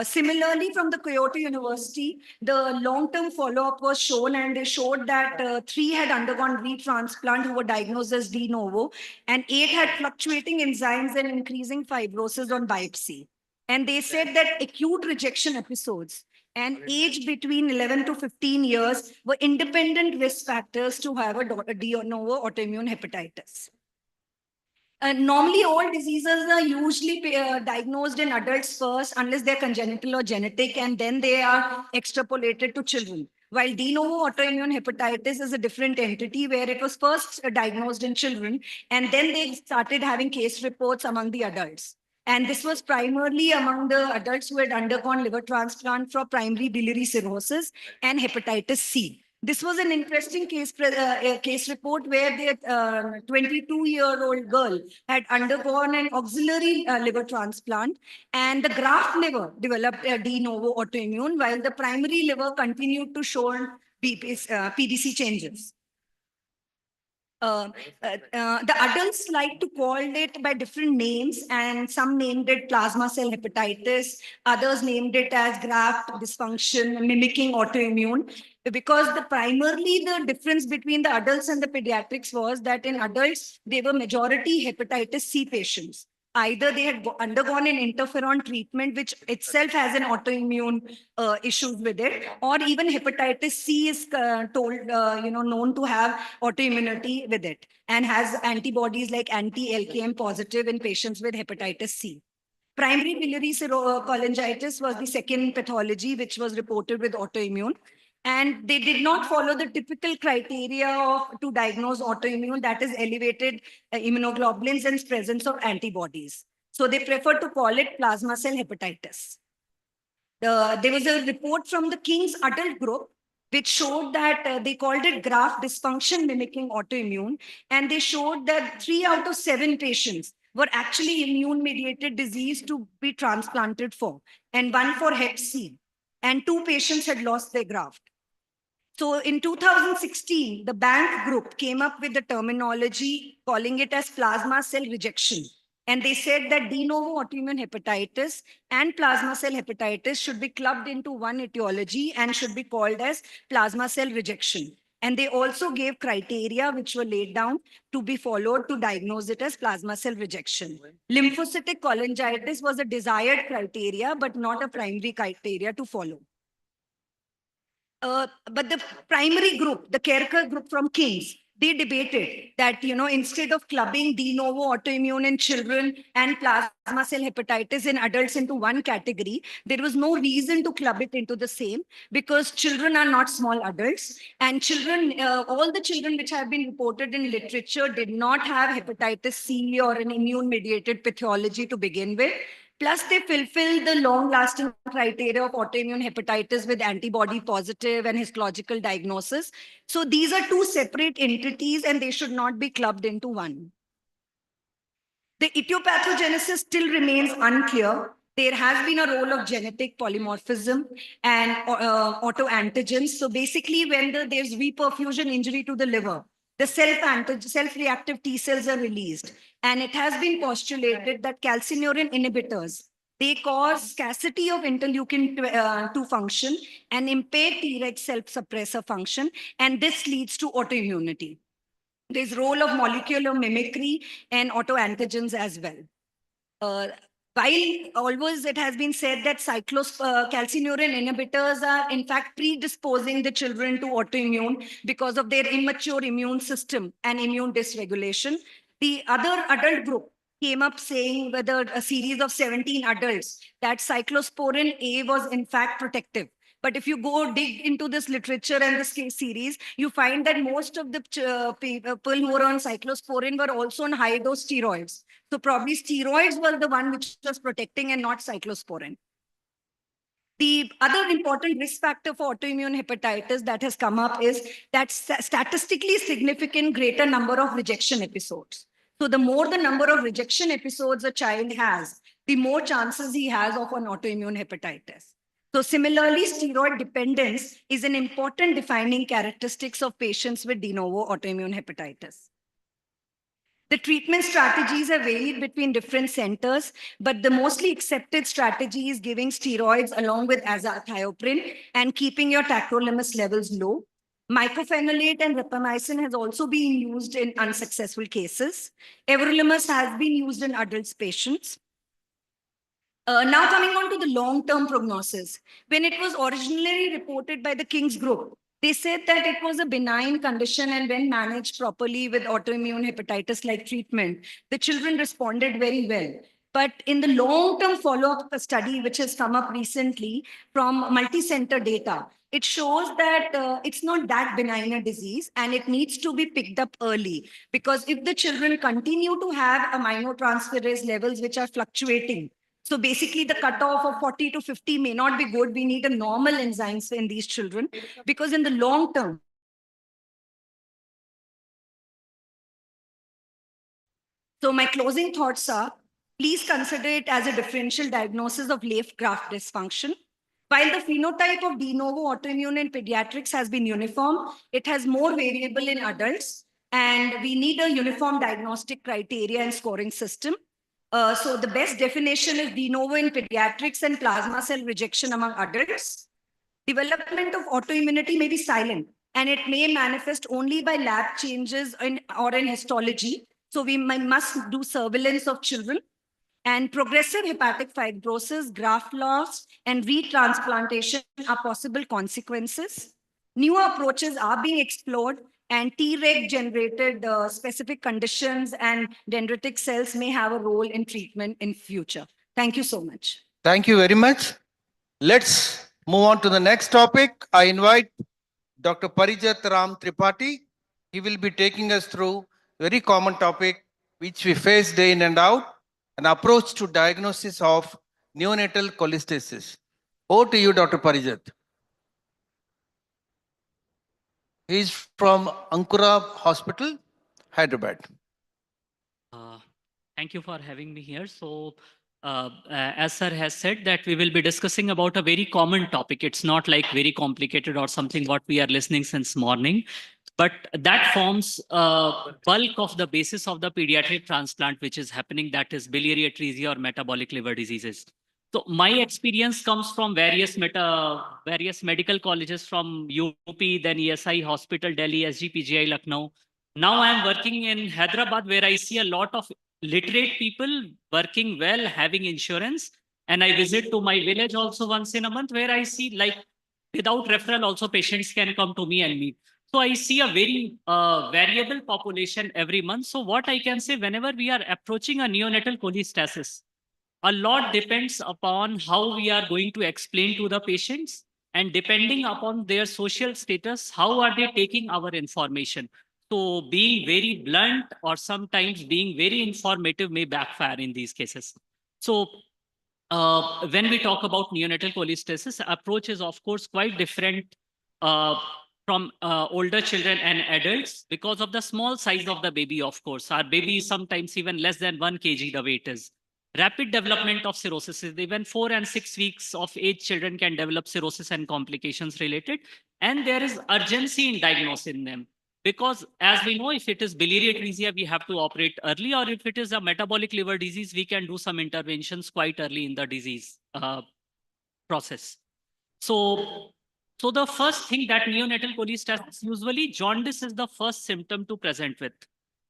Similarly, from the Kyoto University, the long-term follow-up was shown and they showed that 3 had undergone retransplant who were diagnosed as de novo and 8 had fluctuating enzymes and increasing fibrosis on biopsy. And they said that acute rejection episodes and age between 11 to 15 years were independent risk factors to have a de novo autoimmune hepatitis. Normally, all diseases are usually diagnosed in adults first, unless they're congenital or genetic, and then they are extrapolated to children. While de novo autoimmune hepatitis is a different entity where it was first diagnosed in children, and then they started having case reports among the adults. And this was primarily among the adults who had undergone liver transplant for primary biliary cirrhosis and hepatitis C. This was an interesting case report where the 22-year-old girl had undergone an auxiliary liver transplant and the graft liver developed a de novo autoimmune while the primary liver continued to show PDC changes. The adults like to call it by different names, and some named it plasma cell hepatitis, others named it as graft dysfunction mimicking autoimmune, because primarily the difference between the adults and the pediatrics was that in adults, they were majority hepatitis C patients. Either they had undergone an interferon treatment, which itself has an autoimmune issues with it, or even hepatitis C is known to have autoimmunity with it and has antibodies like anti-LKM positive in patients with hepatitis C. Primary biliary cholangitis was the second pathology which was reported with autoimmune. And they did not follow the typical criteria to diagnose autoimmune, that is elevated immunoglobulins and presence of antibodies. So they prefer to call it plasma cell hepatitis. There was a report from the King's adult group which showed that they called it graft dysfunction mimicking autoimmune. And they showed that 3 out of 7 patients were actually immune-mediated disease to be transplanted for, and 1 for Hep C. And 2 patients had lost their graft. So in 2016, the Bank group came up with the terminology calling it as plasma cell rejection. And they said that de novo autoimmune hepatitis and plasma cell hepatitis should be clubbed into one etiology and should be called as plasma cell rejection. And they also gave criteria which were laid down to be followed to diagnose it as plasma cell rejection. Lymphocytic cholangitis was a desired criteria, but not a primary criteria to follow. But the primary group, the Kerker group from King's, they debated that, instead of clubbing de novo autoimmune in children and plasma cell hepatitis in adults into one category, there was no reason to club it into the same, because children are not small adults, and children, all the children which have been reported in literature did not have hepatitis C or an immune-mediated pathology to begin with. Plus, they fulfill the long-lasting criteria of autoimmune hepatitis with antibody positive and histological diagnosis. So these are 2 separate entities and they should not be clubbed into one. The etiopathogenesis still remains unclear. There has been a role of genetic polymorphism and autoantigens. So basically, when there's reperfusion injury to the liver, the self-reactive T cells are released. And it has been postulated that calcineurin inhibitors, they cause scarcity of interleukin-2 function and impair Treg self-suppressor function. And this leads to autoimmunity. There's role of molecular mimicry and autoantigens as well. While always it has been said that calcineurin inhibitors are in fact predisposing the children to autoimmune because of their immature immune system and immune dysregulation, the other adult group came up saying, whether a series of 17 adults, that cyclosporin A was in fact protective. But if you go dig into this literature and this case series, you find that most of the people who were on cyclosporin were also on high-dose steroids. So probably steroids were the one which was protecting and not cyclosporin. The other important risk factor for autoimmune hepatitis that has come up is that statistically significant greater number of rejection episodes. So the more the number of rejection episodes a child has, the more chances he has of an autoimmune hepatitis. So similarly, steroid dependence is an important defining characteristics of patients with de novo autoimmune hepatitis. The treatment strategies have varied between different centers, but the mostly accepted strategy is giving steroids along with azathioprine and keeping your tacrolimus levels low. Mycophenolate and rapamycin has also been used in unsuccessful cases. Everolimus has been used in adult patients. Now coming on to the long-term prognosis. When it was originally reported by the King's Group, they said that it was a benign condition and when managed properly with autoimmune hepatitis-like treatment, the children responded very well. But in the long-term follow-up study, which has come up recently from multi-center data, it shows that it's not that benign a disease and it needs to be picked up early. Because if the children continue to have aminotransferase levels which are fluctuating, so basically the cutoff of 40 to 50 may not be good. We need a normal enzymes in these children because in the long term, so my closing thoughts are, please consider it as a differential diagnosis of left graft dysfunction. While the phenotype of de novo autoimmune in pediatrics has been uniform, it has more variable in adults, and we need a uniform diagnostic criteria and scoring system. So the best definition is de novo in pediatrics and plasma cell rejection among adults. Development of autoimmunity may be silent, and it may manifest only by lab changes or in histology. So we must do surveillance of children. And progressive hepatic fibrosis, graft loss, and retransplantation are possible consequences. Newer approaches are being explored, and Treg generated specific conditions and dendritic cells may have a role in treatment in future. Thank you so much. Thank you very much. Let's move on to the next topic. I invite Dr. Parijat Ram Tripathi. He will be taking us through a very common topic which we face day in and out, an approach to diagnosis of neonatal cholestasis. Over to you, Dr. Parijat. He is from Ankura Hospital, Hyderabad. Thank you for having me here. So, as sir has said that we will be discussing about a very common topic. It's not like very complicated or something what we are listening since morning, but that forms bulk of the basis of the pediatric transplant which is happening, that is biliary atresia or metabolic liver diseases. So my experience comes from various medical colleges from UP, then ESI Hospital, Delhi, SGPGI, Lucknow. Now I am working in Hyderabad where I see a lot of literate people working well, having insurance. And I visit to my village also once in a month where I see like without referral also patients can come to me and meet. So I see a very variable population every month. So what I can say, whenever we are approaching a neonatal cholestasis, a lot depends upon how we are going to explain to the patients, and depending upon their social status, how are they taking our information. So being very blunt or sometimes being very informative may backfire in these cases. So when we talk about neonatal cholestasis, approach is of course quite different from older children and adults because of the small size of the baby, of course. Our baby is sometimes even less than 1 kg the weight is. Rapid development of cirrhosis is even 4 and 6 weeks of age children can develop cirrhosis and complications related. And there is urgency in diagnosing them. Because as we know, if it is biliary atresia, we have to operate early, or if it is a metabolic liver disease, we can do some interventions quite early in the disease process. So the first thing that neonatal cholestasis, usually jaundice is the first symptom to present with.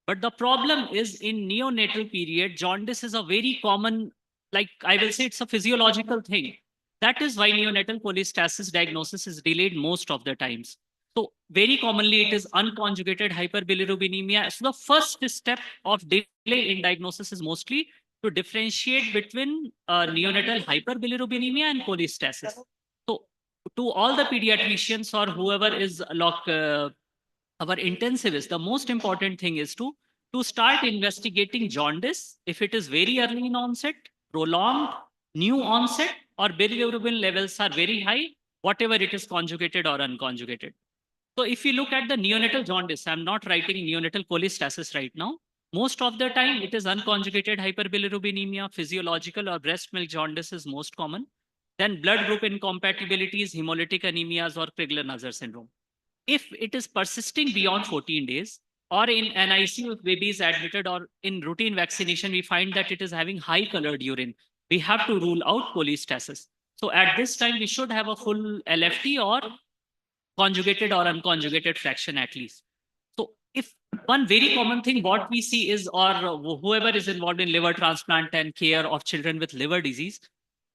But the problem is in neonatal period, jaundice is a very common, like I will say it's a physiological thing. That is why neonatal cholestasis diagnosis is delayed most of the times. So very commonly it is unconjugated hyperbilirubinemia. So the first step of delay in diagnosis is mostly to differentiate between neonatal hyperbilirubinemia and cholestasis. So to all the pediatricians or whoever is our intensivist, the most important thing is to start investigating jaundice if it is very early in onset, prolonged, new onset, or bilirubin levels are very high, whatever it is conjugated or unconjugated. So if you look at the neonatal jaundice, I'm not writing neonatal cholestasis right now. Most of the time, it is unconjugated hyperbilirubinemia, physiological or breast milk jaundice is most common. Then blood group incompatibilities, hemolytic anemias, or Crigler-Najjar syndrome. If it is persisting beyond 14 days, or in an ICU if baby is admitted, or in routine vaccination, we find that it is having high colored urine, we have to rule out cholestasis. So at this time, we should have a full LFT or conjugated or unconjugated fraction at least. So if one very common thing what we see is, or whoever is involved in liver transplant and care of children with liver disease,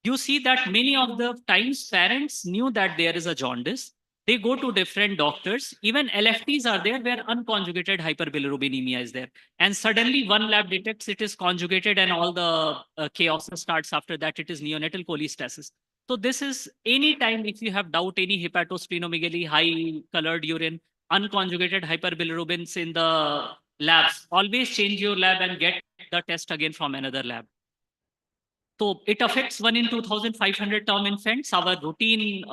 you see that many of the times parents knew that there is a jaundice. They go to different doctors. Even LFTs are there where unconjugated hyperbilirubinemia is there. And suddenly one lab detects it is conjugated and all the chaos starts after that. It is neonatal cholestasis. So this is any time if you have doubt, any hepatosplenomegaly, high colored urine, unconjugated hyperbilirubins in the labs, always change your lab and get the test again from another lab. So it affects 1 in 2,500 term infants. Our routine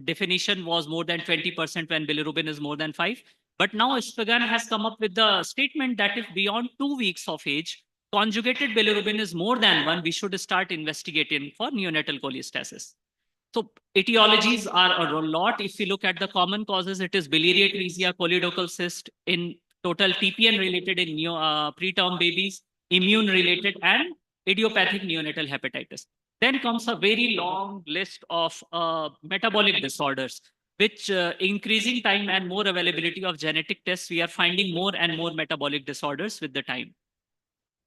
definition was more than 20% when bilirubin is more than 5. But now Shankan has come up with the statement that if beyond 2 weeks of age, conjugated bilirubin is more than 1, we should start investigating for neonatal cholestasis. So etiologies are a lot. If you look at the common causes, it is biliary atresia, choledochal cyst, in total TPN related in preterm babies, immune related, and idiopathic neonatal hepatitis. Then comes a very long list of metabolic disorders, which increasing time and more availability of genetic tests, we are finding more and more metabolic disorders with the time.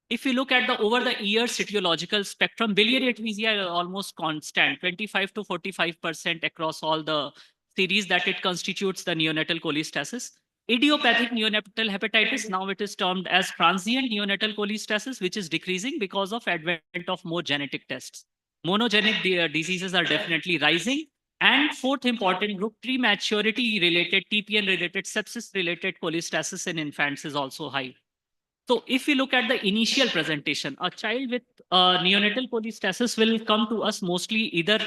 If you look at the over the years etiological spectrum, biliary atresia is almost constant, 25 to 45% across all the series that it constitutes the neonatal cholestasis. Idiopathic neonatal hepatitis, now it is termed as transient neonatal cholestasis, which is decreasing because of advent of more genetic tests. Monogenic diseases are definitely rising. And fourth important group, prematurity related, TPN related, sepsis related cholestasis in infants is also high. So if we look at the initial presentation, a child with neonatal cholestasis will come to us mostly either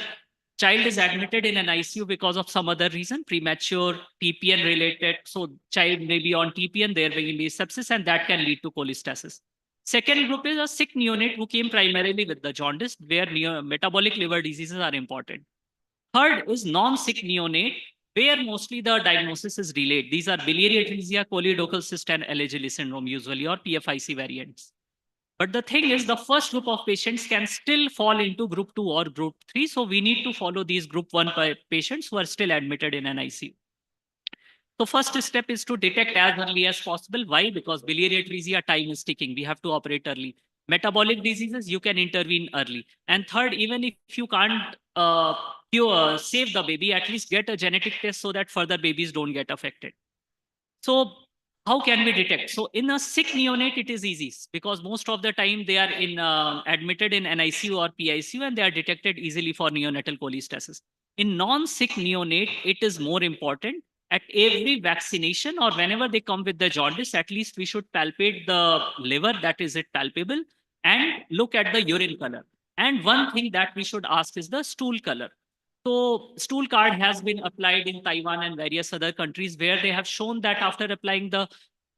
child is admitted in an ICU because of some other reason, premature TPN related. So child may be on TPN, there may be sepsis, and that can lead to cholestasis. Second group is a sick neonate who came primarily with the jaundice, where metabolic liver diseases are important. Third is non-sick neonate, where mostly the diagnosis is delayed. These are biliary atresia, choledochal cyst, and Alagille syndrome usually, or PFIC variants. But the thing is, the first group of patients can still fall into group 2 or group 3. So we need to follow these group 1 patients who are still admitted in an ICU. So first step is to detect as early as possible. Why? Because biliary atresia time is ticking. We have to operate early. Metabolic diseases, you can intervene early. And third, even if you can't save the baby, at least get a genetic test so that further babies don't get affected. So how can we detect? So in a sick neonate, it is easy because most of the time they are admitted in NICU or PICU and they are detected easily for neonatal cholestasis. In non-sick neonate, it is more important. At every vaccination or whenever they come with the jaundice, at least we should palpate the liver, that is it palpable, and look at the urine color. And one thing that we should ask is the stool color. So stool card has been applied in Taiwan and various other countries where they have shown that after applying the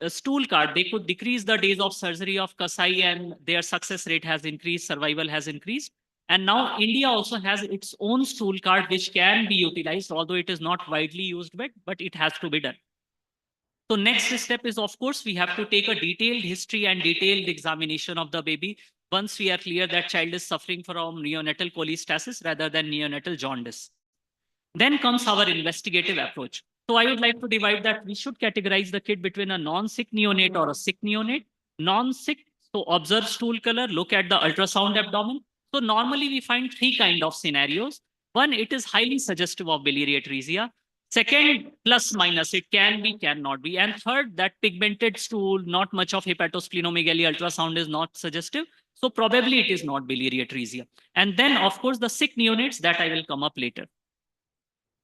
stool card, they could decrease the days of surgery of Kasai and their success rate has increased, survival has increased. And now India also has its own stool card which can be utilized, although it is not widely used, but it has to be done. So next step is, of course, we have to take a detailed history and detailed examination of the baby once we are clear that child is suffering from neonatal cholestasis rather than neonatal jaundice. Then comes our investigative approach. So I would like to divide that we should categorize the kid between a non-sick neonate or a sick neonate. Non-sick, so observe stool color, look at the ultrasound abdomen. So normally we find 3 kind of scenarios. One, it is highly suggestive of biliary atresia. Second, plus minus, it can be, cannot be. And third, that pigmented stool, not much of hepatosplenomegaly, ultrasound is not suggestive. So probably it is not biliary atresia. And then of course the sick neonates that I will come up later.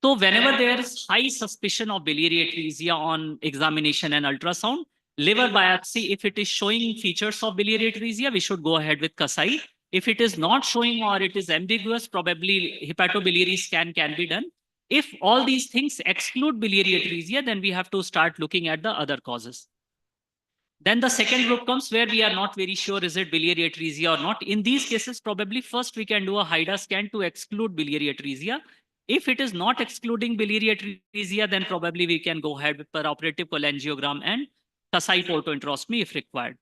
So whenever there is high suspicion of biliary atresia on examination and ultrasound, liver biopsy, if it is showing features of biliary atresia, we should go ahead with Kasai. If it is not showing or it is ambiguous, probably hepatobiliary scan can be done. If all these things exclude biliary atresia, then we have to start looking at the other causes. Then the second group comes where we are not very sure is it biliary atresia or not. In these cases, probably first we can do a HIDA scan to exclude biliary atresia. If it is not excluding biliary atresia, then probably we can go ahead with perioperative cholangiogram and Kasai portoenterostomy if required.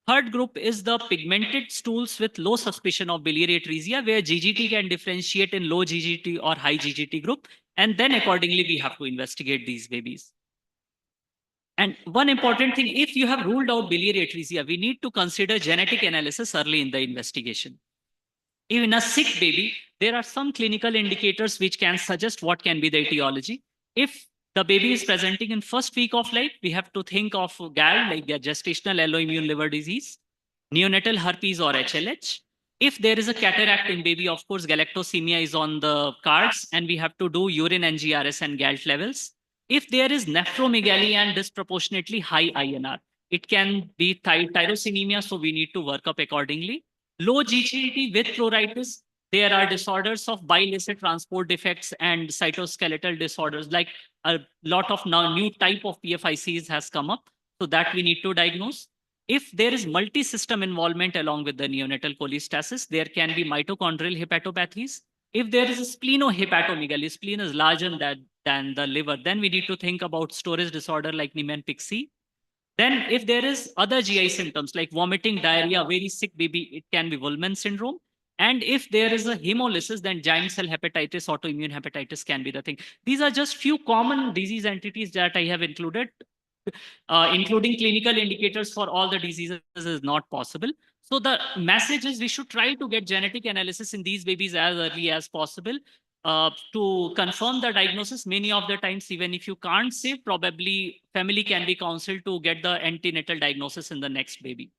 Third group is the pigmented stools with low suspicion of biliary atresia, where GGT can differentiate in low GGT or high GGT group. And then accordingly, we have to investigate these babies. And one important thing, if you have ruled out biliary atresia, we need to consider genetic analysis early in the investigation. Even in a sick baby, there are some clinical indicators which can suggest what can be the etiology. If the baby is presenting in first week of life, we have to think of GAL, like the gestational alloimmune liver disease, neonatal herpes or HLH. If there is a cataract in baby, of course, galactosemia is on the cards, and we have to do urine NGRS and GALT levels. If there is nephromegaly and disproportionately high INR, it can be tyrosinemia, so we need to work up accordingly. Low GGT with pruritus, there are disorders of bile acid transport defects and cytoskeletal disorders, like a lot of now new type of PFICs has come up, so that we need to diagnose. If there is multi-system involvement along with the neonatal cholestasis, there can be mitochondrial hepatopathies. If there is a splenohepatomegaly, spleen is larger than the liver, then we need to think about storage disorder like Niemann-Pick C. Then if there is other GI symptoms like vomiting, diarrhea, very sick baby, it can be Wolman syndrome. And if there is a hemolysis, then giant cell hepatitis, autoimmune hepatitis can be the thing. These are just few common disease entities that I have included. Including clinical indicators for all the diseases is not possible. So the message is we should try to get genetic analysis in these babies as early as possible to confirm the diagnosis. Many of the times, even if you can't say, probably family can be counseled to get the antenatal diagnosis in the next baby.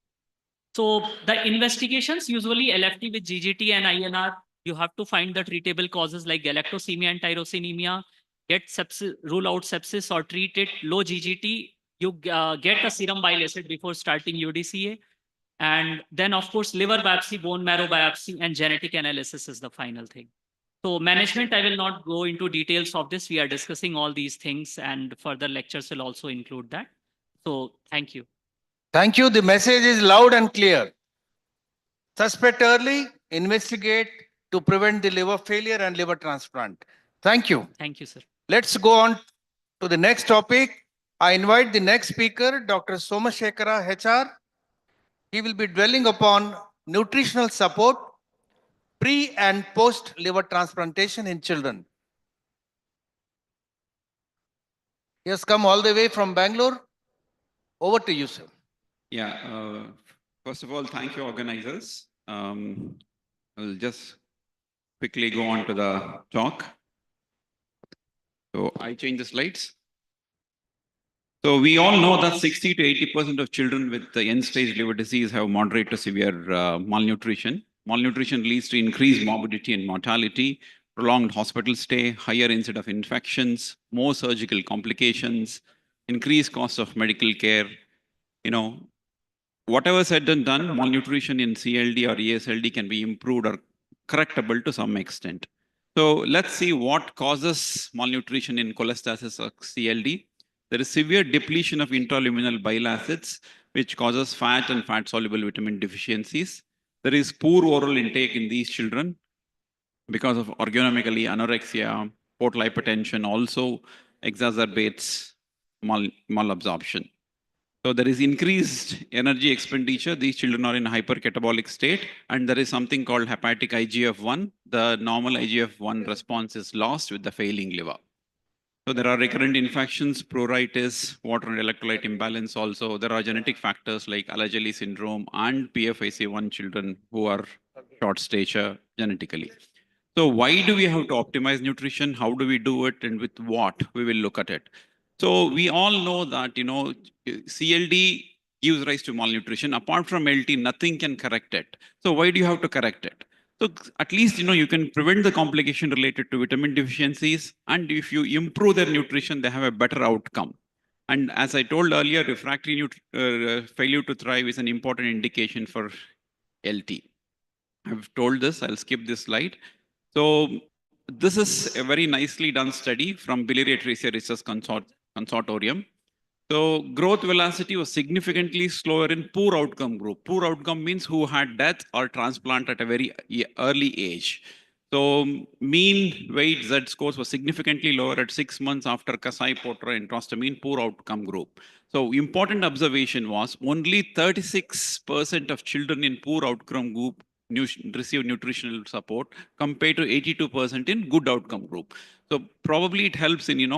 So the investigations, usually LFT with GGT and INR, you have to find the treatable causes like galactosemia and tyrosinemia, get sepsis, rule out sepsis or treat it. Low GGT, you get a serum bile acid before starting UDCA. And then of course, liver biopsy, bone marrow biopsy, and genetic analysis is the final thing. So management, I will not go into details of this. We are discussing all these things, and further lectures will also include that. So thank you. Thank you. The message is loud and clear. Suspect early, investigate to prevent the liver failure and liver transplant. Thank you. Thank you, sir. Let's go on to the next topic. I invite the next speaker, Dr. Somashekara, HR. He will be dwelling upon nutritional support pre and post liver transplantation in children. He has come all the way from Bangalore. Over to you, sir. Yeah, first of all, thank you, organizers. I'll just quickly go on to the talk. So I change the slides. So we all know that 60 to 80% of children with the end-stage liver disease have moderate to severe malnutrition. Malnutrition leads to increased morbidity and mortality, prolonged hospital stay, higher incidence of infections, more surgical complications, increased cost of medical care. You know, whatever said and done, malnutrition in CLD or ESLD can be improved or correctable to some extent. So let's see what causes malnutrition in cholestasis or CLD. There is severe depletion of intraluminal bile acids, which causes fat and fat-soluble vitamin deficiencies. There is poor oral intake in these children because of organomegaly, anorexia, portal hypertension also exacerbates malabsorption. So there is increased energy expenditure. These children are in a hypercatabolic state, and there is something called hepatic IGF-1. The normal IGF-1 response is lost with the failing liver. So there are recurrent infections, pruritus, water and electrolyte imbalance also. There are genetic factors like Alagille syndrome and PFIC1 children who are short stature genetically. So why do we have to optimize nutrition? How do we do it, and with what? We will look at it. So we all know that, you know, CLD gives rise to malnutrition. Apart from LT, nothing can correct it. So why do you have to correct it? So at least, you know, you can prevent the complication related to vitamin deficiencies. And if you improve their nutrition, they have a better outcome. And as I told earlier, refractory failure to thrive is an important indication for LT. I've told this, I'll skip this slide. So this is a very nicely done study from Biliary Atresia Research Consortium. So growth velocity was significantly slower in poor outcome group. Poor outcome means who had death or transplant at a very early age. So mean weight Z scores was significantly lower at 6 months after Kasai Potra and Trostamine, poor outcome group. So important observation was only 36% of children in poor outcome group receive nutritional support compared to 82% in good outcome group. So probably it helps in,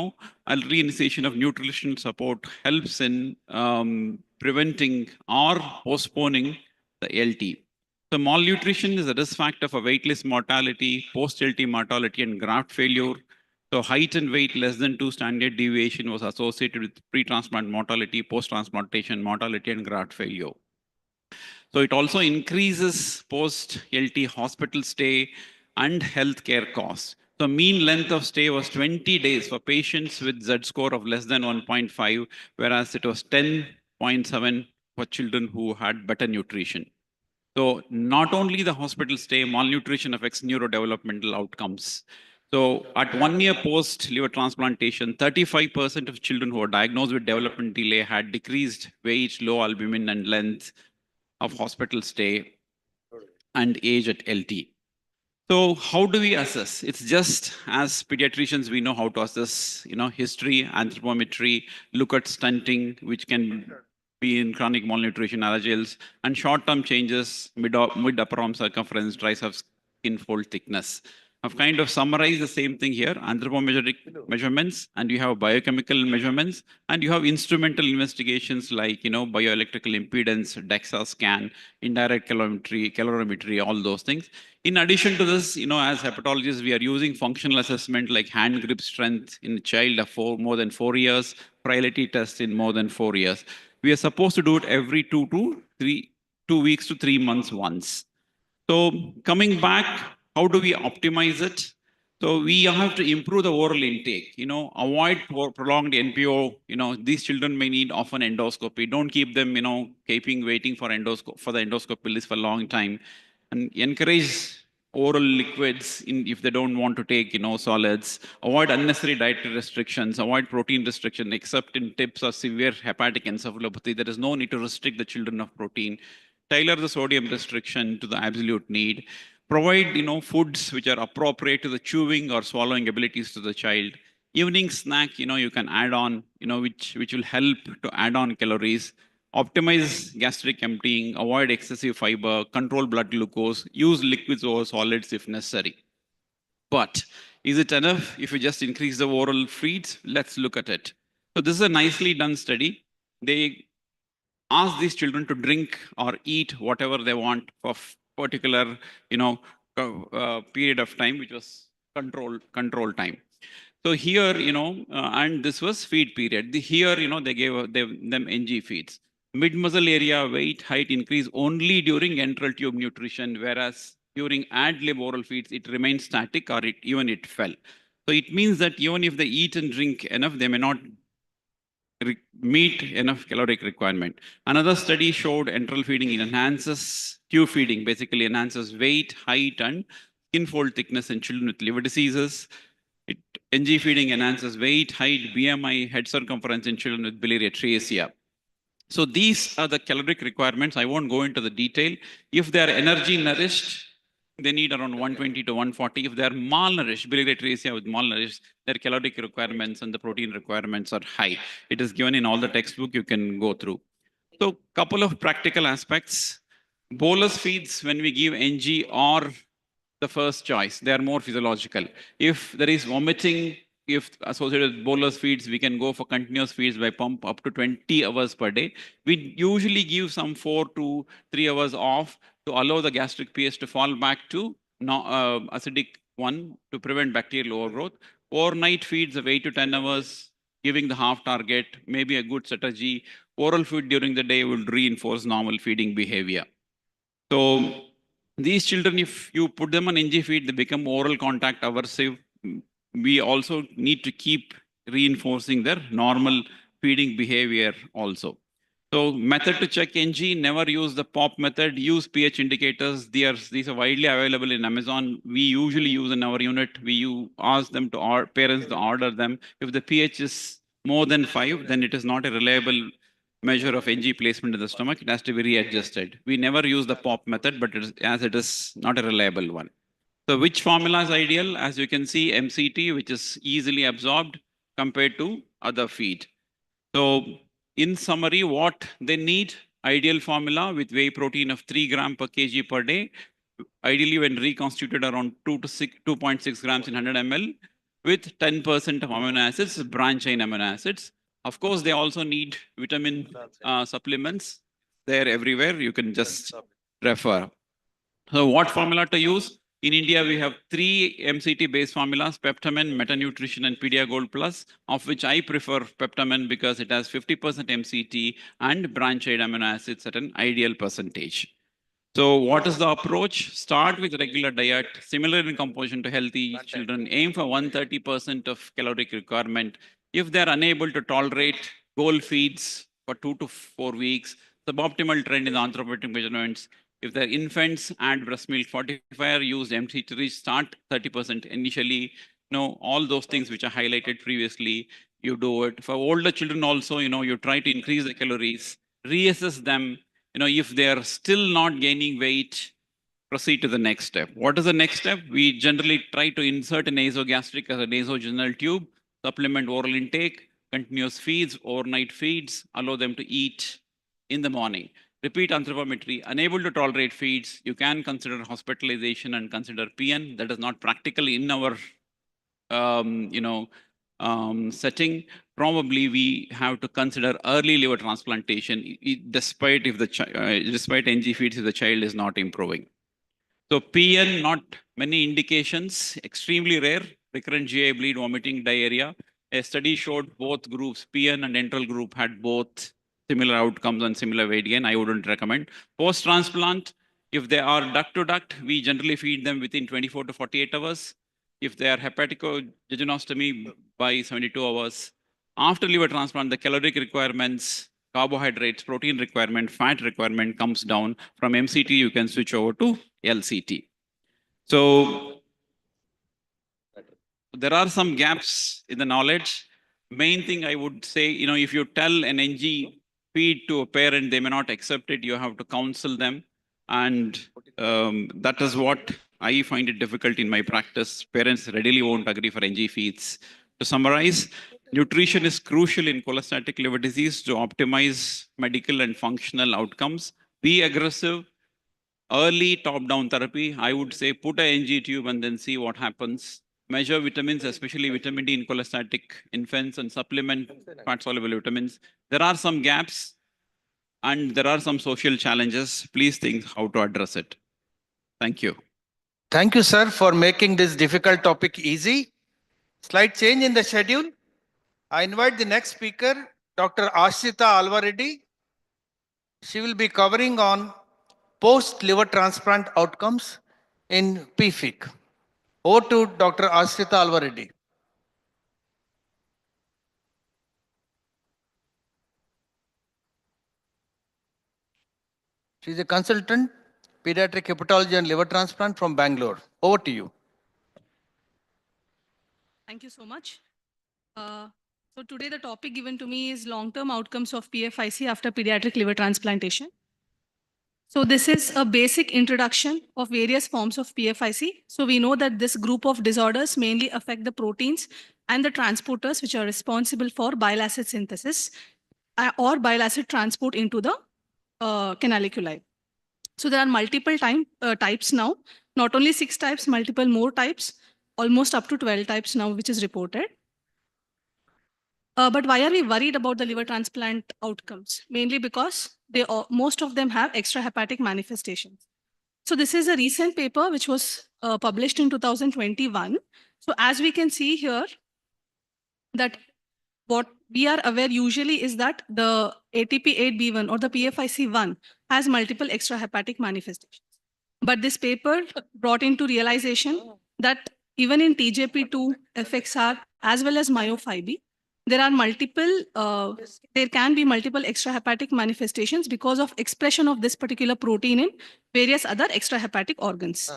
early initiation of nutritional support, helps in preventing or postponing the LT. So malnutrition is a risk factor for weightless mortality, post-LT mortality, and graft failure. So height and weight less than 2 standard deviation was associated with pre-transplant mortality, post-transplantation mortality, and graft failure. So it also increases post-LT hospital stay and healthcare costs. So mean length of stay was 20 days for patients with Z score of less than 1.5, whereas it was 10.7 for children who had better nutrition. So not only the hospital stay, malnutrition affects neurodevelopmental outcomes. So at 1 year post liver transplantation, 35% of children who were diagnosed with development delay had decreased weight, low albumin, and length of hospital stay and age at LT. So how do we assess? It's just as pediatricians, we know how to assess, history, anthropometry, look at stunting, which can be in chronic malnutrition, allergens, and short-term changes, mid-upper arm circumference, triceps skin fold thickness. I've kind of summarized the same thing here, anthropometric measurements, and you have biochemical measurements, and you have instrumental investigations like, bioelectrical impedance, DEXA scan, indirect calorimetry, all those things. In addition to this, as hepatologists, we are using functional assessment like hand grip strength in a child of more than 4 years, frailty test in more than 4 years. We are supposed to do it every 2 weeks to 3 months once. So coming back, how do we optimize it? So we have to improve the oral intake, avoid prolonged NPO. These children may need often endoscopy. Don't keep them, waiting for the endoscopy list for a long time. And encourage oral liquids if they don't want to take, solids. Avoid unnecessary dietary restrictions. Avoid protein restriction, except in tips or severe hepatic encephalopathy. There is no need to restrict the children of protein. Tailor the sodium restriction to the absolute need. Provide, foods which are appropriate to the chewing or swallowing abilities to the child. Evening snack, you can add on, which will help to add on calories. Optimize gastric emptying, avoid excessive fiber, control blood glucose, use liquids over solids if necessary. But is it enough if you just increase the oral feeds? Let's look at it. So this is a nicely done study. They ask these children to drink or eat whatever they want for particular, period of time, which was control time. So here, and this was feed period. Here, they gave them NG feeds. Mid-muscle area weight height increase only during enteral tube nutrition, whereas during ad-lib oral feeds, it remains static or even it fell. So it means that even if they eat and drink enough, they may not meet enough caloric requirement. Another study showed enteral feeding enhances tube feeding, basically enhances weight, height, and skin fold thickness in children with liver diseases. NG feeding enhances weight, height, BMI, head circumference in children with biliary atresia. So these are the caloric requirements. I won't go into the detail. If they are energy nourished, they need around 120 to 140. If they are malnourished, biliary atresia with malnourished, their caloric requirements and the protein requirements are high. It is given in all the textbook you can go through. So couple of practical aspects. Bolus feeds, when we give NG, or the first choice. They are more physiological. If there is vomiting, if associated with bolus feeds, we can go for continuous feeds by pump up to 20 hours per day. We usually give some 4 to 3 hours off to allow the gastric pH to fall back to acidic one to prevent bacterial overgrowth. Overnight feeds of 8 to 10 hours, giving the half target, maybe a good strategy. Oral feed during the day will reinforce normal feeding behavior. So these children, if you put them on NG feed, they become oral contact aversive. We also need to keep reinforcing their normal feeding behavior also. So method to check NG, never use the POP method, use pH indicators. These are widely available in Amazon. We usually use in our unit. We ask them to parents to order them. If the pH is more than 5, then it is not a reliable measure of Ng placement in the stomach. It has to be readjusted. We never use the POP method, but as it is not a reliable one. So which formula is ideal? As you can see, MCT, which is easily absorbed compared to other feed. So in summary, what they need, ideal formula with whey protein of 3 gram per kg per day, ideally when reconstituted around 2.6 grams in 100 ml with 10% of amino acids, branch chain amino acids. Of course, they also need vitamin supplements. They're everywhere. You can just refer. So what formula to use? In India, we have 3 MCT-based formulas, Peptamen, Metanutrition, and Pedia Gold Plus, of which I prefer Peptamen because it has 50% MCT and branch-chain amino acids at an ideal percentage. So what is the approach? Start with regular diet, similar in composition to healthy children. Aim for 130% of caloric requirement. If they're unable to tolerate goal feeds for 2 to 4 weeks, suboptimal trend in the anthropometric measurements. If they're infants, add breast milk fortifier, use MCT, start 30% initially. All those things which are highlighted previously, you do it. For older children also, you try to increase the calories, reassess them. If they are still not gaining weight, proceed to the next step. What is the next step? We generally try to insert a nasogastric as a nasogeneral tube, supplement oral intake, continuous feeds, overnight feeds, allow them to eat in the morning. Repeat anthropometry. Unable to tolerate feeds, you can consider hospitalization and consider PN. That is not practical in our setting. Probably we have to consider early liver transplantation, despite despite NG feeds if the child is not improving. So PN, not many indications, extremely rare, recurrent GI bleed, vomiting, diarrhea. A study showed both groups, PN and enteral group, had both similar outcomes and similar weight gain. I wouldn't recommend. Post-transplant, if they are duct to duct, we generally feed them within 24 to 48 hours. If they are hepatico-jejunostomy, by 72 hours. After liver transplant, the caloric requirements, carbohydrates, protein requirement, fat requirement comes down. From MCT, you can switch over to LCT. So there are some gaps in the knowledge. Main thing I would say, if you tell an NG feed to a parent, they may not accept it. You have to counsel them. And that is what I find it difficult in my practice. Parents readily won't agree for NG feeds. To summarize, nutrition is crucial in cholestatic liver disease to optimize medical and functional outcomes. Be aggressive. Early top-down therapy, I would say put a NG tube and then see what happens. Measure vitamins, especially vitamin D in cholestatic infants, and supplement fat-soluble vitamins. There are some gaps and there are some social challenges. Please think how to address it. Thank you. Thank you, sir, for making this difficult topic easy. Slight change in the schedule. I invite the next speaker, Dr. Ashrita Alvareddy. She will be covering on post-liver transplant outcomes in PFIC. Over to Dr. Ashrita Alvareddy. She is a consultant, pediatric hepatology and liver transplant from Bangalore. Over to you. Thank you so much. So today the topic given to me is long-term outcomes of PFIC after pediatric liver transplantation. So this is a basic introduction of various forms of PFIC. So we know that this group of disorders mainly affect the proteins and the transporters which are responsible for bile acid synthesis or bile acid transport into the canaliculi. So there are multiple types now, not only 6 types, multiple more types, almost up to 12 types now, which is reported. But why are we worried about the liver transplant outcomes? Mainly because most of them have extrahepatic manifestations. So this is a recent paper which was published in 2021. So as we can see here, that what we are aware usually is that the ATP8B1 or the PFIC1 has multiple extrahepatic manifestations. But this paper brought into realization that even in TJP2, FXR, as well as MyoFib, there are there can be multiple extrahepatic manifestations because of expression of this particular protein in various other extrahepatic organs.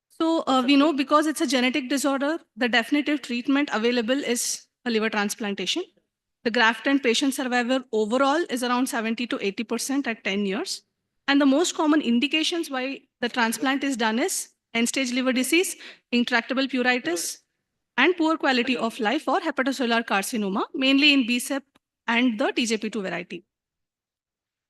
So we know because it's a genetic disorder, the definitive treatment available is a liver transplantation. The graft and patient survival overall is around 70 to 80% at 10 years. And the most common indications why the transplant is done is end-stage liver disease, intractable pruritus, and poor quality of life or hepatocellular carcinoma, mainly in BSEP and the TJP2 variety.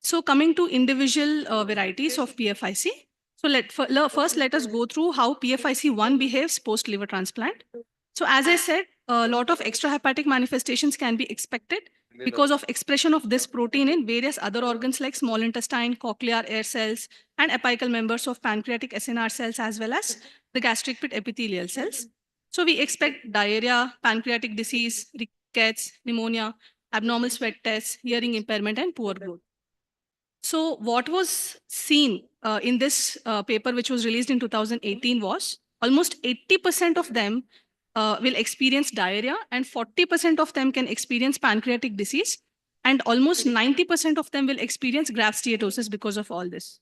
So coming to individual varieties of PFIC. So first let us go through how PFIC1 behaves post-liver transplant. So as I said, a lot of extrahepatic manifestations can be expected because of expression of this protein in various other organs like small intestine, cochlear, air cells, and apical members of pancreatic SNR cells, as well as the gastric pit epithelial cells. So we expect diarrhea, pancreatic disease, rickets, pneumonia, abnormal sweat tests, hearing impairment, and poor growth. So what was seen in this paper, which was released in 2018, was almost 80% of them will experience diarrhea, and 40% of them can experience pancreatic disease, and almost 90% of them will experience graft steatosis because of all this.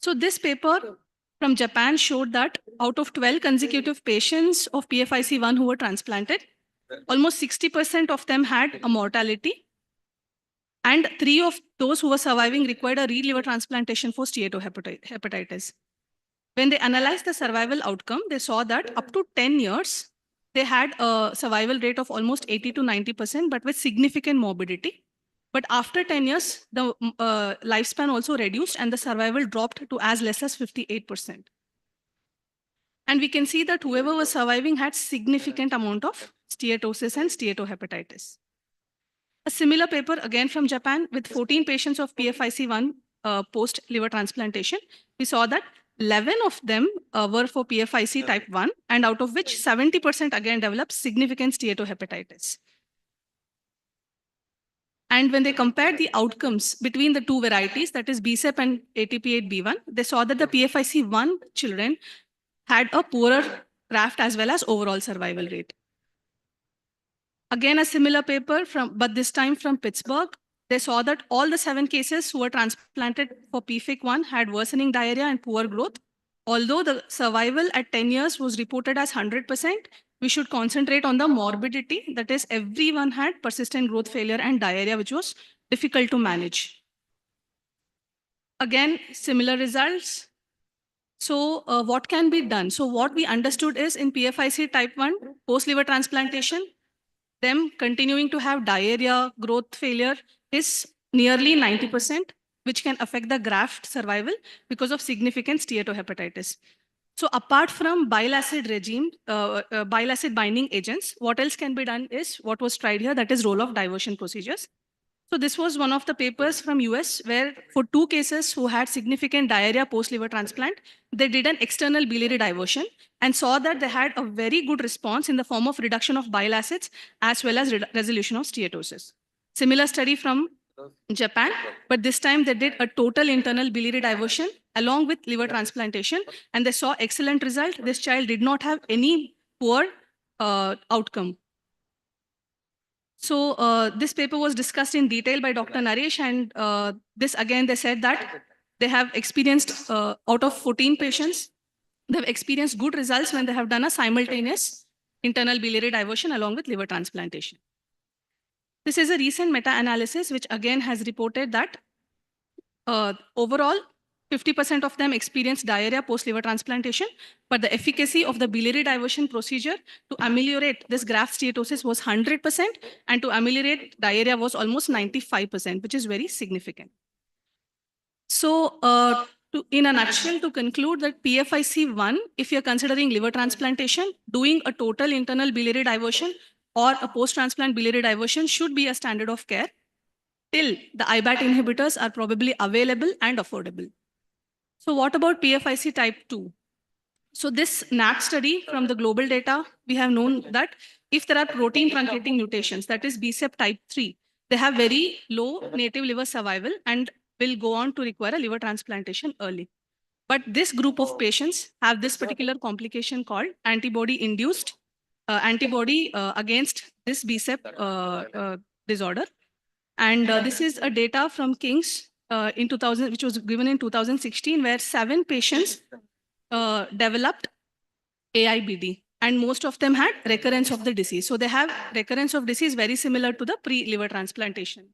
So this paper from Japan showed that out of 12 consecutive patients of PFIC1 who were transplanted, almost 60% of them had a mortality, and 3 of those who were surviving required a re-liver transplantation for steatohepatitis. When they analyzed the survival outcome, they saw that up to 10 years, they had a survival rate of almost 80 to 90%, but with significant morbidity. But after 10 years, the lifespan also reduced and the survival dropped to as less as 58%. And we can see that whoever was surviving had significant amount of steatosis and steatohepatitis. A similar paper again from Japan with 14 patients of PFIC1 post-liver transplantation. We saw that 11 of them were for PFIC type 1, and out of which 70% again developed significant steatohepatitis. And when they compared the outcomes between the two varieties, that is BSEP and ATP8B1, they saw that the PFIC1 children had a poorer graft as well as overall survival rate. Again, a similar paper but this time from Pittsburgh. They saw that all the 7 cases who were transplanted for PFIC1 had worsening diarrhea and poor growth. Although the survival at 10 years was reported as 100%, we should concentrate on the morbidity. That is, everyone had persistent growth failure and diarrhea, which was difficult to manage. Again, similar results. So what can be done? So what we understood is in PFIC type 1, post-liver transplantation, them continuing to have diarrhea, growth failure is nearly 90%, which can affect the graft survival because of significant steatohepatitis. So apart from bile acid regime, bile acid binding agents, what else can be done is what was tried here, that is role of diversion procedures. So this was one of the papers from US where for 2 cases who had significant diarrhea post-liver transplant, they did an external biliary diversion and saw that they had a very good response in the form of reduction of bile acids as well as resolution of steatosis. Similar study from Japan, but this time they did a total internal biliary diversion along with liver transplantation, and they saw excellent result. This child did not have any poor outcome. So this paper was discussed in detail by Dr. Naresh, and this again, they said that they have experienced out of 14 patients, they have experienced good results when they have done a simultaneous internal biliary diversion along with liver transplantation. This is a recent meta-analysis which again has reported that overall 50% of them experienced diarrhea post-liver transplantation, but the efficacy of the biliary diversion procedure to ameliorate this graft steatosis was 100%, and to ameliorate diarrhea was almost 95%, which is very significant. So in a nutshell, to conclude that PFIC1, if you're considering liver transplantation, doing a total internal biliary diversion or a post-transplant biliary diversion should be a standard of care till the IBAT inhibitors are probably available and affordable. So what about PFIC type 2? So this NAT study from the global data, we have known that if there are protein truncating mutations, that is BSEP type 3, they have very low native liver survival and will go on to require a liver transplantation early. But this group of patients have this particular complication called antibody-induced antibody against this BSEP disorder. And this is a data from King's in 2000, which was given in 2016, where 7 patients developed AIBD. and most of them had recurrence of the disease. So they have recurrence of disease very similar to the pre-liver transplantation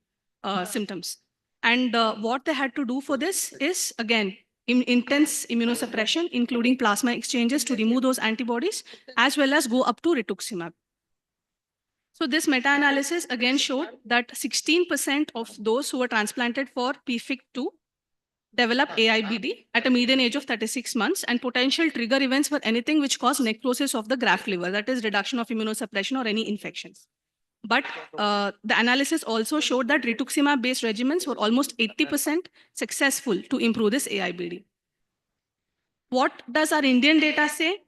symptoms. And what they had to do for this is, again, intense immunosuppression, including plasma exchanges to remove those antibodies, as well as go up to rituximab. So this meta-analysis again showed that 16% of those who were transplanted for PFIC2 developed AIBD at a median age of 36 months, and potential trigger events were anything which caused necrosis of the graft liver, that is reduction of immunosuppression or any infections. But the analysis also showed that rituximab-based regimens were almost 80% successful to improve this AIBD. What does our Indian data say?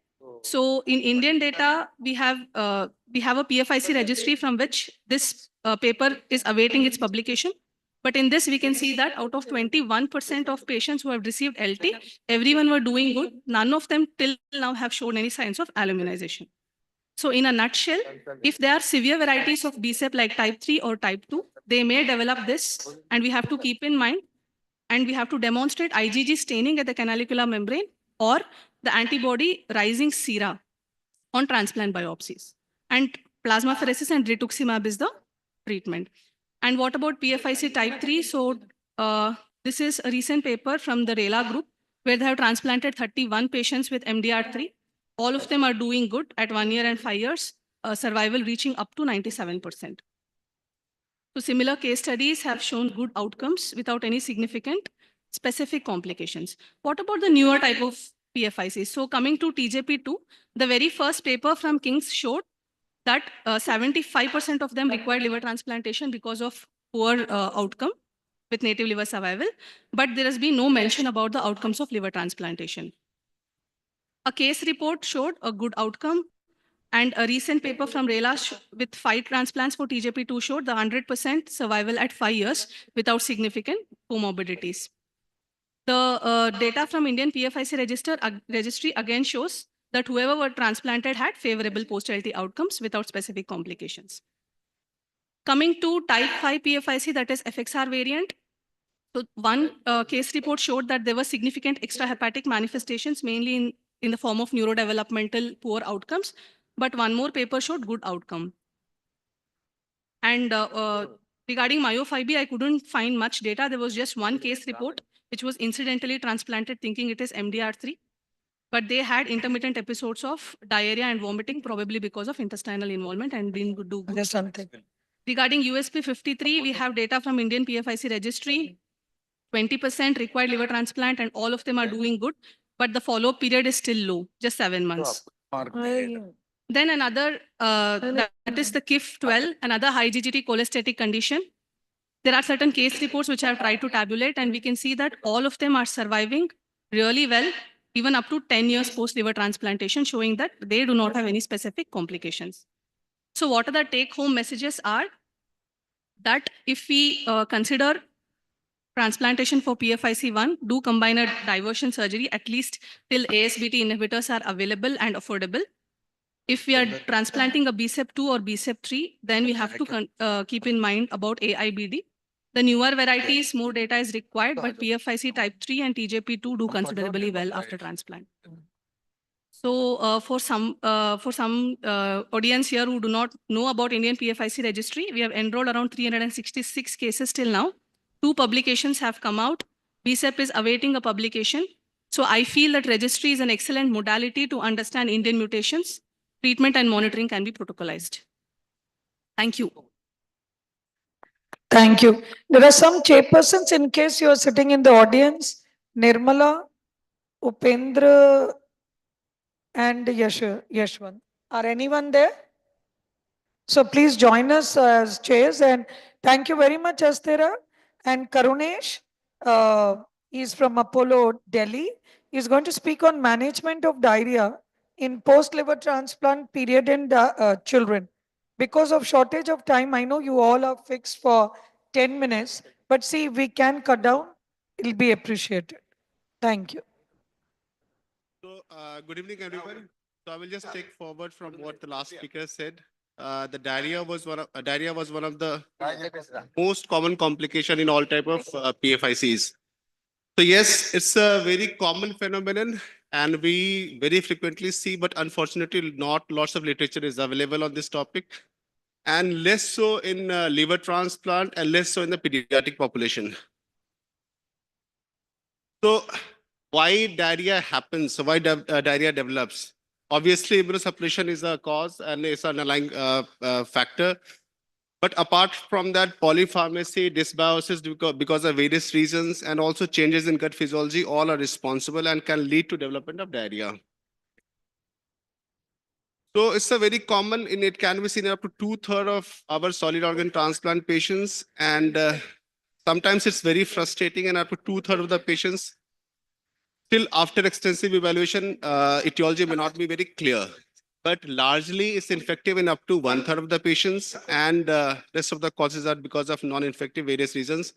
So in Indian data, we have a PFIC registry from which this paper is awaiting its publication. But in this, we can see that out of 21% of patients who have received LT, everyone were doing good. None of them till now have shown any signs of aluminization. So in a nutshell, if there are severe varieties of BSEP like type 3 or type 2, they may develop this, and we have to keep in mind, and we have to demonstrate IgG staining at the canalicular membrane or the antibody rising sera on transplant biopsies. And plasmapheresis and rituximab is the treatment. And what about PFIC type 3? So this is a recent paper from the RELA group where they have transplanted 31 patients with MDR3. All of them are doing good at 1 year and 5 years, survival reaching up to 97%. So similar case studies have shown good outcomes without any significant specific complications. What about the newer type of PFIC? So coming to TJP2, the very first paper from King's showed that 75% of them required liver transplantation because of poor outcome with native liver survival, but there has been no mention about the outcomes of liver transplantation. A case report showed a good outcome, and a recent paper from RELA with 5 transplants for TJP2 showed the 100% survival at 5 years without significant comorbidities. The data from Indian PFIC registry again shows that whoever were transplanted had favorable post-LT outcomes without specific complications. Coming to type 5 PFIC, that is FXR variant. So one case report showed that there were significant extrahepatic manifestations, mainly in the form of neurodevelopmental poor outcomes. But one more paper showed good outcome. And regarding myofibry, I couldn't find much data. There was just one case report, which was incidentally transplanted thinking it is MDR3. But they had intermittent episodes of diarrhea and vomiting, probably because of intestinal involvement, and didn't do good. Just something. Regarding USP53, we have data from Indian PFIC registry. 20% required liver transplant, and all of them are doing good. But the follow-up period is still low, just 7 months. Then another, that is the KIF12, another high GGT cholestatic condition. There are certain case reports which I have tried to tabulate, and we can see that all of them are surviving really well, even up to 10 years post-liver transplantation, showing that they do not have any specific complications. So what are the take-home messages are that if we consider transplantation for PFIC1, do combine a diversion surgery, at least till ASBT inhibitors are available and affordable. If we are transplanting a BSEP2 or BSEP3, then we have to keep in mind about AIBD. The newer varieties, more data is required, but PFIC type 3 and TJP2 do considerably well after transplant. So for some audience here who do not know about Indian PFIC registry, we have enrolled around 366 cases till now. 2 publications have come out. BSEP is awaiting a publication. So I feel that registry is an excellent modality to understand Indian mutations. Treatment and monitoring can be protocolized. Thank you. Thank you. There are some chairpersons in case you are sitting in the audience. Nirmala, Upendra, and Yashwant. Are anyone there? So please join us as chairs, and thank you very much, Astera. And Karunesh, he's from Apollo, Delhi. He's going to speak on management of diarrhea in post-liver transplant period in children. Because of shortage of time, I know you all are fixed for 10 minutes, but see if we can cut down, it'll be appreciated. Thank you. So, good evening, everyone. So I will just take forward from what the last speaker said. The diarrhea was one of the most common complication in all type of PFICs. So yes, it's a very common phenomenon and we very frequently see, but unfortunately not lots of literature is available on this topic, and less so in liver transplant and less so in the pediatric population. So why diarrhea happens? So why diarrhea develops? Obviously, immunosuppression is a cause and it's an underlying factor. But apart from that, polypharmacy, dysbiosis because of various reasons, and also changes in gut physiology, all are responsible and can lead to development of diarrhea. So it's a very common, in it can be seen up to 2/3 of our solid organ transplant patients. And sometimes it's very frustrating, and up to 2/3 of the patients, still after extensive evaluation, etiology may not be very clear. But largely it's infective in up to 1/3 of the patients, and rest of the causes are because of non-infective various reasons.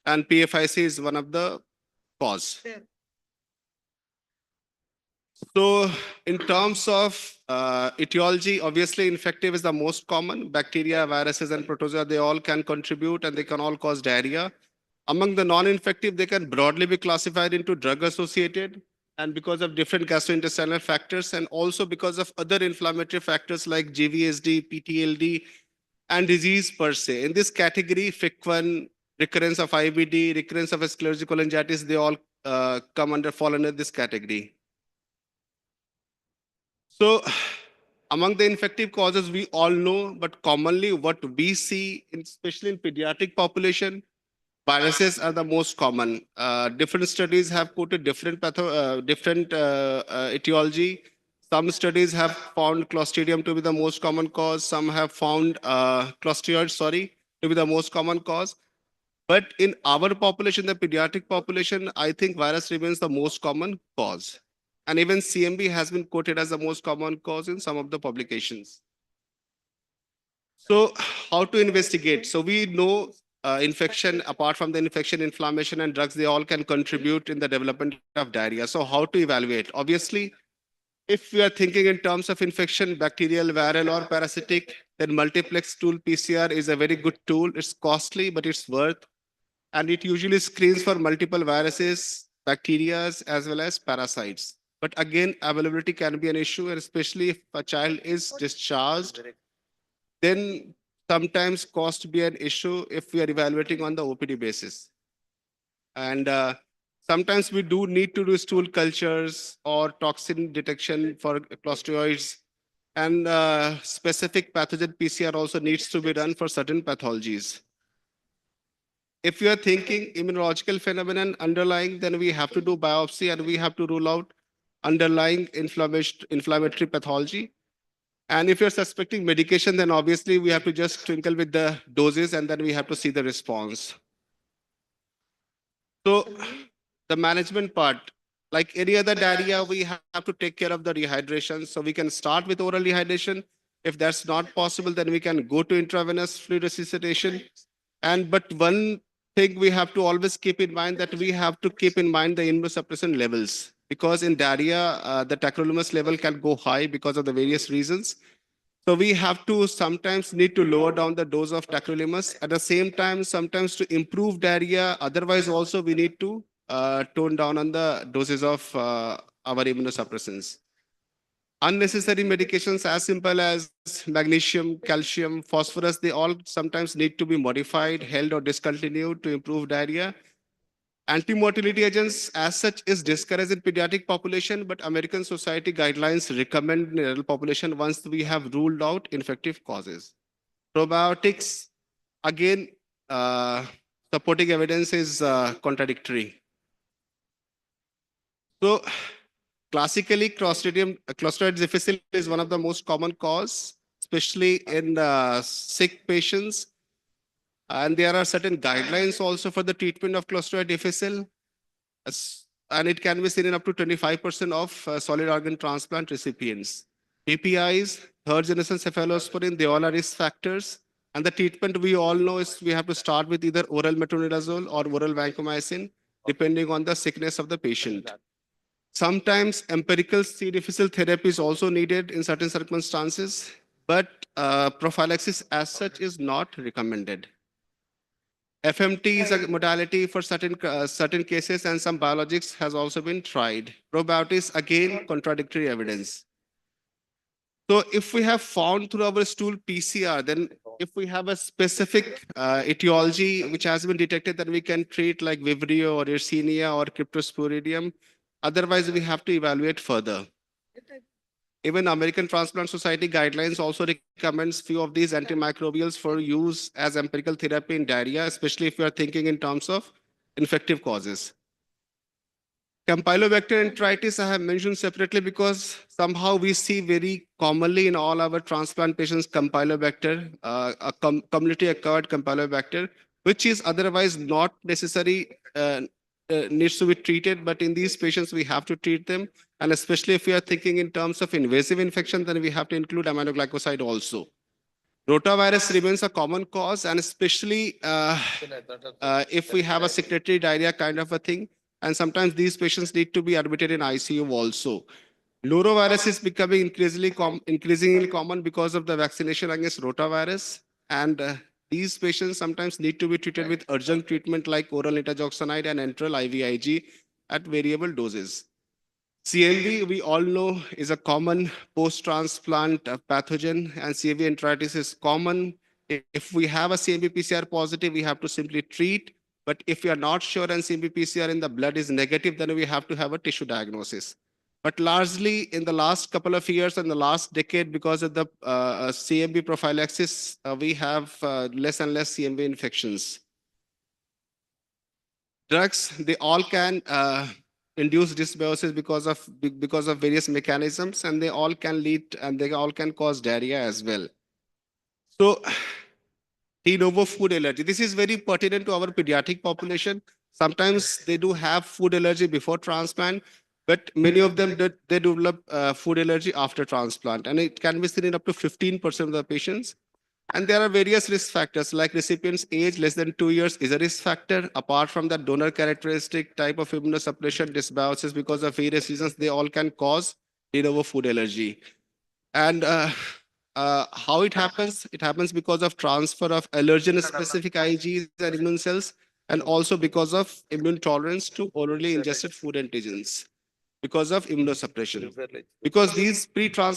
And PFIC is one of the cause. So in terms of etiology, obviously infective is the most common. Bacteria, viruses, and protozoa, they all can contribute and they can all cause diarrhea. Among the non-infective, they can broadly be classified into drug-associated, and because of different gastrointestinal factors, and also because of other inflammatory factors like GVSD, PTLD, and disease per se. In this category, FIC1, recurrence of IBD, recurrence of sclerosing cholangitis, they all fall under this category. So among the infective causes, we all know, but commonly what we see, especially in pediatric population, viruses are the most common. Different studies have quoted different etiology. Some studies have found Clostridium to be the most common cause. Some have found Clostridioids, to be the most common cause. But in our population, the pediatric population, I think virus remains the most common cause. And even CMV has been quoted as the most common cause in some of the publications. So how to investigate? So we know infection, apart from the infection, inflammation, and drugs, they all can contribute in the development of diarrhea. So how to evaluate? Obviously, if we are thinking in terms of infection, bacterial, viral, or parasitic, then multiplex tool PCR is a very good tool. It's costly, but it's worth. And it usually screens for multiple viruses, bacteria, as well as parasites. But again, availability can be an issue, and especially if a child is discharged, then sometimes cost be an issue if we are evaluating on the OPD basis. And sometimes we do need to do stool cultures or toxin detection for Clostridioids. And specific pathogen PCR also needs to be done for certain pathologies. If you are thinking immunological phenomenon underlying, then we have to do biopsy and we have to rule out underlying inflammatory pathology. And if you're suspecting medication, then obviously we have to just twinkle with the doses and then we have to see the response. So the management part, like any other diarrhea, we have to take care of the rehydration. So we can start with oral rehydration. If that's not possible, then we can go to intravenous fluid resuscitation. But one thing we have to always keep in mind, that we have to keep in mind the immunosuppressant levels, because in diarrhea, the tacrolimus level can go high because of the various reasons. So we have to sometimes need to lower down the dose of tacrolimus. At the same time, sometimes to improve diarrhea, otherwise also we need to tone down on the doses of our immunosuppressants. Unnecessary medications as simple as magnesium, calcium, phosphorus, they all sometimes need to be modified, held, or discontinued to improve diarrhea. Anti-motility agents as such is discouraged in pediatric population, but American Society guidelines recommend in adult population once we have ruled out infective causes. Probiotics, again, supporting evidence is contradictory. So classically, Clostridium difficile is one of the most common cause, especially in sick patients. And there are certain guidelines also for the treatment of Clostridium difficile. And it can be seen in up to 25% of solid organ transplant recipients. PPIs, third generation cephalosporin, they all are risk factors. And the treatment we all know is we have to start with either oral metronidazole or oral vancomycin, depending on the sickness of the patient. Sometimes empirical C. difficile therapy is also needed in certain circumstances, but prophylaxis as such is not recommended. FMT is a modality for certain cases, and some biologics has also been tried. Probiotics, again, contradictory evidence. So if we have found through our stool PCR, then if we have a specific etiology which has been detected, then we can treat like Vibrio or Yersinia or Cryptosporidium. Otherwise, we have to evaluate further. Even American Transplant Society guidelines also recommends few of these antimicrobials for use as empirical therapy in diarrhea, especially if you are thinking in terms of infective causes. Campylobacter enteritis I have mentioned separately because somehow we see very commonly in all our transplant patients Campylobacter, community acquired Campylobacter, which is otherwise not necessary, needs to be treated, but in these patients we have to treat them. And especially if we are thinking in terms of invasive infection, then we have to include aminoglycoside also. Rotavirus remains a common cause, and especially if we have a secretory diarrhea kind of a thing, and sometimes these patients need to be admitted in ICU also. Norovirus is becoming increasingly common because of the vaccination against rotavirus, and these patients sometimes need to be treated with urgent treatment like oral nitazoxanide and enteral IVIG at variable doses. CMV, we all know, is a common post-transplant pathogen, and CMV enteritis is common. If we have a CMV PCR positive, we have to simply treat. But if we are not sure and CMV PCR in the blood is negative, then we have to have a tissue diagnosis. But largely in the last couple of years and the last decade, because of the CMV prophylaxis, we have less and less CMV infections. Drugs, they all can induce dysbiosis because of various mechanisms, and they all can lead and they all can cause diarrhea as well. So de novo food allergy, this is very pertinent to our pediatric population. Sometimes they do have food allergy before transplant, but many of them they develop food allergy after transplant, and it can be seen in up to 15% of the patients. And there are various risk factors like recipient's age less than 2 years is a risk factor. Apart from that, donor characteristic, type of immunosuppression, dysbiosis, because of various reasons, they all can cause de novo food allergy. And how it happens? It happens because of transfer of allergen-specific IgEs and immune cells, and also because of immune tolerance to orally ingested food antigens, because of immunosuppression. Because these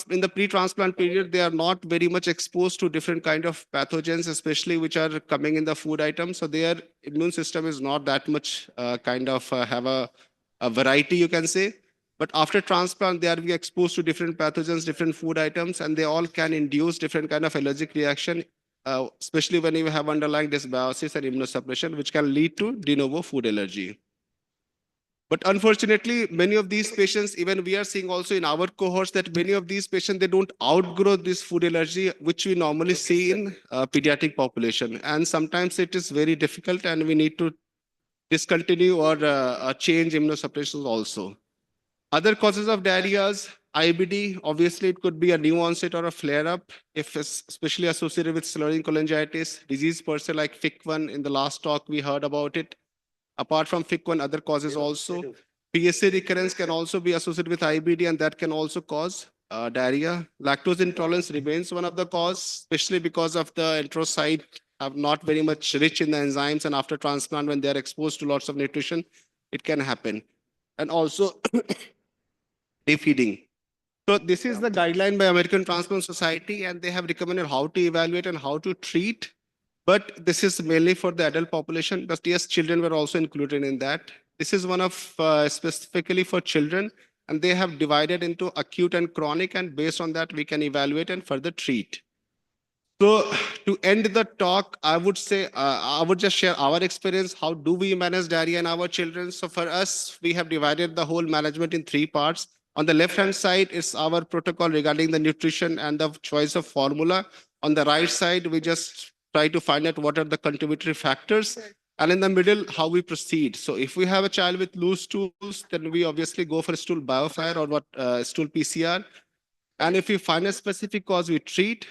in the pre-transplant period, they are not very much exposed to different kind of pathogens, especially which are coming in the food items. So their immune system is not that much have a variety, you can say. But after transplant, they are being exposed to different pathogens, different food items, and they all can induce different kind of allergic reaction, especially when you have underlying dysbiosis and immunosuppression, which can lead to de novo food allergy. But unfortunately, many of these patients, even we are seeing also in our cohorts that many of these patients, they don't outgrow this food allergy, which we normally see in pediatric population. And sometimes it is very difficult and we need to discontinue or change immunosuppression also. Other causes of diarrheas, IBD, obviously it could be a new onset or a flare-up, if it's especially associated with slurring cholangitis, disease per se like FIC1. In the last talk, we heard about it. Apart from FIC1, other causes also. PSA recurrence can also be associated with IBD, and that can also cause diarrhea. Lactose intolerance remains one of the cause, especially because of the enterocyte are not very much rich in the enzymes, and after transplant, when they are exposed to lots of nutrition, it can happen. And also defeeding. So this is the guideline by American Transplant Society, and they have recommended how to evaluate and how to treat. But this is mainly for the adult population, but yes, children were also included in that. This is one of specifically for children, and they have divided into acute and chronic, and based on that, we can evaluate and further treat. So to end the talk, I would say, I would just share our experience. How do we manage diarrhea in our children? So for us, we have divided the whole management in 3 parts. On the left-hand side is our protocol regarding the nutrition and the choice of formula. On the right side, we just try to find out what are the contributory factors. And in the middle, how we proceed. So if we have a child with loose stools, then we obviously go for stool biofire or stool PCR. And if we find a specific cause, we treat.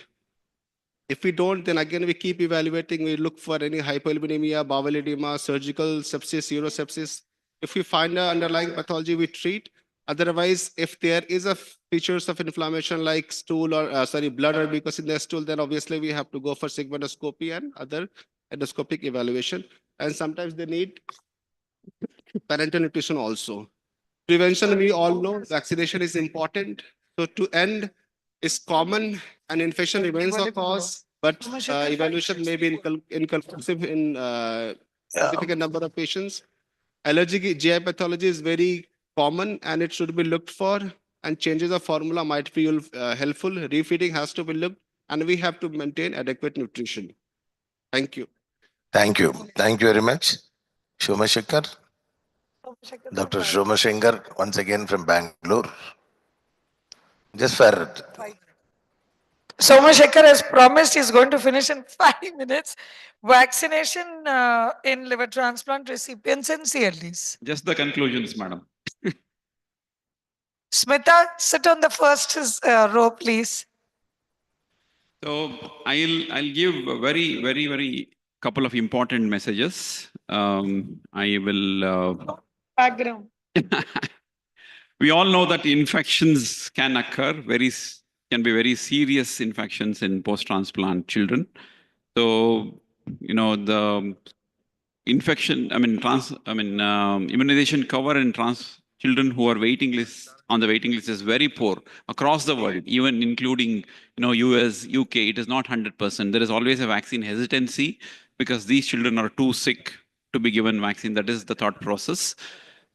If we don't, then again, we keep evaluating. We look for any hypoalbuminemia, bowel edema, surgical sepsis, urosepsis. If we find an underlying pathology, we treat. Otherwise, if there is a features of inflammation like stool or blood or mucus in the stool, then obviously we have to go for sigmoidoscopy and other endoscopic evaluation. and sometimes they need parental nutrition also. Prevention, we all know vaccination is important. So to end is common and infection remains a cause, but evaluation may be inconclusive in significant number of patients. Allergic GI pathology is very common and it should be looked for, and changes of formula might be helpful. Refeeding has to be looked, and we have to maintain adequate nutrition. Thank you. Thank you. Thank you very much. Shomashekar. Dr. Shomashankar, once again from Bangalore. Just for Somashekar has promised he's going to finish in 5 minutes. Vaccination in liver transplant recipients and CLDs. Just the conclusions, madam. Smita, sit on the first row, please. So I'll give a very couple of important messages. I will. Background. We all know that infections can occur, can be very serious infections in post-transplant children. So, the infection, immunization cover in children who are on the waiting list is very poor across the world, even including, US, UK, it is not 100%. There is always a vaccine hesitancy because these children are too sick to be given vaccine. That is the thought process.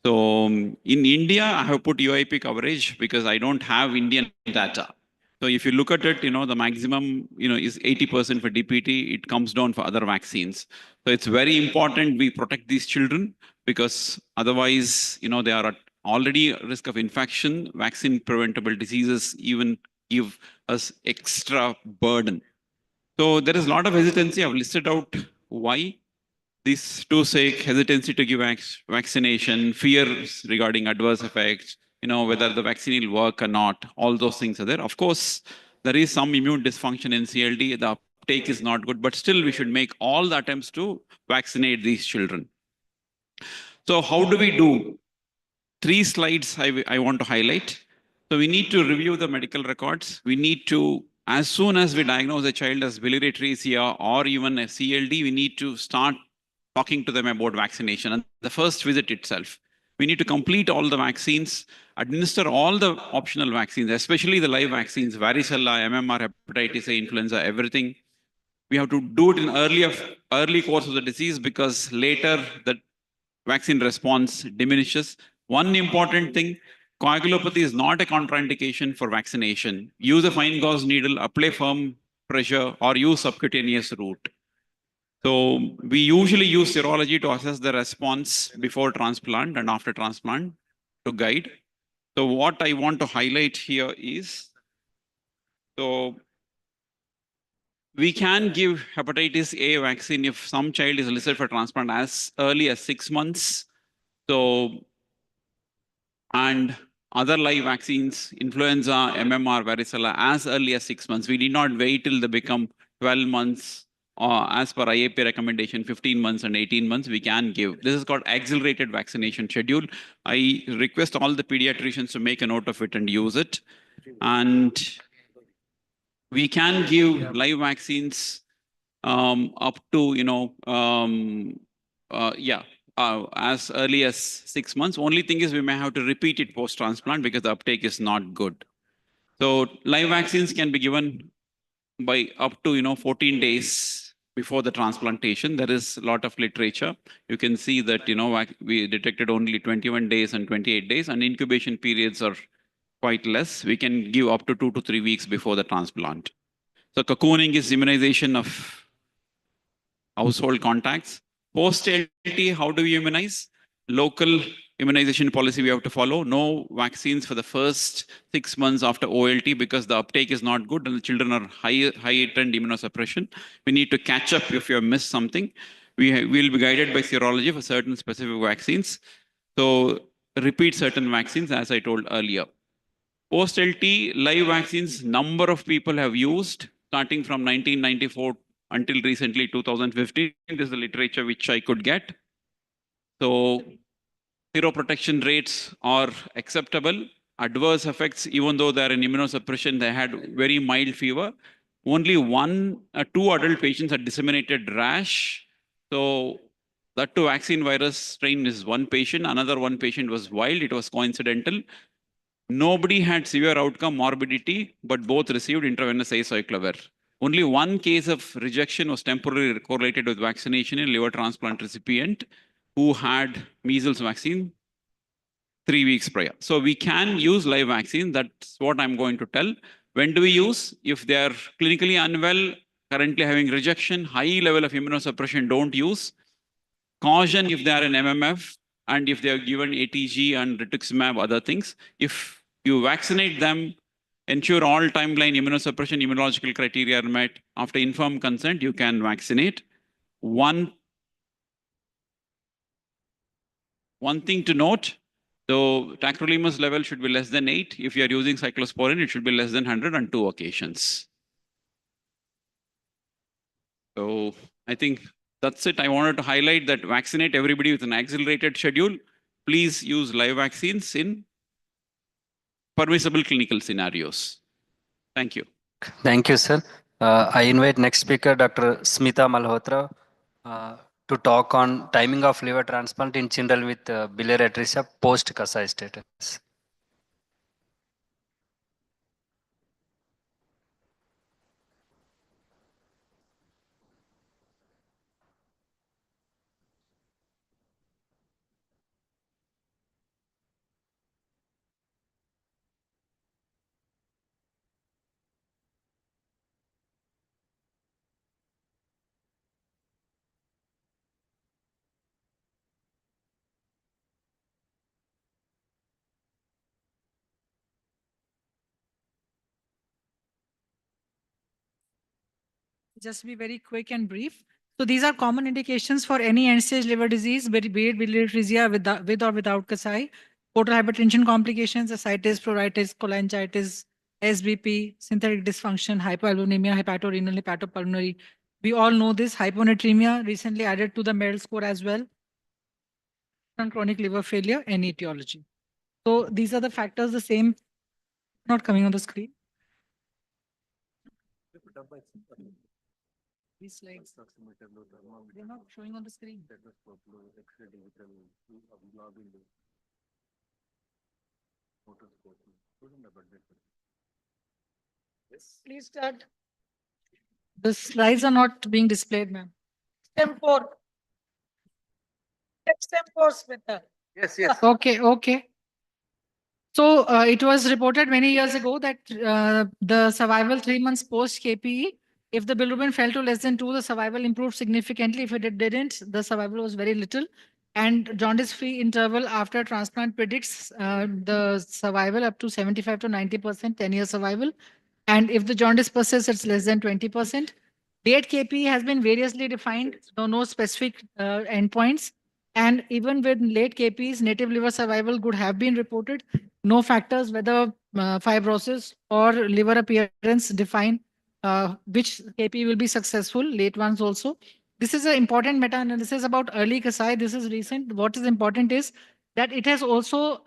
So in India, I have put UIP coverage because I don't have Indian data. So if you look at it, the maximum, is 80% for DPT. It comes down for other vaccines. So it's very important we protect these children because otherwise, they are at already at risk of infection. Vaccine preventable diseases even give us extra burden. So there is a lot of hesitancy. I've listed out why. These two sake, hesitancy to give vaccination, fears regarding adverse effects, whether the vaccine will work or not, all those things are there. Of course, there is some immune dysfunction in CLD, the uptake is not good, but still we should make all the attempts to vaccinate these children. So how do we do? 3 slides I want to highlight. So we need to review the medical records. We need to, as soon as we diagnose a child as biliary atresia or even a CLD, we need to start talking to them about vaccination and the first visit itself. We need to complete all the vaccines, administer all the optional vaccines, especially the live vaccines, varicella, MMR, hepatitis A, influenza, everything. We have to do it in early course of the disease because later the vaccine response diminishes. One important thing, coagulopathy is not a contraindication for vaccination. Use a fine gauze needle, apply firm pressure, or use subcutaneous route. So we usually use serology to assess the response before transplant and after transplant to guide. So what I want to highlight here is, so we can give hepatitis A vaccine if some child is listed for transplant as early as 6 months. So, and other live vaccines, influenza, MMR, varicella, as early as 6 months. We did not wait till they become 12 months. As per IAP recommendation, 15 months and 18 months, we can give. This is called accelerated vaccination schedule. I request all the pediatricians to make a note of it and use it. And we can give live vaccines up to, as early as 6 months. Only thing is we may have to repeat it post-transplant because the uptake is not good. So live vaccines can be given by up to 14 days before the transplantation. There is a lot of literature. You can see that we detected only 21 days and 28 days, and incubation periods are quite less. We can give up to 2 to 3 weeks before the transplant. So cocooning is immunization of household contacts. Post-LT, how do we immunize? Local immunization policy we have to follow. No vaccines for the first 6 months after OLT because the uptake is not good and the children are heightened immunosuppression. We need to catch up if you have missed something. We will be guided by serology for certain specific vaccines. So repeat certain vaccines as I told earlier. Post-LT live vaccines, number of people have used starting from 1994 until recently 2015. This is the literature which I could get. So seroprotection rates are acceptable. Adverse effects, even though they're in immunosuppression, they had very mild fever. Only 2 adult patients had disseminated rash. So That two vaccine virus strain is one patient, another one patient was wild, it was coincidental. Nobody had severe outcome morbidity, but both received intravenous acyclovir. Only one case of rejection was temporarily correlated with vaccination in liver transplant recipient who had measles vaccine 3 weeks prior. So we can use live vaccine. That's what I'm going to tell. When do we use? If they are clinically unwell, currently having rejection, high level of immunosuppression, don't use. Caution if they are in MMF and if they are given ATG and rituximab, other things. If you vaccinate them, ensure all timeline immunosuppression, immunological criteria are met. After informed consent, you can vaccinate. One thing to note, so tacrolimus level should be less than 8. If you are using cyclosporin, it should be less than 100 on 2 occasions. So I think that's it. I wanted to highlight that vaccinate everybody with an accelerated schedule. Please use live vaccines in permissible clinical scenarios. Thank you. Thank you, sir. I invite next speaker, Dr. Smita Malhotra, to talk on timing of liver transplant in children with biliary atresia post-Kasai status. Just be very quick and brief. So these are common indications for any end-stage liver disease, be it biliary atresia with or without Kasai, portal hypertension complications, ascites, pruritus, cholangitis, SBP, synthetic dysfunction, hypoalbuminemia, hepatorenal, hepatopulmonary. We all know this. Hyponatremia recently added to the MERL score as well. And chronic liver failure and etiology. So these are the factors, the same, not coming on the screen. These slides, they're not showing on the screen. Please start. The slides are not being displayed, ma'am. Extempore. Extempore, Smita. Yes. Okay, okay. So it was reported many years ago that the survival 3 months post KPE, if the bilirubin fell to less than 2, the survival improved significantly. If it didn't, the survival was very little. And jaundice-free interval after transplant predicts the survival up to 75 to 90%, 10-year survival. And if the jaundice persists, it's less than 20%. Late KPE has been variously defined, so no specific endpoints. And even with late KPs, native liver survival could have been reported. No factors, whether fibrosis or liver appearance, define which KP will be successful, late ones also. This is an important meta-analysis about early Kasai. This is recent. What is important is that it has also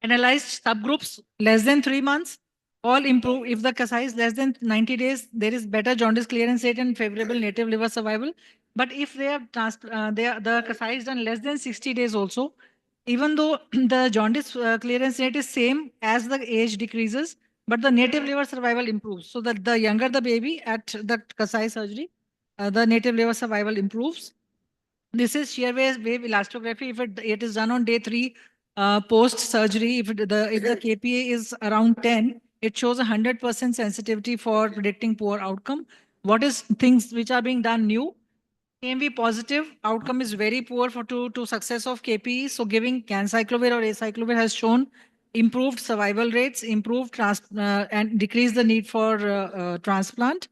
analyzed subgroups less than 3 months, all improve. If the Kasai is less than 90 days, there is better jaundice clearance rate and favorable native liver survival. But if they have the Kasai is done less than 60 days also, even though the jaundice clearance rate is same as the age decreases, but the native liver survival improves. So that the younger the baby at the Kasai surgery, the native liver survival improves. This is shear wave elastography. If it is done on day 3 post surgery, if the KPA is around 10, it shows 100% sensitivity for predicting poor outcome. What is things which are being done new? KMV positive outcome is very poor to success of KPE. So giving ganciclovir or acyclovir has shown improved survival rates, improved and decrease the need for transplant.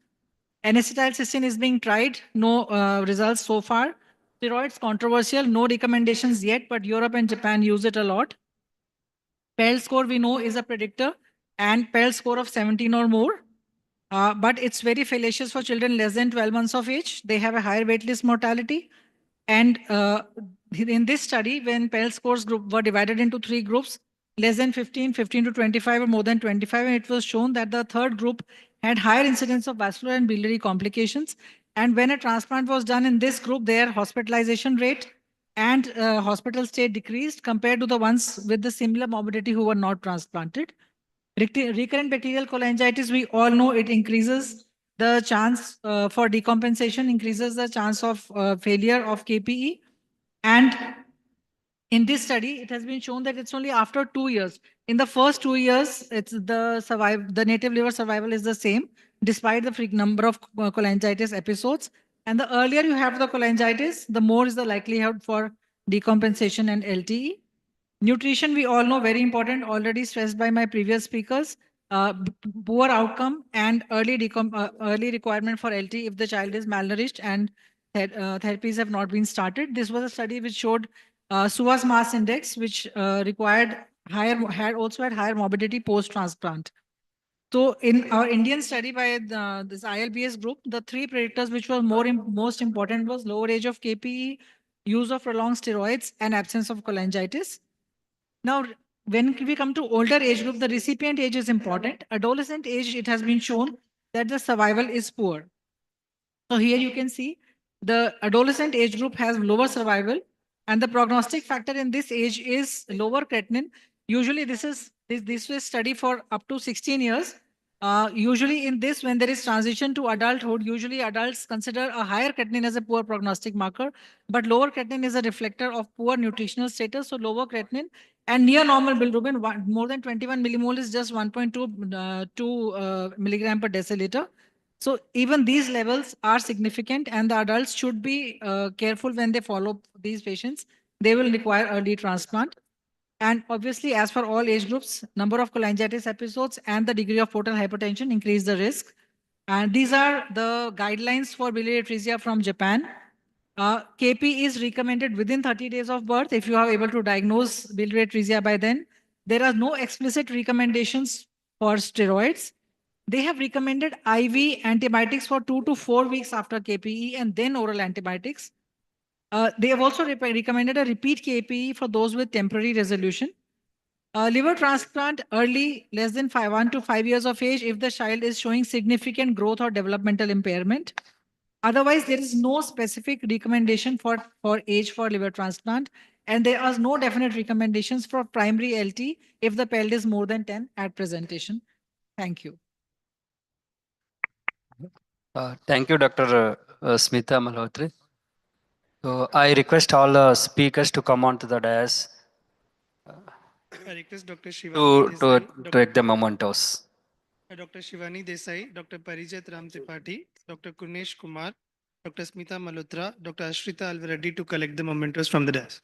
N-acetylcysteine is being tried, no results so far. Steroids controversial, no recommendations yet, but Europe and Japan use it a lot. PEL score we know is a predictor, and PEL score of 17 or more. But it's very fallacious for children less than 12 months of age. They have a higher waitlist mortality. And in this study, when PEL scores group were divided into 3 groups, less than 15, 15 to 25, or more than 25, and it was shown that the third group had higher incidence of vascular and biliary complications. And when a transplant was done in this group, their hospitalization rate and hospital stay decreased compared to the ones with the similar morbidity who were not transplanted. Recurrent bacterial cholangitis, we all know it increases the chance for decompensation, increases the chance of failure of KPE. And in this study, it has been shown that it's only after 2 years. In the first 2 years, the native liver survival is the same, despite the number of cholangitis episodes. And the earlier you have the cholangitis, the more is the likelihood for decompensation and LTE. Nutrition, we all know, very important, already stressed by my previous speakers. Poor outcome and early requirement for LT if the child is malnourished and therapies have not been started. This was a study which showed SUAS mass index, which also had higher morbidity post-transplant. So in our Indian study by this ILBS group, the three predictors which were most important was lower age of KPE, use of prolonged steroids, and absence of cholangitis. Now, when we come to older age group, the recipient age is important. Adolescent age, it has been shown that the survival is poor. So here you can see the adolescent age group has lower survival, and the prognostic factor in this age is lower creatinine. Usually this was study for up to 16 years. Usually in this, when there is transition to adulthood, usually adults consider a higher creatinine as a poor prognostic marker, but lower creatinine is a reflector of poor nutritional status. So lower creatinine and near normal bilirubin, more than 21 millimole is just 1.2 milligram per deciliter. So even these levels are significant, and the adults should be careful when they follow these patients. They will require early transplant. And obviously, as for all age groups, number of cholangitis episodes and the degree of portal hypertension increase the risk. And these are the guidelines for biliary atresia from Japan. KP is recommended within 30 days of birth if you are able to diagnose biliary atresia by then. There are no explicit recommendations for steroids. They have recommended IV antibiotics for 2 to 4 weeks after KPE and then oral antibiotics. They have also recommended a repeat KPE for those with temporary resolution. Liver transplant early, less than 1 to 5 years of age, if the child is showing significant growth or developmental impairment. Otherwise, there is no specific recommendation for age for liver transplant, and there are no definite recommendations for primary LT if the PELD is more than 10 at presentation. Thank you. Thank you, Dr. Smita Malhotra. So I request all the speakers to come onto the dais I request Dr. Shivani to Desai, take the mementos. Dr. Shivani Desai, Dr. Parijat Ram Tripathi, Dr. Kurnesh Kumar, Dr. Smita Malhotra, Dr. Ashrita Alvareddy to collect the mementos from the desk.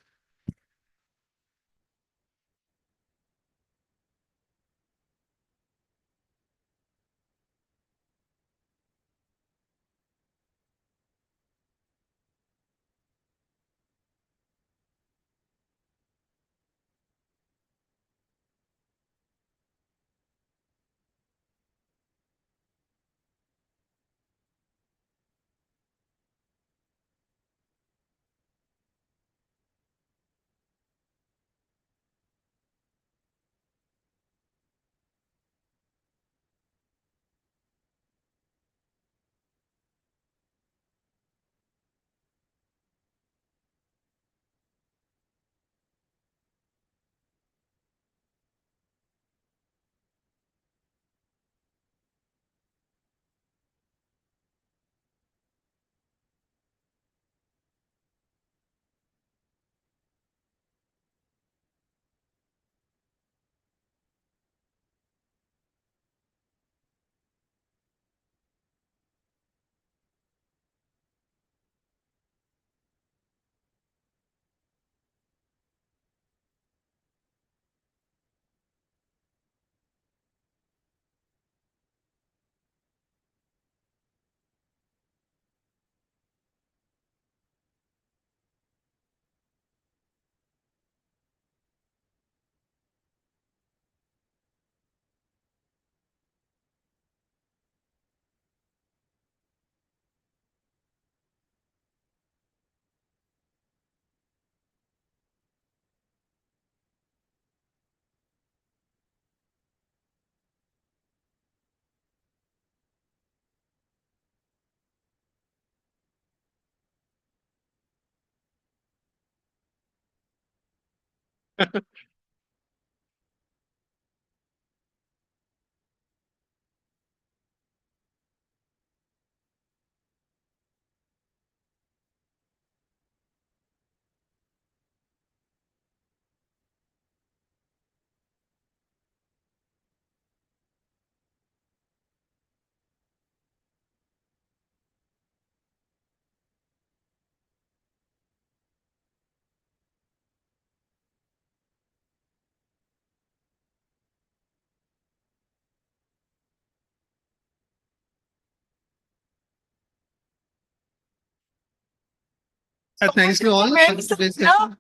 Thanks to all for today's session.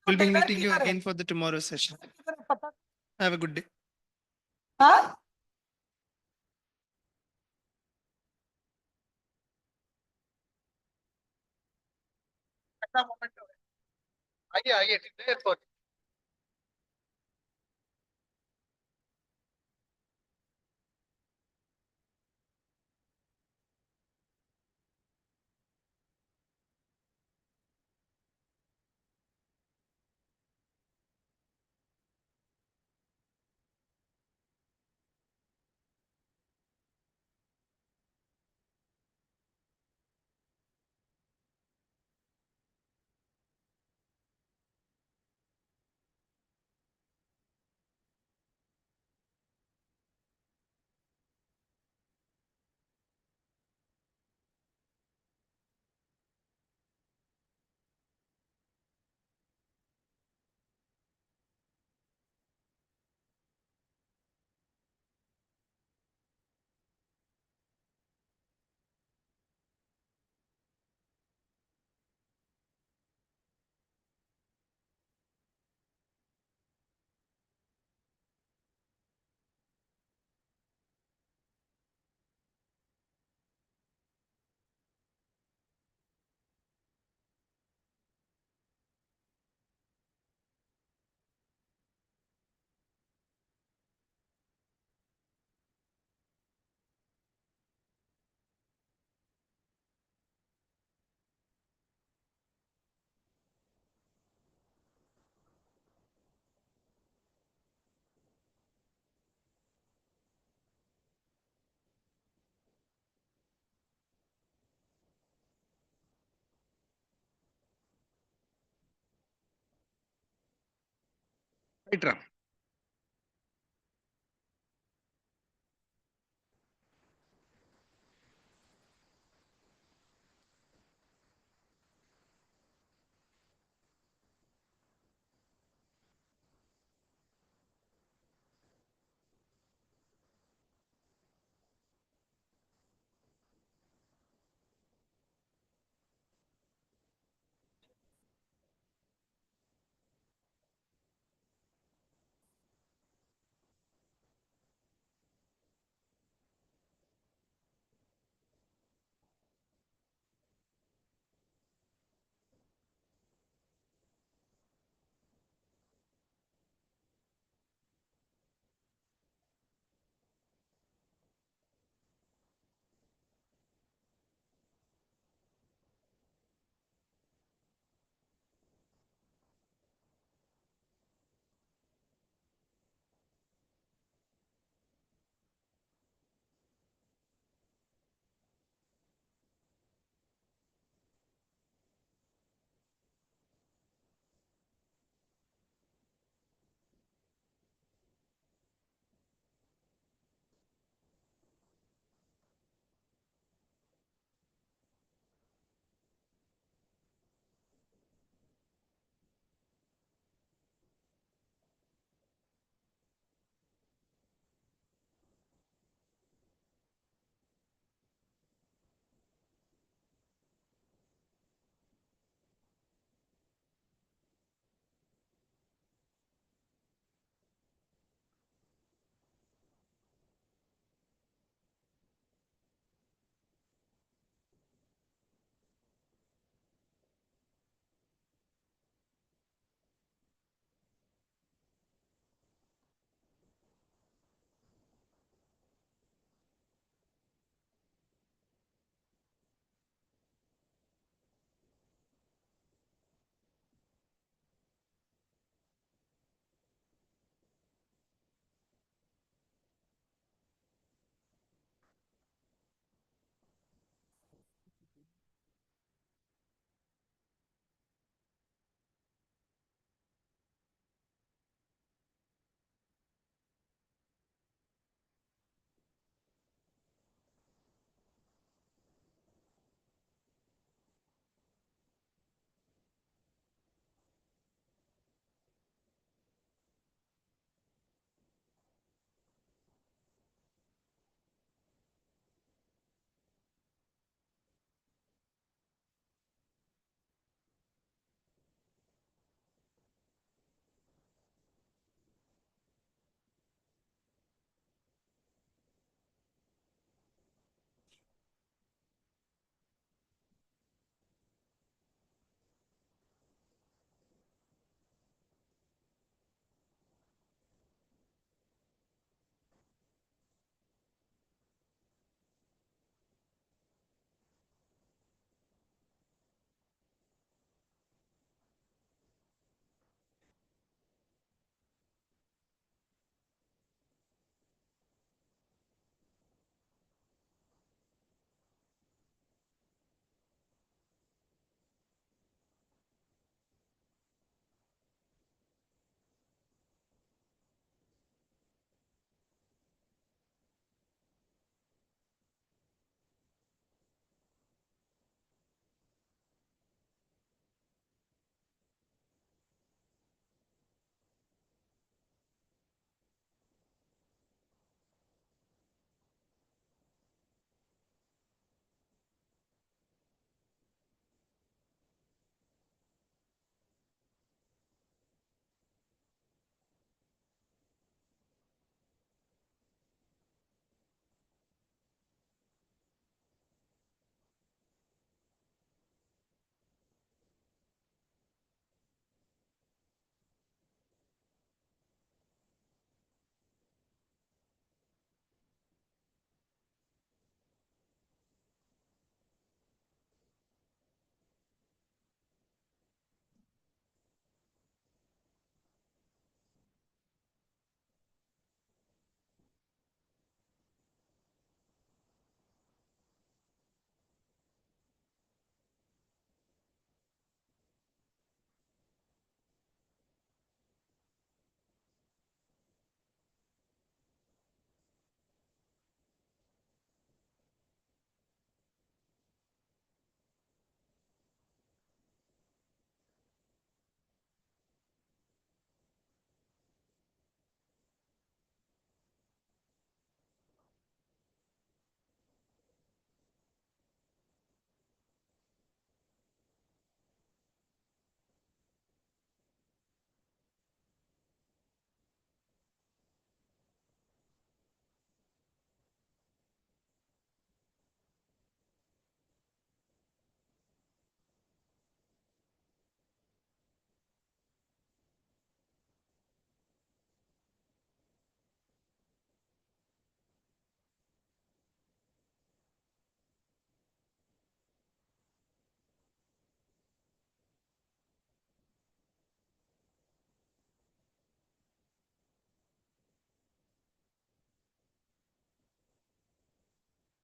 We'll be meeting you again for the tomorrow session. Have a good day. आइए आइए ठीक है Right, Ram.